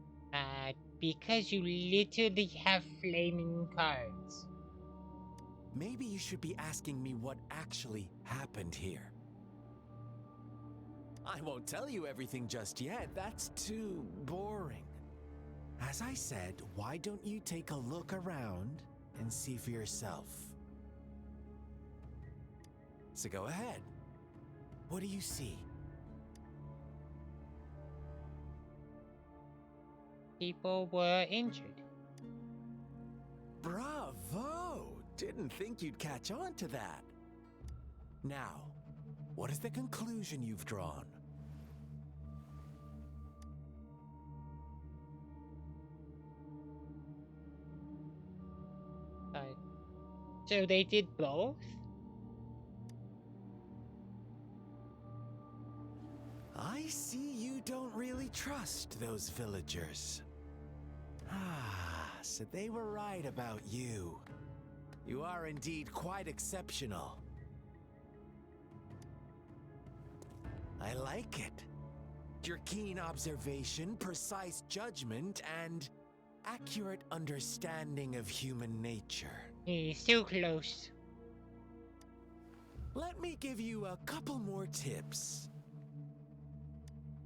Because you literally have flaming cards. Maybe you should be asking me what actually happened here. I won't tell you everything just yet. That's too boring. As I said, why don't you take a look around and see for yourself? So go ahead. What do you see? People were injured. Bravo! Didn't think you'd catch on to that. Now, what is the conclusion you've drawn? So they did both? I see you don't really trust those villagers. So they were right about you. You are indeed quite exceptional. I like it. Your keen observation, precise judgment, and accurate understanding of human nature. He's too close. Let me give you a couple more tips.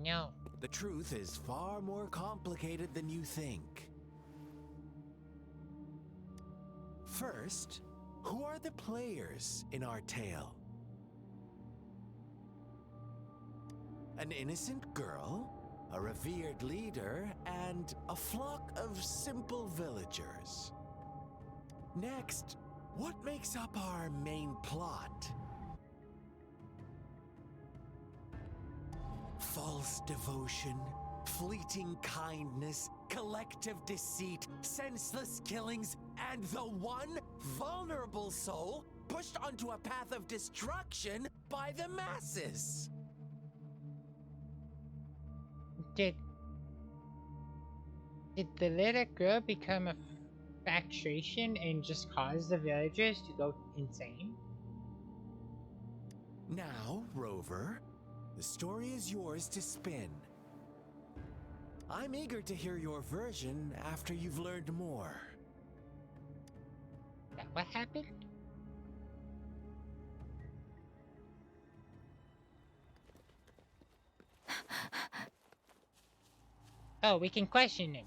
No. The truth is far more complicated than you think. First, who are the players in our tale? An innocent girl, a revered leader, and a flock of simple villagers. Next, what makes up our main plot? False devotion, fleeting kindness, collective deceit, senseless killings, and the one vulnerable soul pushed onto a path of destruction by the masses. Did the little girl become a faction and just cause the villagers to go insane? Now, Rover, the story is yours to spin. I'm eager to hear your version after you've learned more. That what happened? Oh, we can question him.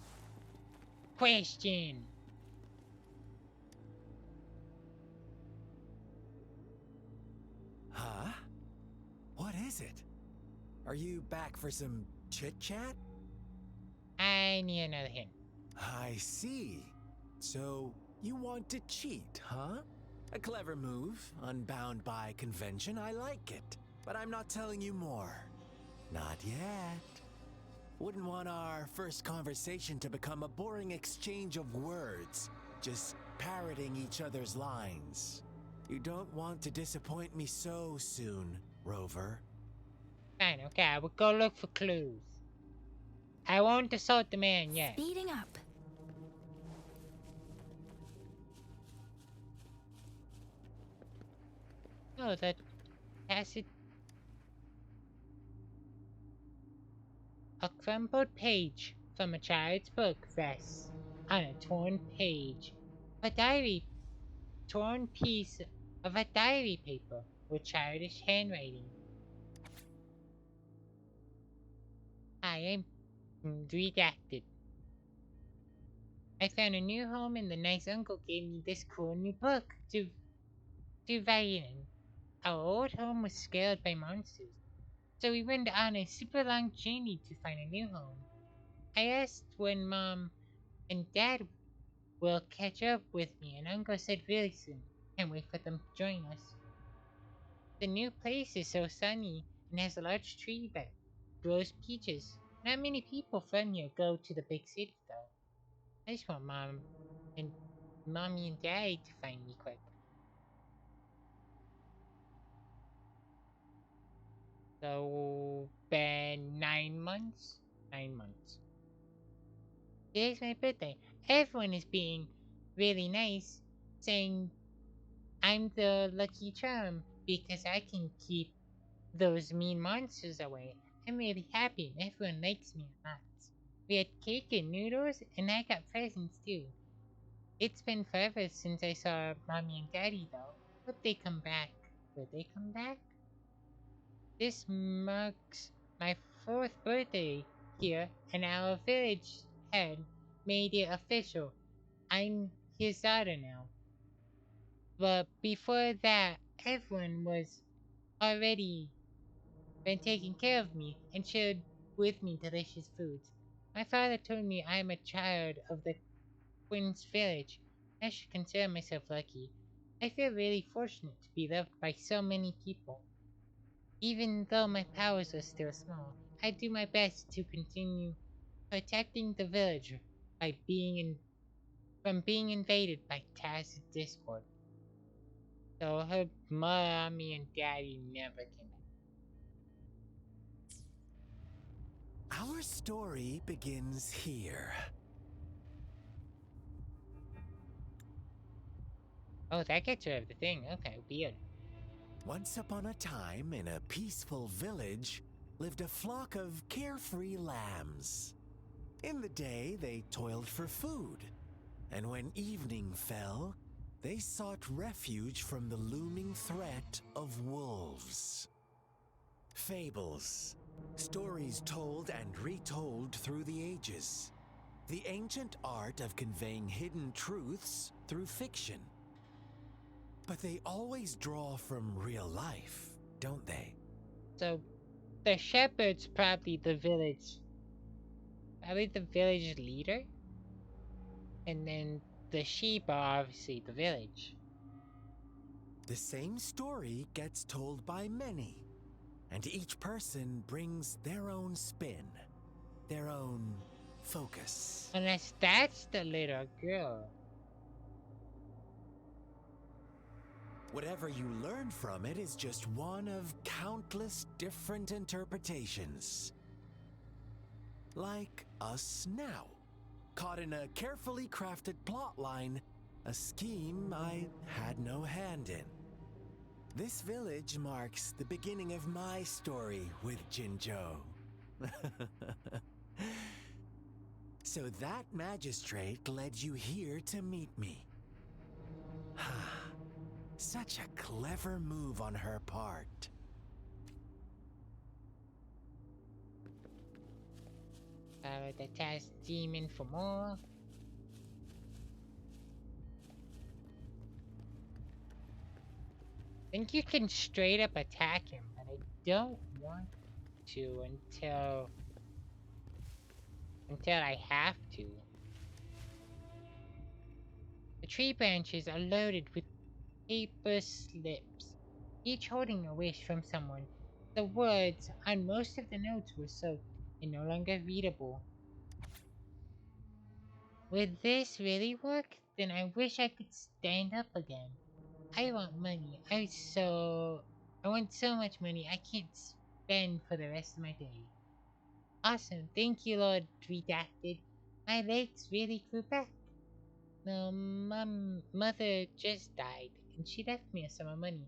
Question. Huh? What is it? Are you back for some chit-chat? I need another hint. I see. So, you want to cheat, huh? A clever move, unbound by convention, I like it. But I'm not telling you more. Not yet. Wouldn't want our first conversation to become a boring exchange of words, just parroting each other's lines. You don't want to disappoint me so soon, Rover. Fine, okay, I will go look for clues. I won't assault the man yet. Speeding up. Oh, that acid. A crumpled page from a child's book rests on a torn page. A diary, torn piece of a diary paper with childish handwriting. I am redacted. I found a new home and the nice uncle gave me this cool new book to write in. Our old home was scared by monsters, so we went on a super long journey to find a new home. I asked when Mom and Dad will catch up with me, and Uncle said really soon. Can't wait for them to join us. The new place is so sunny and has a large tree that grows peaches. Not many people from here go to the big city though. I just want Mommy and Daddy to find me quick. So, been 9 months? 9 months. Today's my birthday. Everyone is being really nice, saying I'm the lucky charm because I can keep those mean monsters away. I'm really happy and everyone likes me a lot. We had cake and noodles and I got presents too. It's been forever since I saw Mommy and Daddy though. Hope they come back. Will they come back? This marks my 4th birthday here, and our village head made it official. I'm his daughter now. But before that, everyone was already been taking care of me and shared with me delicious foods. My father told me I am a child of the Queen's village. I should consider myself lucky. I feel really fortunate to be loved by so many people. Even though my powers are still small, I do my best to continue protecting the village by from being invaded by tacit discord. So her mommy and daddy never came back. Our story begins here. Oh, that gets rid of the thing. Okay, weird. Once upon a time, in a peaceful village, lived a flock of carefree lambs. In the day, they toiled for food, and when evening fell, they sought refuge from the looming threat of wolves. Fables, stories told and retold through the ages. The ancient art of conveying hidden truths through fiction. But they always draw from real life, don't they? So the shepherd's probably the village leader, and then the sheep are obviously the village. The same story gets told by many, and each person brings their own spin, their own focus. Unless that's the little girl. Whatever you learn from it is just one of countless different interpretations. Like us now, caught in a carefully crafted plotline, a scheme I had no hand in. This village marks the beginning of my story with Jinzhou. So that magistrate led you here to meet me. Such a clever move on her part. Follow the task demon for more. I think you can straight up attack him, but I don't want to until I have to. The tree branches are loaded with paper slips, each holding a wish from someone. The words on most of the notes were soaked and no longer readable. Would this really work? Then I wish I could stand up again. I want money. I want so much money I can't spend for the rest of my day. Awesome. Thank you, Lord Redacted. My legs really grew back. No, my mother just died, and she left me a sum of money.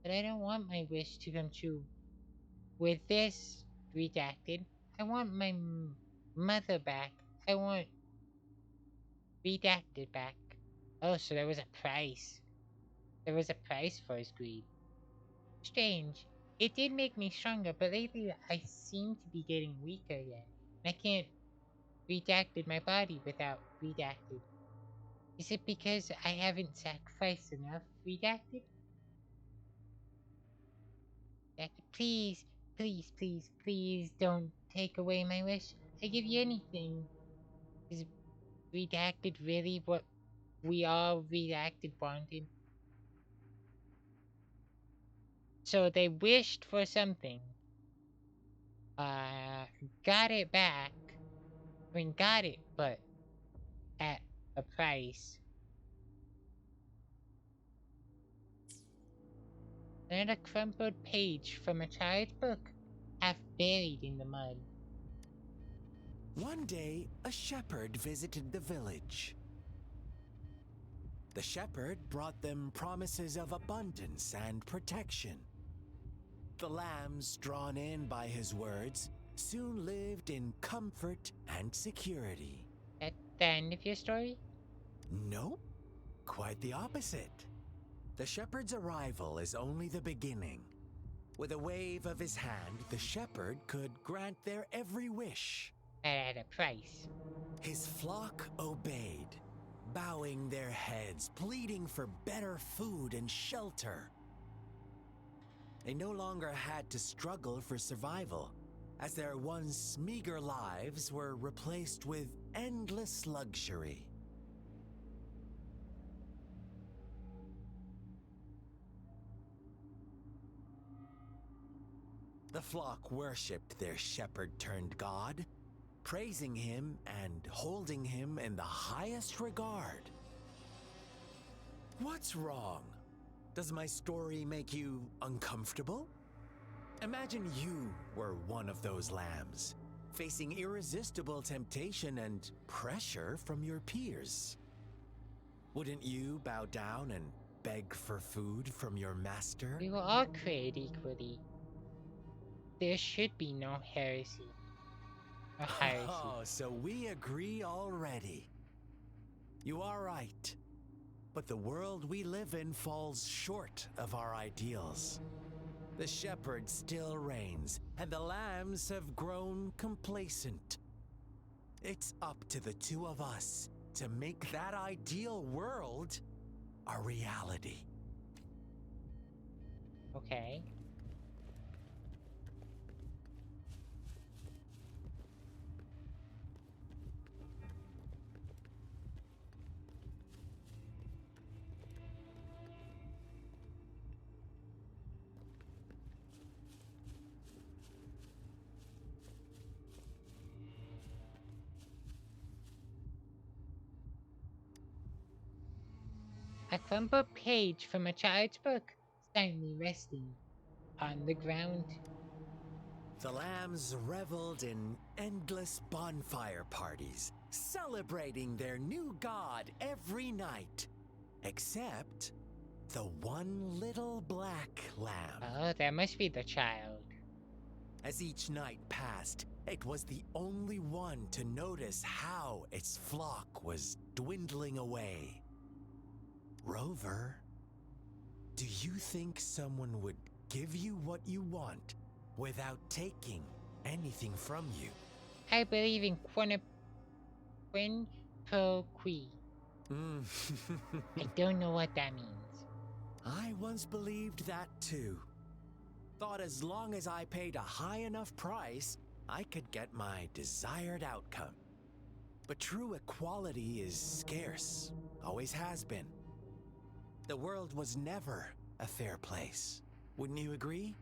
But I don't want my wish to come true. With this Redacted, I want my mother back. I want Redacted back. Oh, so there was a price. There was a price for his greed. Strange. It did make me stronger, but lately I seem to be getting weaker again. I can't redacted my body without redacted. Is it because I haven't sacrificed enough redacted? Please, please, please, please don't take away my wish. I give you anything. Is redacted really what we all redacted wanted? So they wished for something. Got it back. I mean, got it, but at a price. Then a crumpled page from a child's book, half buried in the mud. One day, a shepherd visited the village. The shepherd brought them promises of abundance and protection. The lambs, drawn in by his words, soon lived in comfort and security. At the end of your story? Nope, quite the opposite. The shepherd's arrival is only the beginning. With a wave of his hand, the shepherd could grant their every wish. At a price. His flock obeyed, bowing their heads, pleading for better food and shelter. They no longer had to struggle for survival, as their once meager lives were replaced with endless luxury. The flock worshipped their shepherd-turned-god, praising him and holding him in the highest regard. What's wrong? Does my story make you uncomfortable? Imagine you were one of those lambs, facing irresistible temptation and pressure from your peers. Wouldn't you bow down and beg for food from your master? We were all created equally. There should be no heresy. No heresy. Oh, so we agree already. You are right. But the world we live in falls short of our ideals. The shepherd still reigns, and the lambs have grown complacent. It's up to the two of us to make that ideal world a reality. Okay. A crumpled page from a child's book, silently resting on the ground. The lambs reveled in endless bonfire parties, celebrating their new god every night. Except the one little black lamb. Oh, that must be the child. As each night passed, it was the only one to notice how its flock was dwindling away. Rover, do you think someone would give you what you want without taking anything from you? I believe in quin pro qui. I don't know what that means. I once believed that too. Thought as long as I paid a high enough price, I could get my desired outcome. But true equality is scarce, always has been. The world was never a fair place. Wouldn't you agree?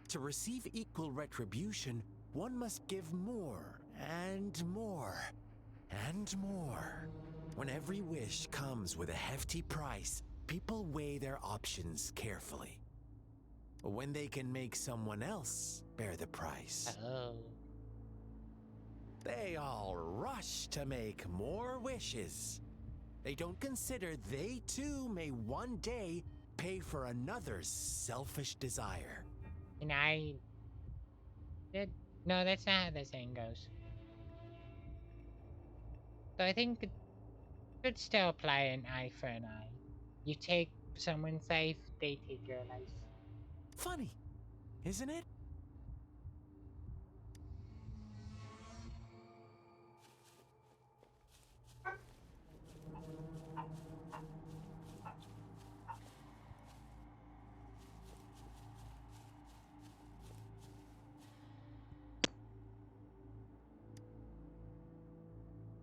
To receive equal retribution, one must give more and more and more. When every wish comes with a hefty price, people weigh their options carefully. When they can make someone else bear the price, they all rush to make more wishes. They don't consider they too may one day pay for another's selfish desire. And no, that's not how the saying goes. So I think it should still apply an eye for an eye. You take someone's life, they take your life. Funny, isn't it?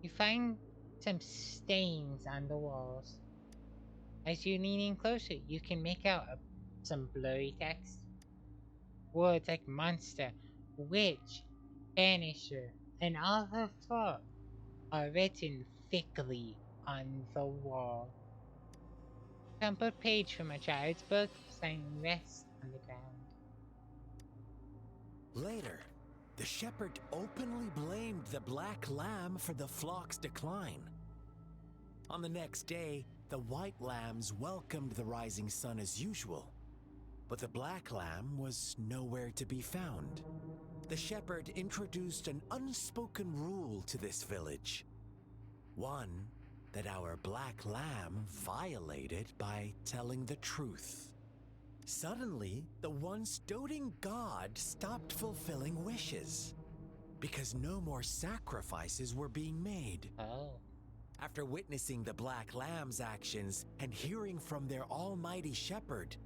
You find some stains on the walls. As you lean in closer, you can make out some blurry text. Words like monster, witch, banisher, and all her fault are written thickly on the wall. Crumpled page from a child's book, saying rest on the ground. Later, the shepherd openly blamed the black lamb for the flock's decline. On the next day, the white lambs welcomed the rising sun as usual, but the black lamb was nowhere to be found. The shepherd introduced an unspoken rule to this village. One that our black lamb violated by telling the truth. Suddenly, the once doting god stopped fulfilling wishes because no more sacrifices were being made. After witnessing the Black Lamb's actions and hearing from their almighty shepherd,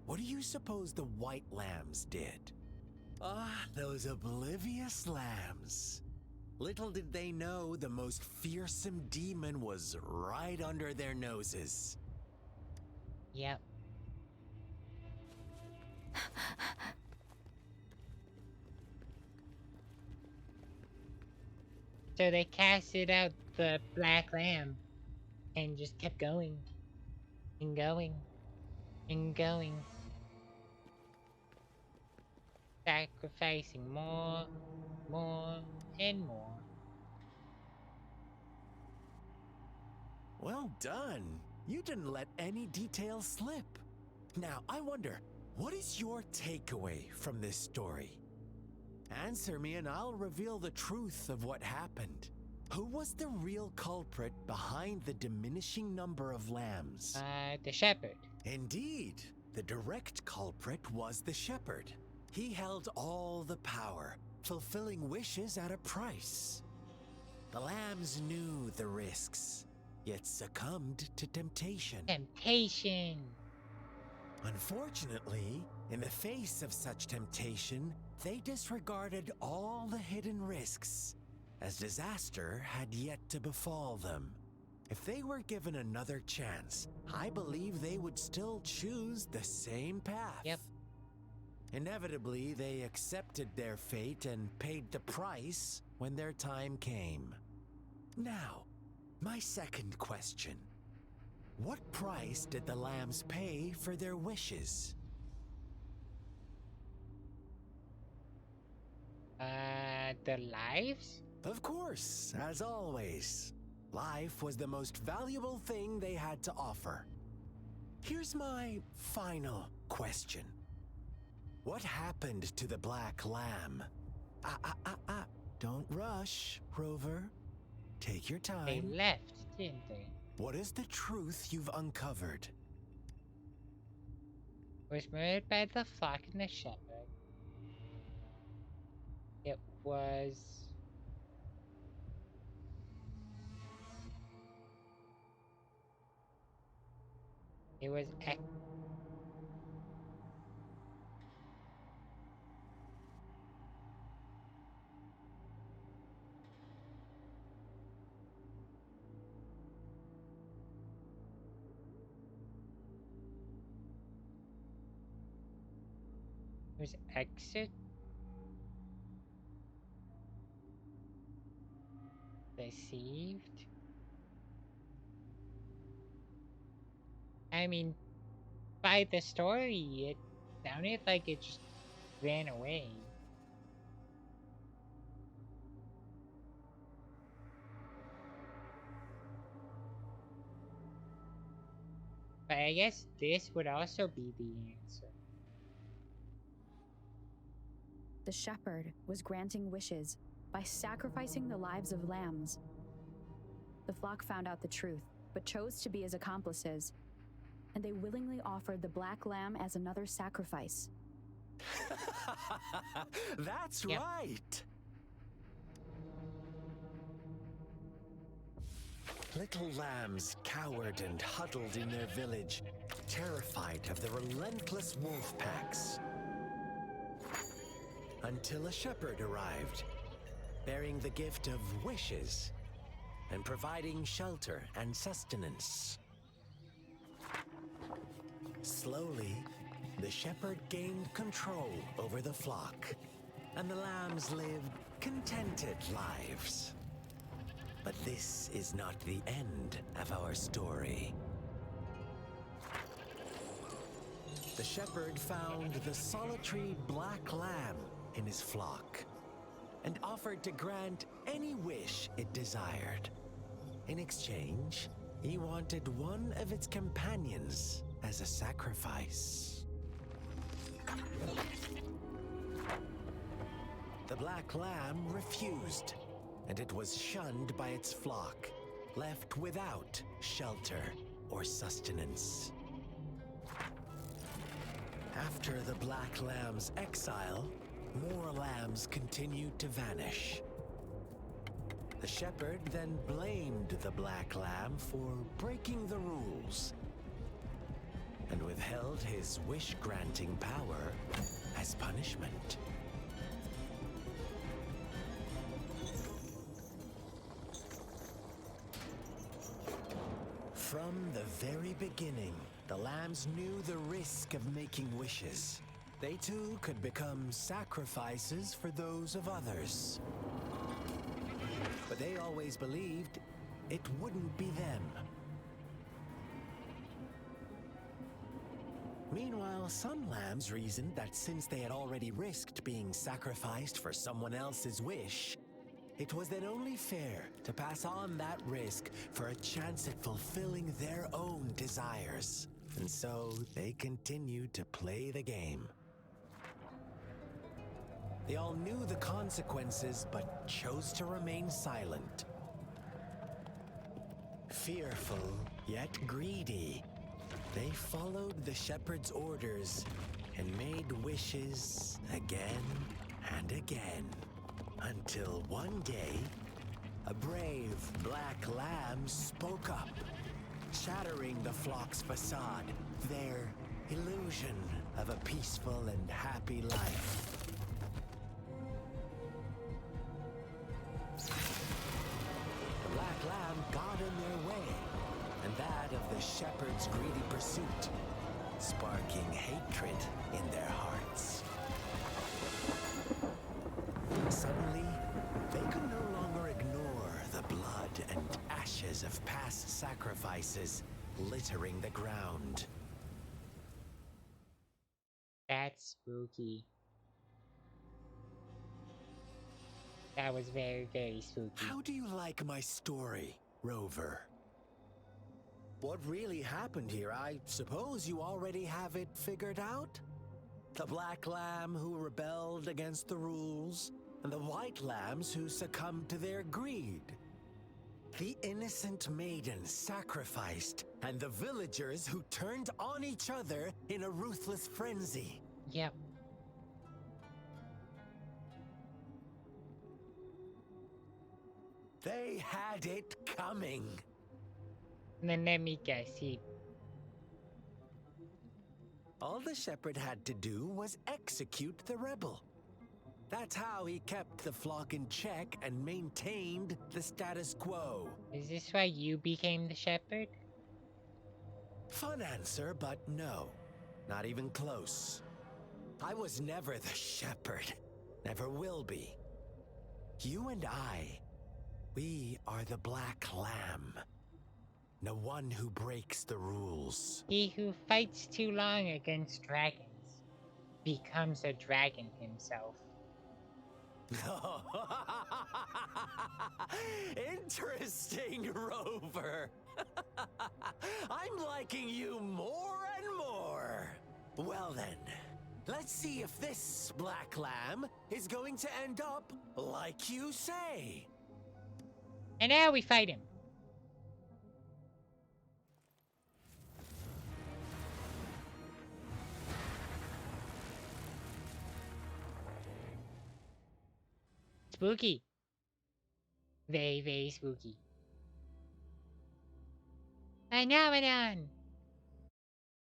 what do you suppose the White Lambs did? Those oblivious lambs. Little did they know the most fearsome demon was right under their noses. Yep. So they casted out the black lamb and just kept going and going and going. Sacrificing more, and more. Well done. You didn't let any details slip. Now, I wonder, what is your takeaway from this story? Answer me and I'll reveal the truth of what happened. Who was the real culprit behind the diminishing number of lambs? The shepherd. Indeed, the direct culprit was the shepherd. He held all the power, fulfilling wishes at a price. The lambs knew the risks, yet succumbed to temptation. Temptation! Unfortunately, in the face of such temptation, they disregarded all the hidden risks, as disaster had yet to befall them. If they were given another chance, I believe they would still choose the same path. Yep. Inevitably, they accepted their fate and paid the price when their time came. Now, my second question. What price did the lambs pay for their wishes? The lives? Of course, as always. Life was the most valuable thing they had to offer. Here's my final question. What happened to the black lamb? Don't rush, Rover. Take your time. They left, didn't they? What is the truth you've uncovered? Was murdered by the flock and the shepherd. It was... It was exit. Deceived. I mean, by the story, it sounded like it just ran away. But I guess this would also be the answer. The shepherd was granting wishes by sacrificing the lives of lambs. The flock found out the truth, but chose to be his accomplices, and they willingly offered the black lamb as another sacrifice. That's right! Little lambs cowered and huddled in their village, terrified of the relentless wolf packs. Until a shepherd arrived, bearing the gift of wishes and providing shelter and sustenance. Slowly, the shepherd gained control over the flock, and the lambs lived contented lives. But this is not the end of our story. The shepherd found the solitary black lamb in his flock and offered to grant any wish it desired. In exchange, he wanted one of its companions as a sacrifice. The black lamb refused, and it was shunned by its flock, left without shelter or sustenance. After the black lamb's exile, more lambs continued to vanish. The shepherd then blamed the black lamb for breaking the rules and withheld his wish-granting power as punishment. From the very beginning, the lambs knew the risk of making wishes. They too could become sacrifices for those of others. But they always believed it wouldn't be them. Meanwhile, some lambs reasoned that since they had already risked being sacrificed for someone else's wish, it was then only fair to pass on that risk for a chance at fulfilling their own desires. And so they continued to play the game. They all knew the consequences, but chose to remain silent. Fearful, yet greedy, they followed the shepherd's orders and made wishes again and again. Until one day, a brave black lamb spoke up, shattering the flock's facade, their illusion of a peaceful and happy life. The black lamb got in their way, and that of the shepherd's greedy pursuit, sparking hatred in their hearts. Suddenly, they could no longer ignore the blood and ashes of past sacrifices littering the ground. That's spooky. That was very, very spooky. How do you like my story, Rover? What really happened here? I suppose you already have it figured out? The black lamb who rebelled against the rules, and the white lambs who succumbed to their greed. The innocent maiden sacrificed, and the villagers who turned on each other in a ruthless frenzy. Yep. They had it coming. And then let me guess, All the shepherd had to do was execute the rebel. That's how he kept the flock in check and maintained the status quo. Is this why you became the shepherd? Fun answer, but no. Not even close. I was never the shepherd. Never will be. You and I, we are the black lamb. The one who breaks the rules. He who fights too long against dragons becomes a dragon himself. Interesting, Rover. I'm liking you more and more. Well then, let's see if this black lamb is going to end up like you say. And now we fight him. Spooky. Very, very spooky. Phenomenon!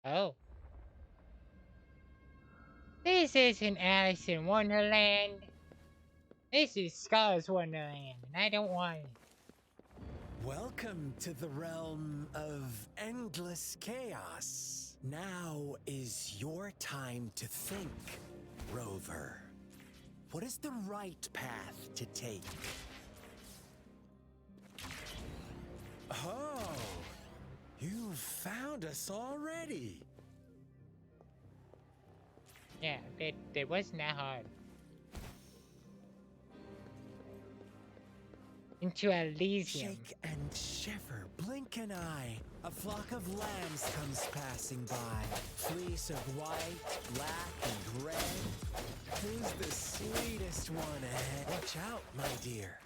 Oh. This isn't Alice in Wonderland. This is Scar's Wonderland, and I don't want it. Welcome to the realm of endless chaos. Now is your time to think, Rover. What is the right path to take? Oh, you found us already. Yeah, that wasn't that hard. Into Elysium. Shake and shiver, blink an eye. A flock of lambs comes passing by. Fleece of white, black, and red. Who's the sweetest one ahead? Watch out, my dear.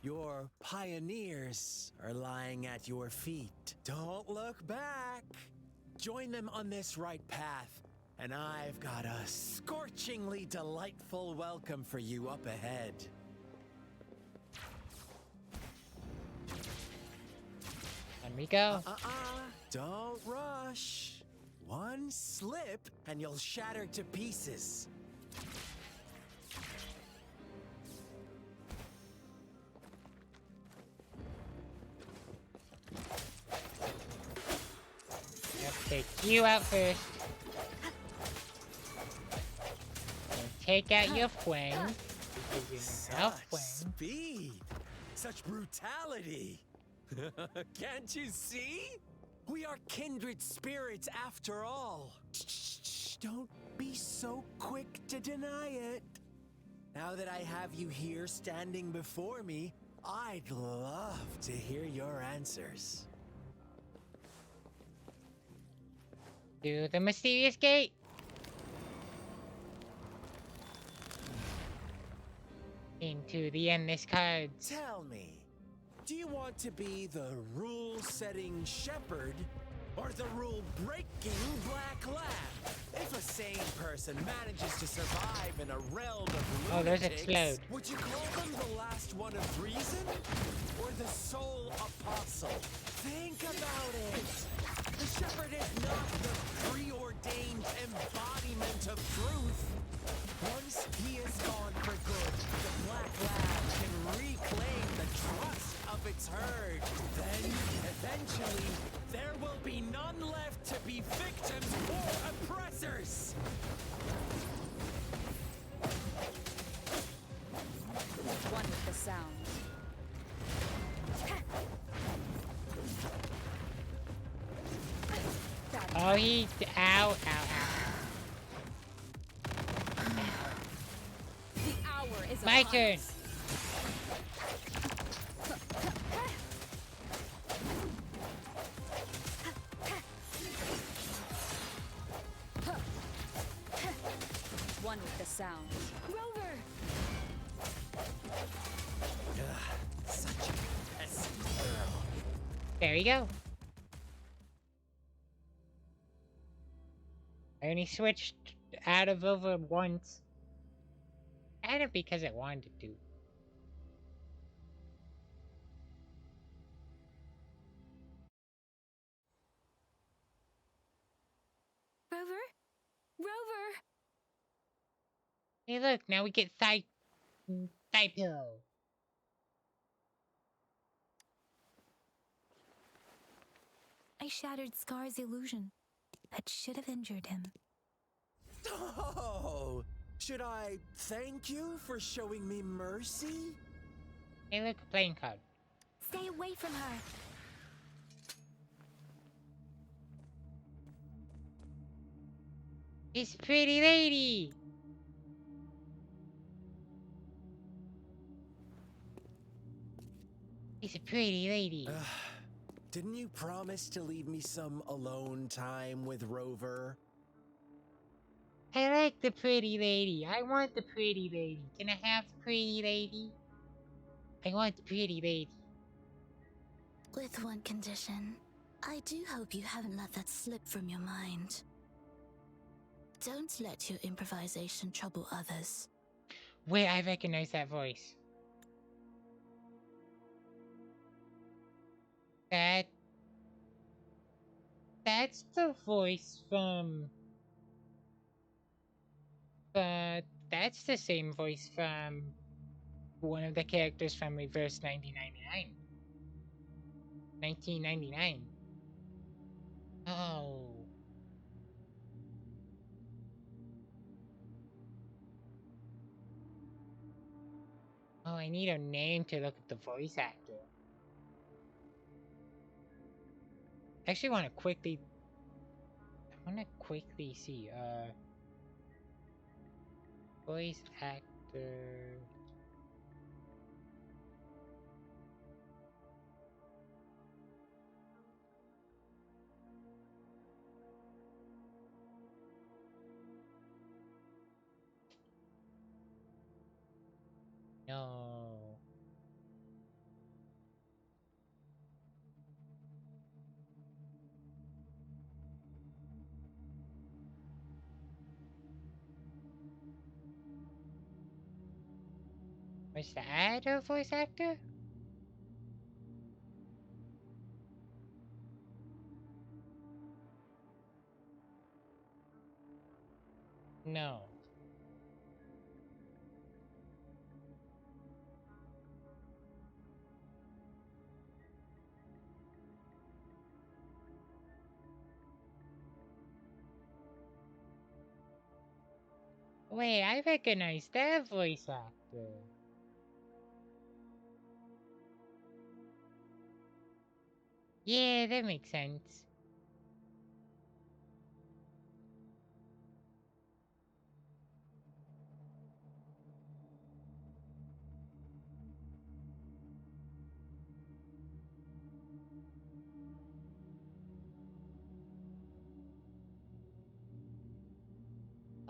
Your pioneers are lying at your feet. Don't look back. Join them on this right path, and I've got a scorchingly delightful welcome for you up ahead. Let me go. Don't rush. One slip, and you'll shatter to pieces. Let's take you out first. And take out your friend. Because you're not Such speed. Such brutality. Can't you see? We are kindred spirits after all. Shh, don't be so quick to deny it. Now that I have you here standing before me, I'd love to hear your answers. To the mysterious gate. Into the endless cards. Tell me, do you want to be the rule-setting shepherd or the rule-breaking black lamb? If a sane person manages to survive in a realm of those lunatics, explode. would you call them the last one of reason or the sole apostle? Think about it. The shepherd is not the preordained embodiment of truth. Once he is gone for good, the black lamb can reclaim the trust of its herd. Then, eventually, there will be none left to be victims or oppressors. One with the sound. Oh, he. Ow, ow, ow. The hour is My upon turn. us. One with the sound. Rover! Such a pesky girl. There we go. I only switched out of over once. Kind of because I wanted to. Rover? Rover! Hey, look, now we get thigh pillow. I shattered Scar's illusion. That should have injured him. Oh, should I thank you for showing me mercy? Hey, look, a playing card. Stay away from her. It's a pretty lady. It's a pretty lady. Didn't you promise to leave me some alone time with Rover? I like the pretty lady. I want the pretty lady. Can I have the pretty lady? I want the pretty lady. With one condition. I do hope you haven't let that slip from your mind. Don't let your improvisation trouble others. Wait, I recognize that voice. That's the voice from... that's the same voice from one of the characters from Reverse 1999. 1999. Oh. Oh, I need a name to look at the voice actor. I actually want to quickly... see, voice actor... No. Was that a voice actor? No. Wait, I recognize that voice actor. Yeah, that makes sense.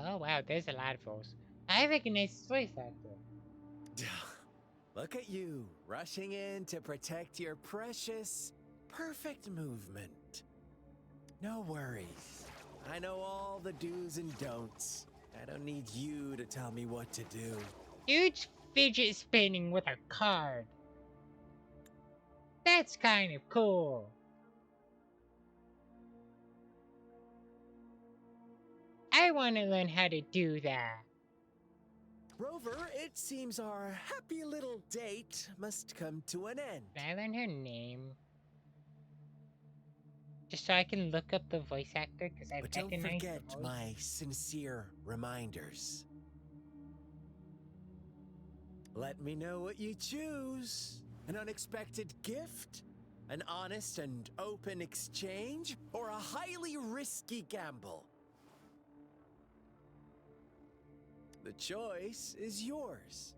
Oh wow, there's a lot of those. I recognize this voice actor. Look at you, rushing in to protect your precious, perfect movement. No worries. I know all the do's and don'ts. I don't need you to tell me what to do. Huge fidget spinning with a card. That's kind of cool. I want to learn how to do that. Rover, it seems our happy little date must come to an end. Can I learn her name? Just so I can look up the voice actor, because I But don't recognize forget the voice. my sincere reminders. Let me know what you choose. An unexpected gift? An honest and open exchange, or a highly risky gamble? The choice is yours.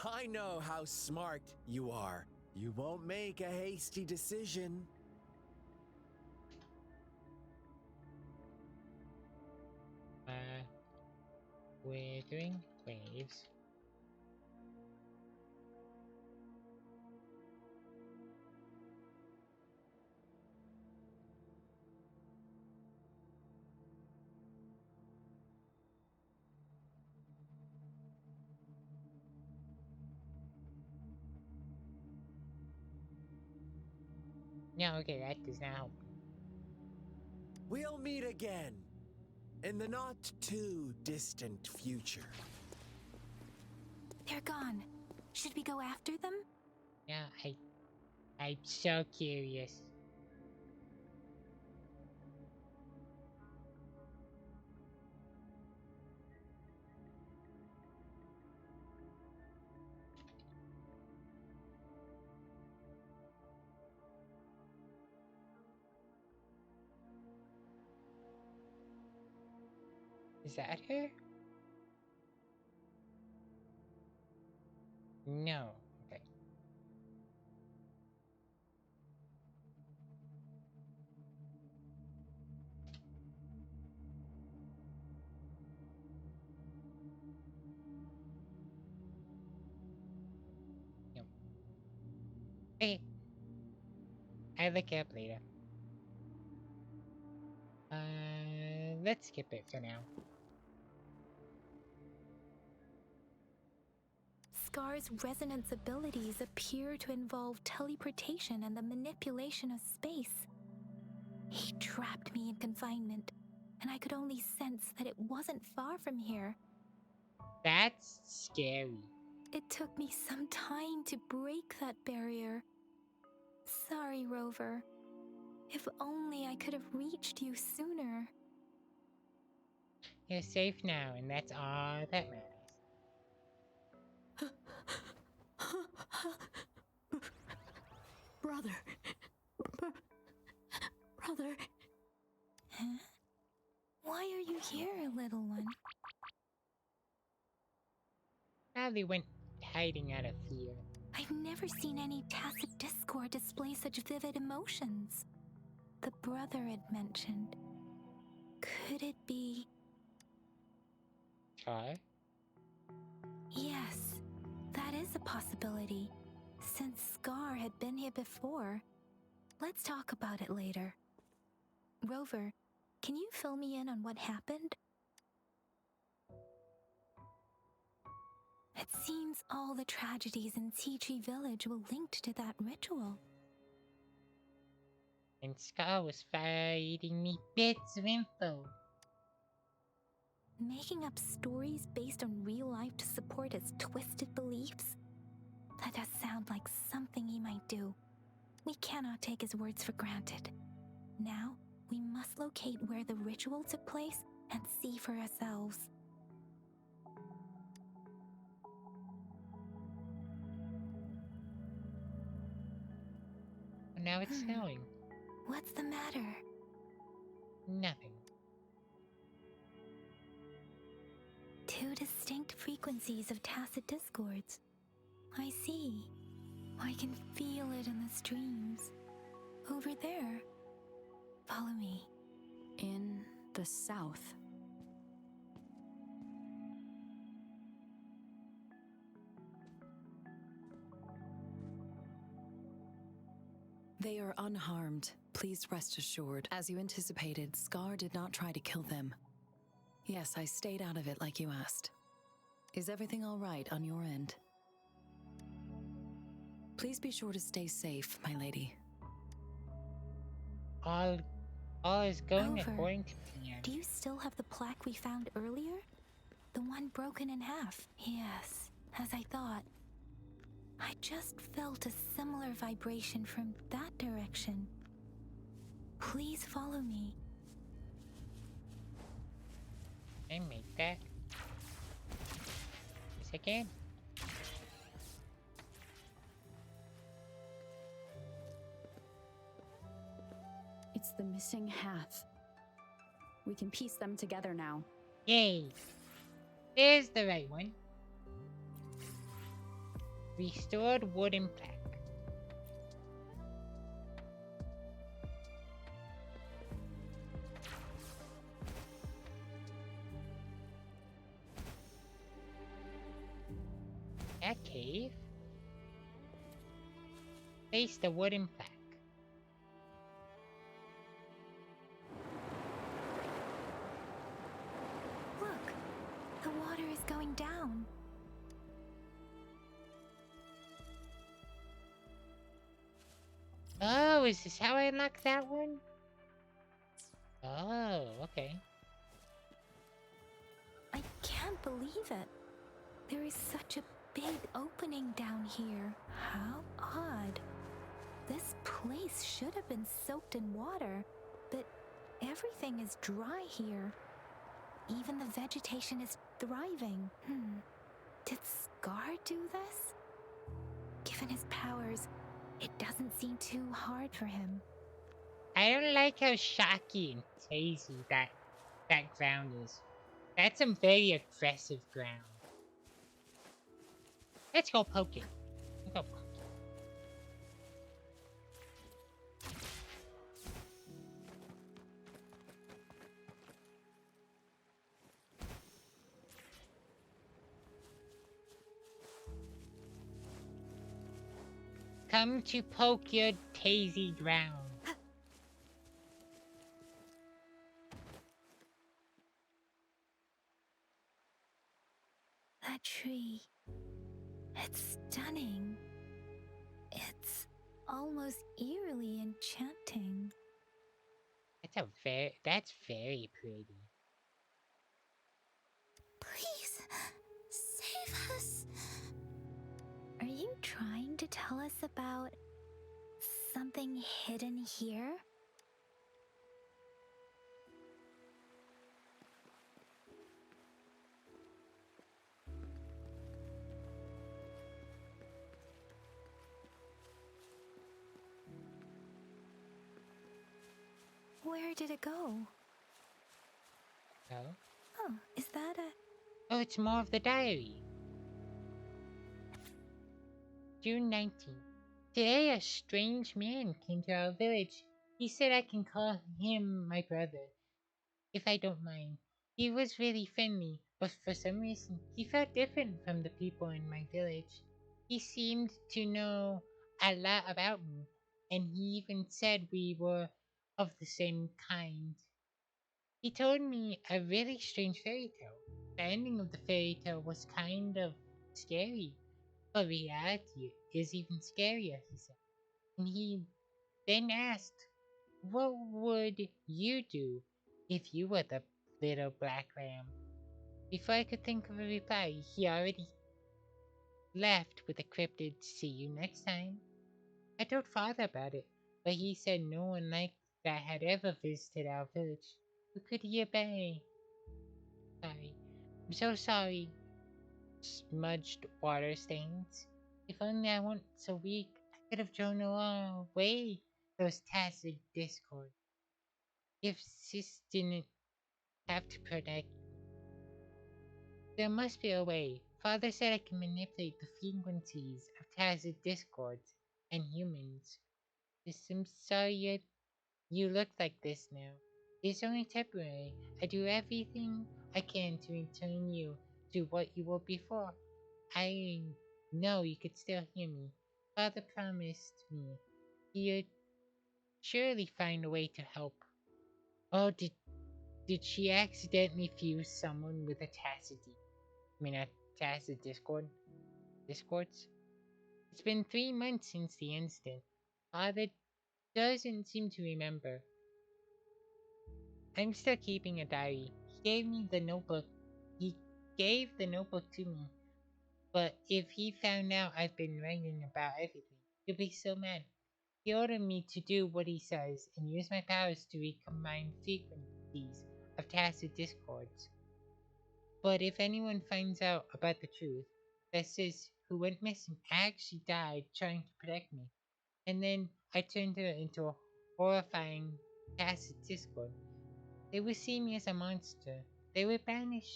I know how smart you are. You won't make a hasty decision. Wuthering waves. Yeah, okay, that does not help. We'll meet again in the not too distant future. They're gone. Should we go after them? Yeah, I'm so curious. Is that her? No. Okay. Yep. Okay. I'll look it up later. Let's skip it for now. Scar's resonance abilities appear to involve teleportation and the manipulation of space. He trapped me in confinement, and I could only sense that it wasn't far from here. That's scary. It took me some time to break that barrier. Sorry, Rover. If only I could have reached you sooner. You're safe now, and that's all that matters. Brother. Brother. Huh? Why are you here, little one? Probably went hiding out of fear. I've never seen any tacit discord display such vivid emotions. The brother had mentioned. Could it be? Char? Yes, that is a possibility. Since Scar had been here before. Let's talk about it later. Rover, can you fill me in on what happened? It seems all the tragedies in Tea Tree Village were linked to that ritual. And Scar was feeding me bits of info. Making up stories based on real life to support his twisted beliefs? That does sound like something he might do. We cannot take his words for granted. Now, we must locate where the ritual took place and see for ourselves. Now it's snowing. What's the matter? Nothing. Two distinct frequencies of tacit discords. I see. I can feel it in the streams. Over there. Follow me. In the south. They are unharmed. Please rest assured. As you anticipated, Scar did not try to kill them. Yes, I stayed out of it like you asked. Is everything all right on your end? Please be sure to stay safe, my lady. All is going Rover, according to plan. do you still have the plaque we found earlier? The one broken in half? Yes, as I thought. I just felt a similar vibration from that direction. Please follow me. I make that. Yes, I can. It's the missing half. We can piece them together now. Yay! There's the right one. Restored wooden plaque. That cave? Face the wooden plaque. Look, the water is going down. Oh, is this how I unlock that one? Oh, okay. I can't believe it. There is such a big opening down here. How odd. This place should have been soaked in water, but everything is dry here. Even the vegetation is thriving. Did Scar do this? Given his powers, it doesn't seem too hard for him. I don't like how shocky and hazy that ground is. That's some very aggressive ground. Let's go poke it. Let's go poke it. Come to poke your hazy ground. That tree. It's stunning. It's almost eerily enchanting. That's very pretty. Please, save us. Are you trying to tell us about something hidden here? Where did it go? Oh? Oh, is that a... Oh, it's more of the diary. June 19th. Today a strange man came to our village. He said I can call him my brother, if I don't mind. He was really friendly, but for some reason he felt different from the people in my village. He seemed to know a lot about me, and he even said we were of the same kind. He told me a really strange fairy tale. The ending of the fairy tale was kind of scary, but reality is even scarier, he said. And he then asked, what would you do if you were the little black lamb? Before I could think of a reply, he already left with a cryptic "see you next time." I told father about it, but he said no one like that had ever visited our village. Who could he obey? Sorry. I'm so sorry. Smudged water stains. If only I weren't so weak, I could have thrown away those tacit discord. If Sis didn't have to protect, there must be a way. Father said I can manipulate the frequencies of tacit discords and humans. I'm sorry you look like this now. It's only temporary. I do everything I can to return you to what you were before. I know you could still hear me. Father promised me he'd surely find a way to help. Oh, did she accidentally fuse someone with a a tacit discords? It's been 3 months since the incident. Father doesn't seem to remember. I'm still keeping a diary. He gave the notebook to me. But if he found out I've been writing about everything, he'll be so mad. He ordered me to do what he says and use my powers to recombine frequencies of tacit discords. But if anyone finds out about the truth, that Sis, who went missing, actually died trying to protect me, and then I turned her into a horrifying tacit discord, they would see me as a monster. They would banish.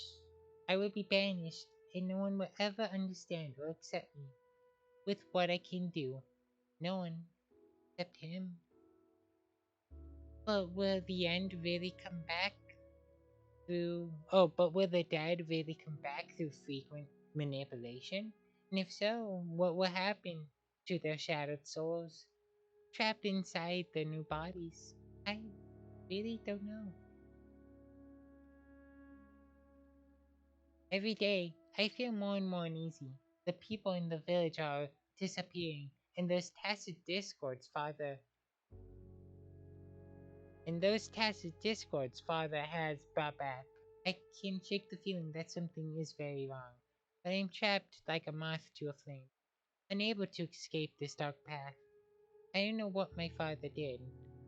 I would be banished, and no one will ever understand or accept me with what I can do. No one except him. But will the end really come back through? Oh, but will the dead really come back through frequent manipulation? And if so, what will happen to their shattered souls, trapped inside their new bodies? I really don't know. Every day, I feel more and more uneasy. The people in the village are disappearing, and those tacit discords father has brought back. I can shake the feeling that something is very wrong, but I am trapped like a moth to a flame, unable to escape this dark path. I don't know what my father did.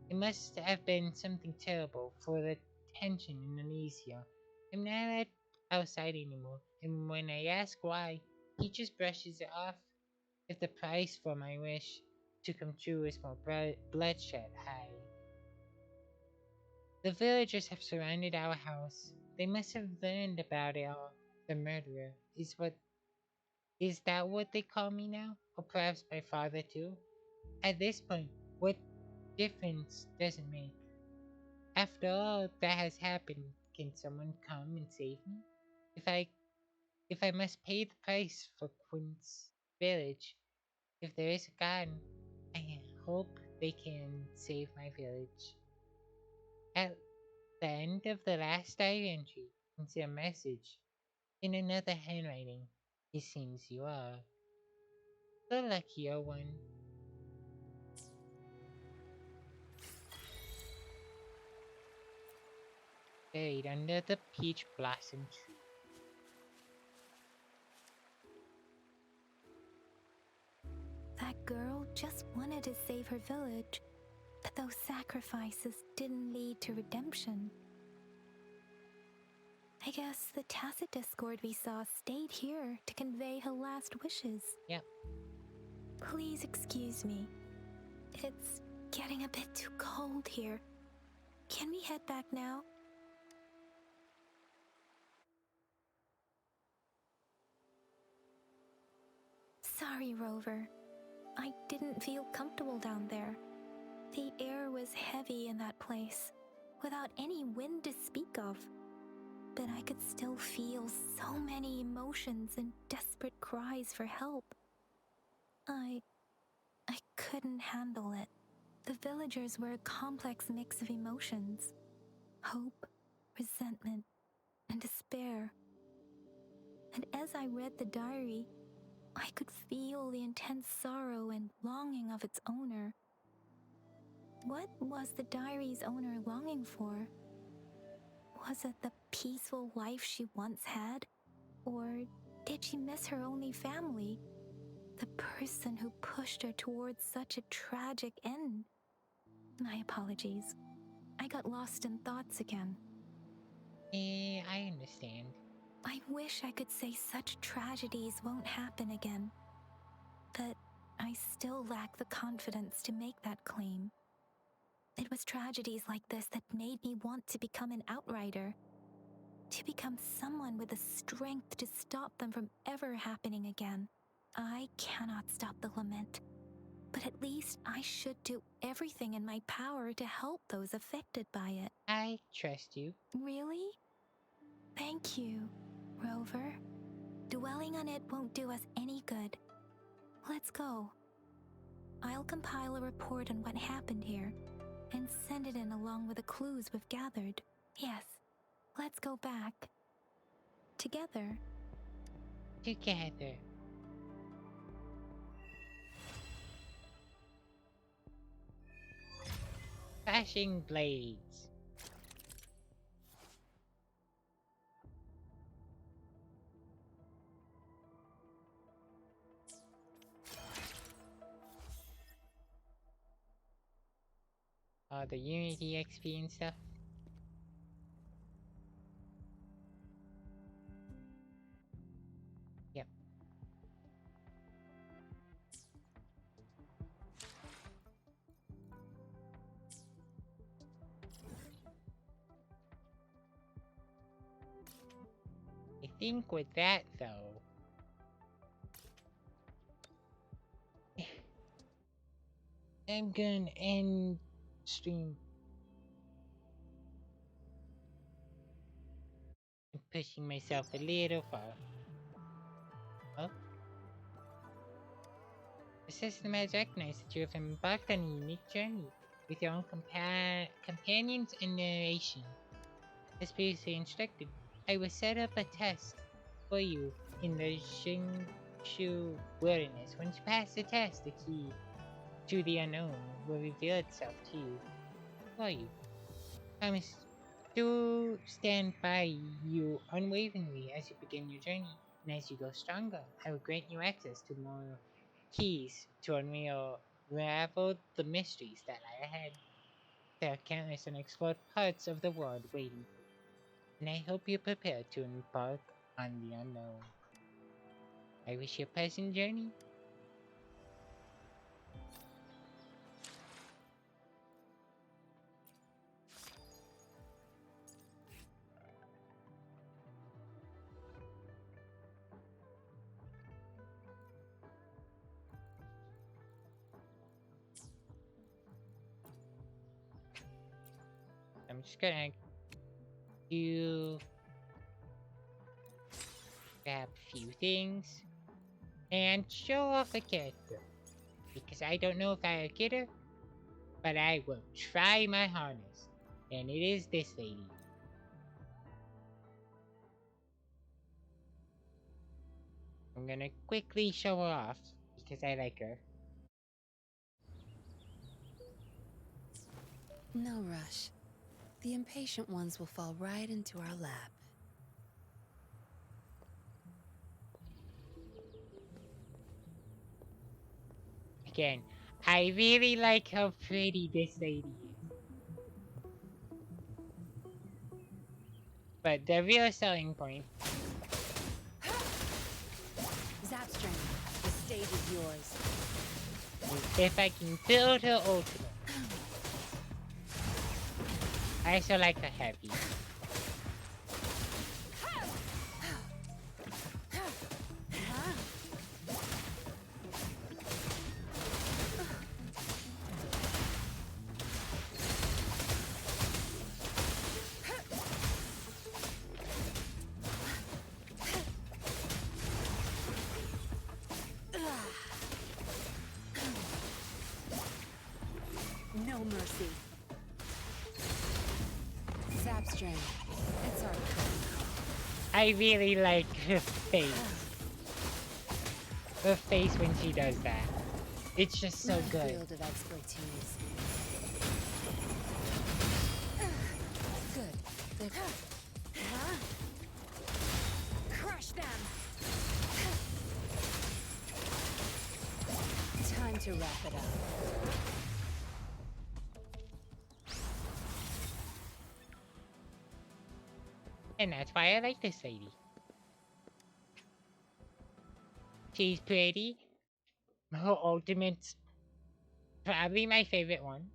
It must have been something terrible for the tension and uneasiness. I'm not outside anymore, and when I ask why, he just brushes it off. If the price for my wish to come true is more bloodshed, the villagers have surrounded our house. They must have learned about it all. The murderer is that what they call me now? Or perhaps my father too? At this point, what difference does it make? After all that has happened, can someone come and save me? If I if I must pay the price for Quint's village, if there is a God, I hope they can save my village. At the end of the last diary entry, you can see a message in another handwriting. It seems you are the luckier one. Buried under the peach blossom tree. That girl just wanted to save her village, but those sacrifices didn't lead to redemption. I guess the tacit discord we saw stayed here to convey her last wishes. Yep. Please excuse me. It's getting a bit too cold here. Can we head back now? Sorry, Rover. I didn't feel comfortable down there. The air was heavy in that place, without any wind to speak of. But I could still feel so many emotions and desperate cries for help. I couldn't handle it. The villagers were a complex mix of emotions: hope, resentment, and despair. And as I read the diary, I could feel the intense sorrow and longing of its owner. What was the diary's owner longing for? Was it the peaceful life she once had? Or did she miss her only family? The person who pushed her towards such a tragic end? My apologies. I got lost in thoughts again. I understand. I wish I could say such tragedies won't happen again. But I still lack the confidence to make that claim. It was tragedies like this that made me want to become an outrider. To become someone with the strength to stop them from ever happening again. I cannot stop the lament, but at least I should do everything in my power to help those affected by it. I trust you. Really? Thank you, Rover. Dwelling on it won't do us any good. Let's go. I'll compile a report on what happened here and send it in along with the clues we've gathered. Yes, let's go back. Together. Together. Flashing blades. The Unity XP and stuff. Yep. think with that though, I'm gonna end stream. I'm pushing myself a little far. Oh, the system has recognized that you have embarked on a unique journey with your own companions and narration. As previously instructed, I will set up a test for you in the Shingshu wilderness. Once you pass the test, the key to the unknown will reveal itself to you for you. Promise to stand by you unwaveringly as you begin your journey, and as you grow stronger, I will grant you access to more keys to unravel the mysteries that lie ahead. There are countless unexplored parts of the world waiting for you, and I hope you're prepared to embark on the unknown. I wish you a pleasant journey. I'm just gonna do grab a few things and show off a character. Because I don't know if I'll get her, but I will try my hardest. And it is this lady. I'm gonna quickly show her off because I like her. No rush. The impatient ones will fall right into our lap. Again, I really like how pretty this lady is. But the real selling point, Zapstring, the stage is yours. is if I can build her ultimate. I also like her heavy. No mercy. Zapstring, it's our turn. I really like her face. Her face when she does that. It's just so My good. field of expertise. Good. Crush them. Time to wrap it up. And that's why I like this lady. She's pretty. Her ultimate's probably my favorite one.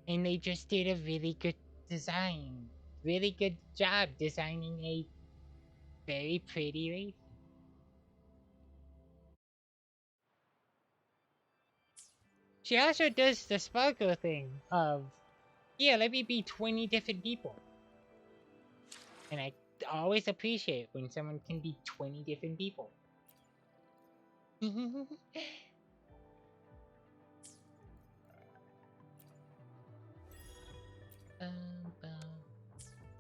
And they just did a really good design. Really good job designing a very pretty lady. She also does the sparkle thing of, yeah, let me be 20 different people. And I always appreciate when someone can be 20 different people.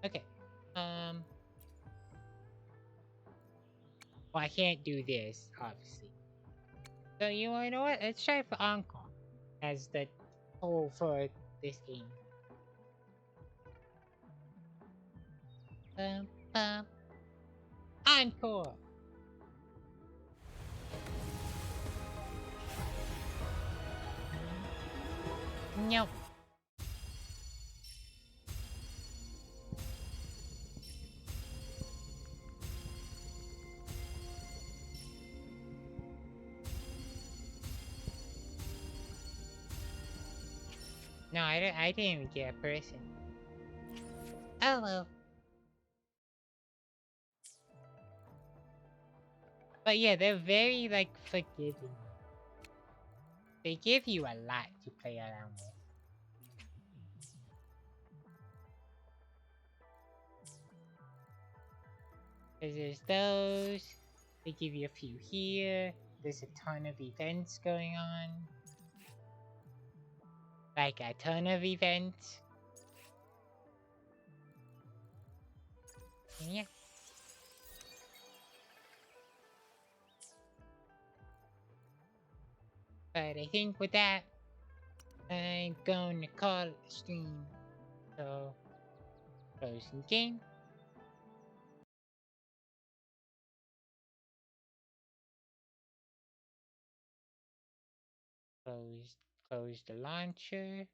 Okay. Well, I can't do this, obviously. So you know what? Let's try for Encore as the tool for this game. Bum. Encore! Nope. No, I didn't even get a person. Oh well. But yeah, they're very like forgiving. They give you a lot to play around with. Cause there's those. They give you a few here. There's a ton of events going on. Like a ton of events. Yeah. But I think with that, I'm going to call it a stream. So, closing game. Close the launcher.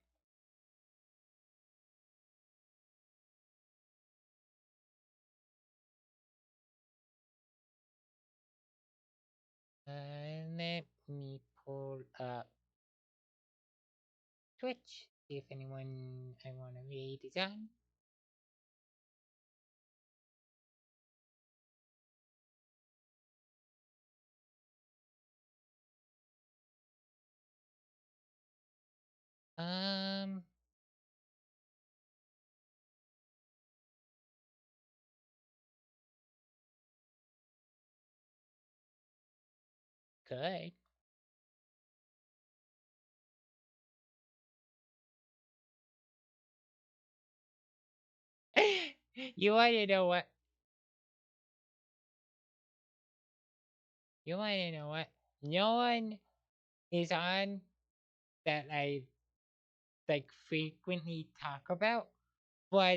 Let me pull up Twitch. See if anyone I want to read is on. Good. You want to know what? You want to know what? No one is on that I like frequently talk about, but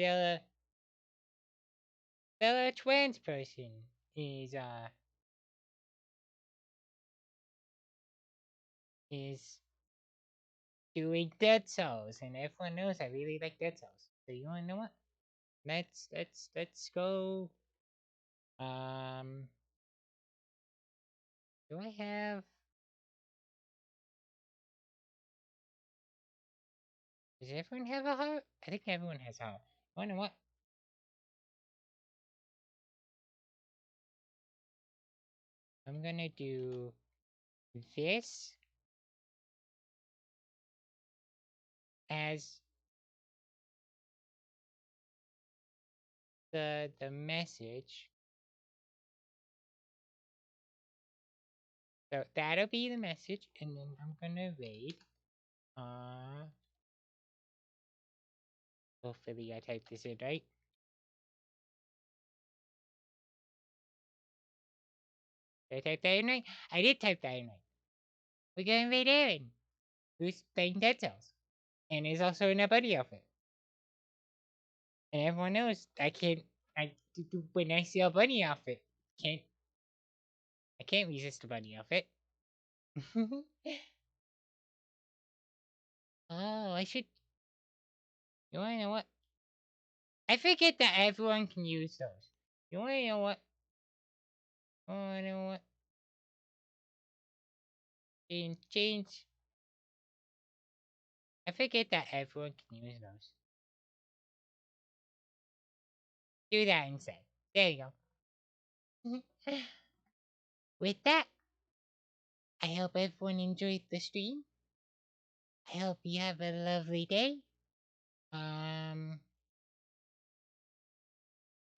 the trans person is doing Dead Cells, and everyone knows I really like Dead Cells. So you wanna know what? Let's go. Do I have? Does everyone have a heart? I think everyone has a heart. You wanna know what? I'm gonna do this as the message. So that'll be the message, and then I'm gonna wait. Hopefully I typed this in right. Did I type that in right? I did type that in right. We're gonna invade Aaron, who's playing Dead Cells, and is also in a bunny outfit. And everyone knows I can't. When I see a bunny outfit, can't I can't resist a bunny outfit. Oh, I should. You wanna know what? I forget that everyone can use those. You wanna know what? You wanna know what? Change. I forget that everyone can use those. Do that instead. There you go. With that, I hope everyone enjoyed the stream. I hope you have a lovely day. I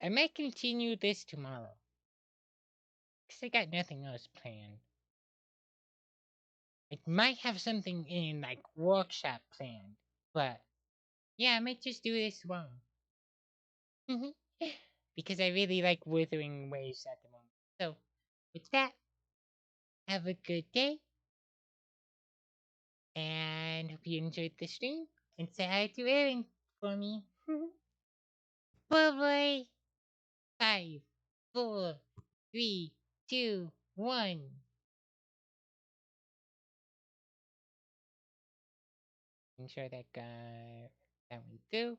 might continue this tomorrow. Because I got nothing else planned. I might have something in, like, workshop planned. But, yeah, I might just do this tomorrow. Because I really like Wuthering Waves at the moment. So, with that, have a good day. And hope you enjoyed the stream. And say hi to Erin for me. Bye bye. 5, 4, 3, 2, 1. Make sure that went through.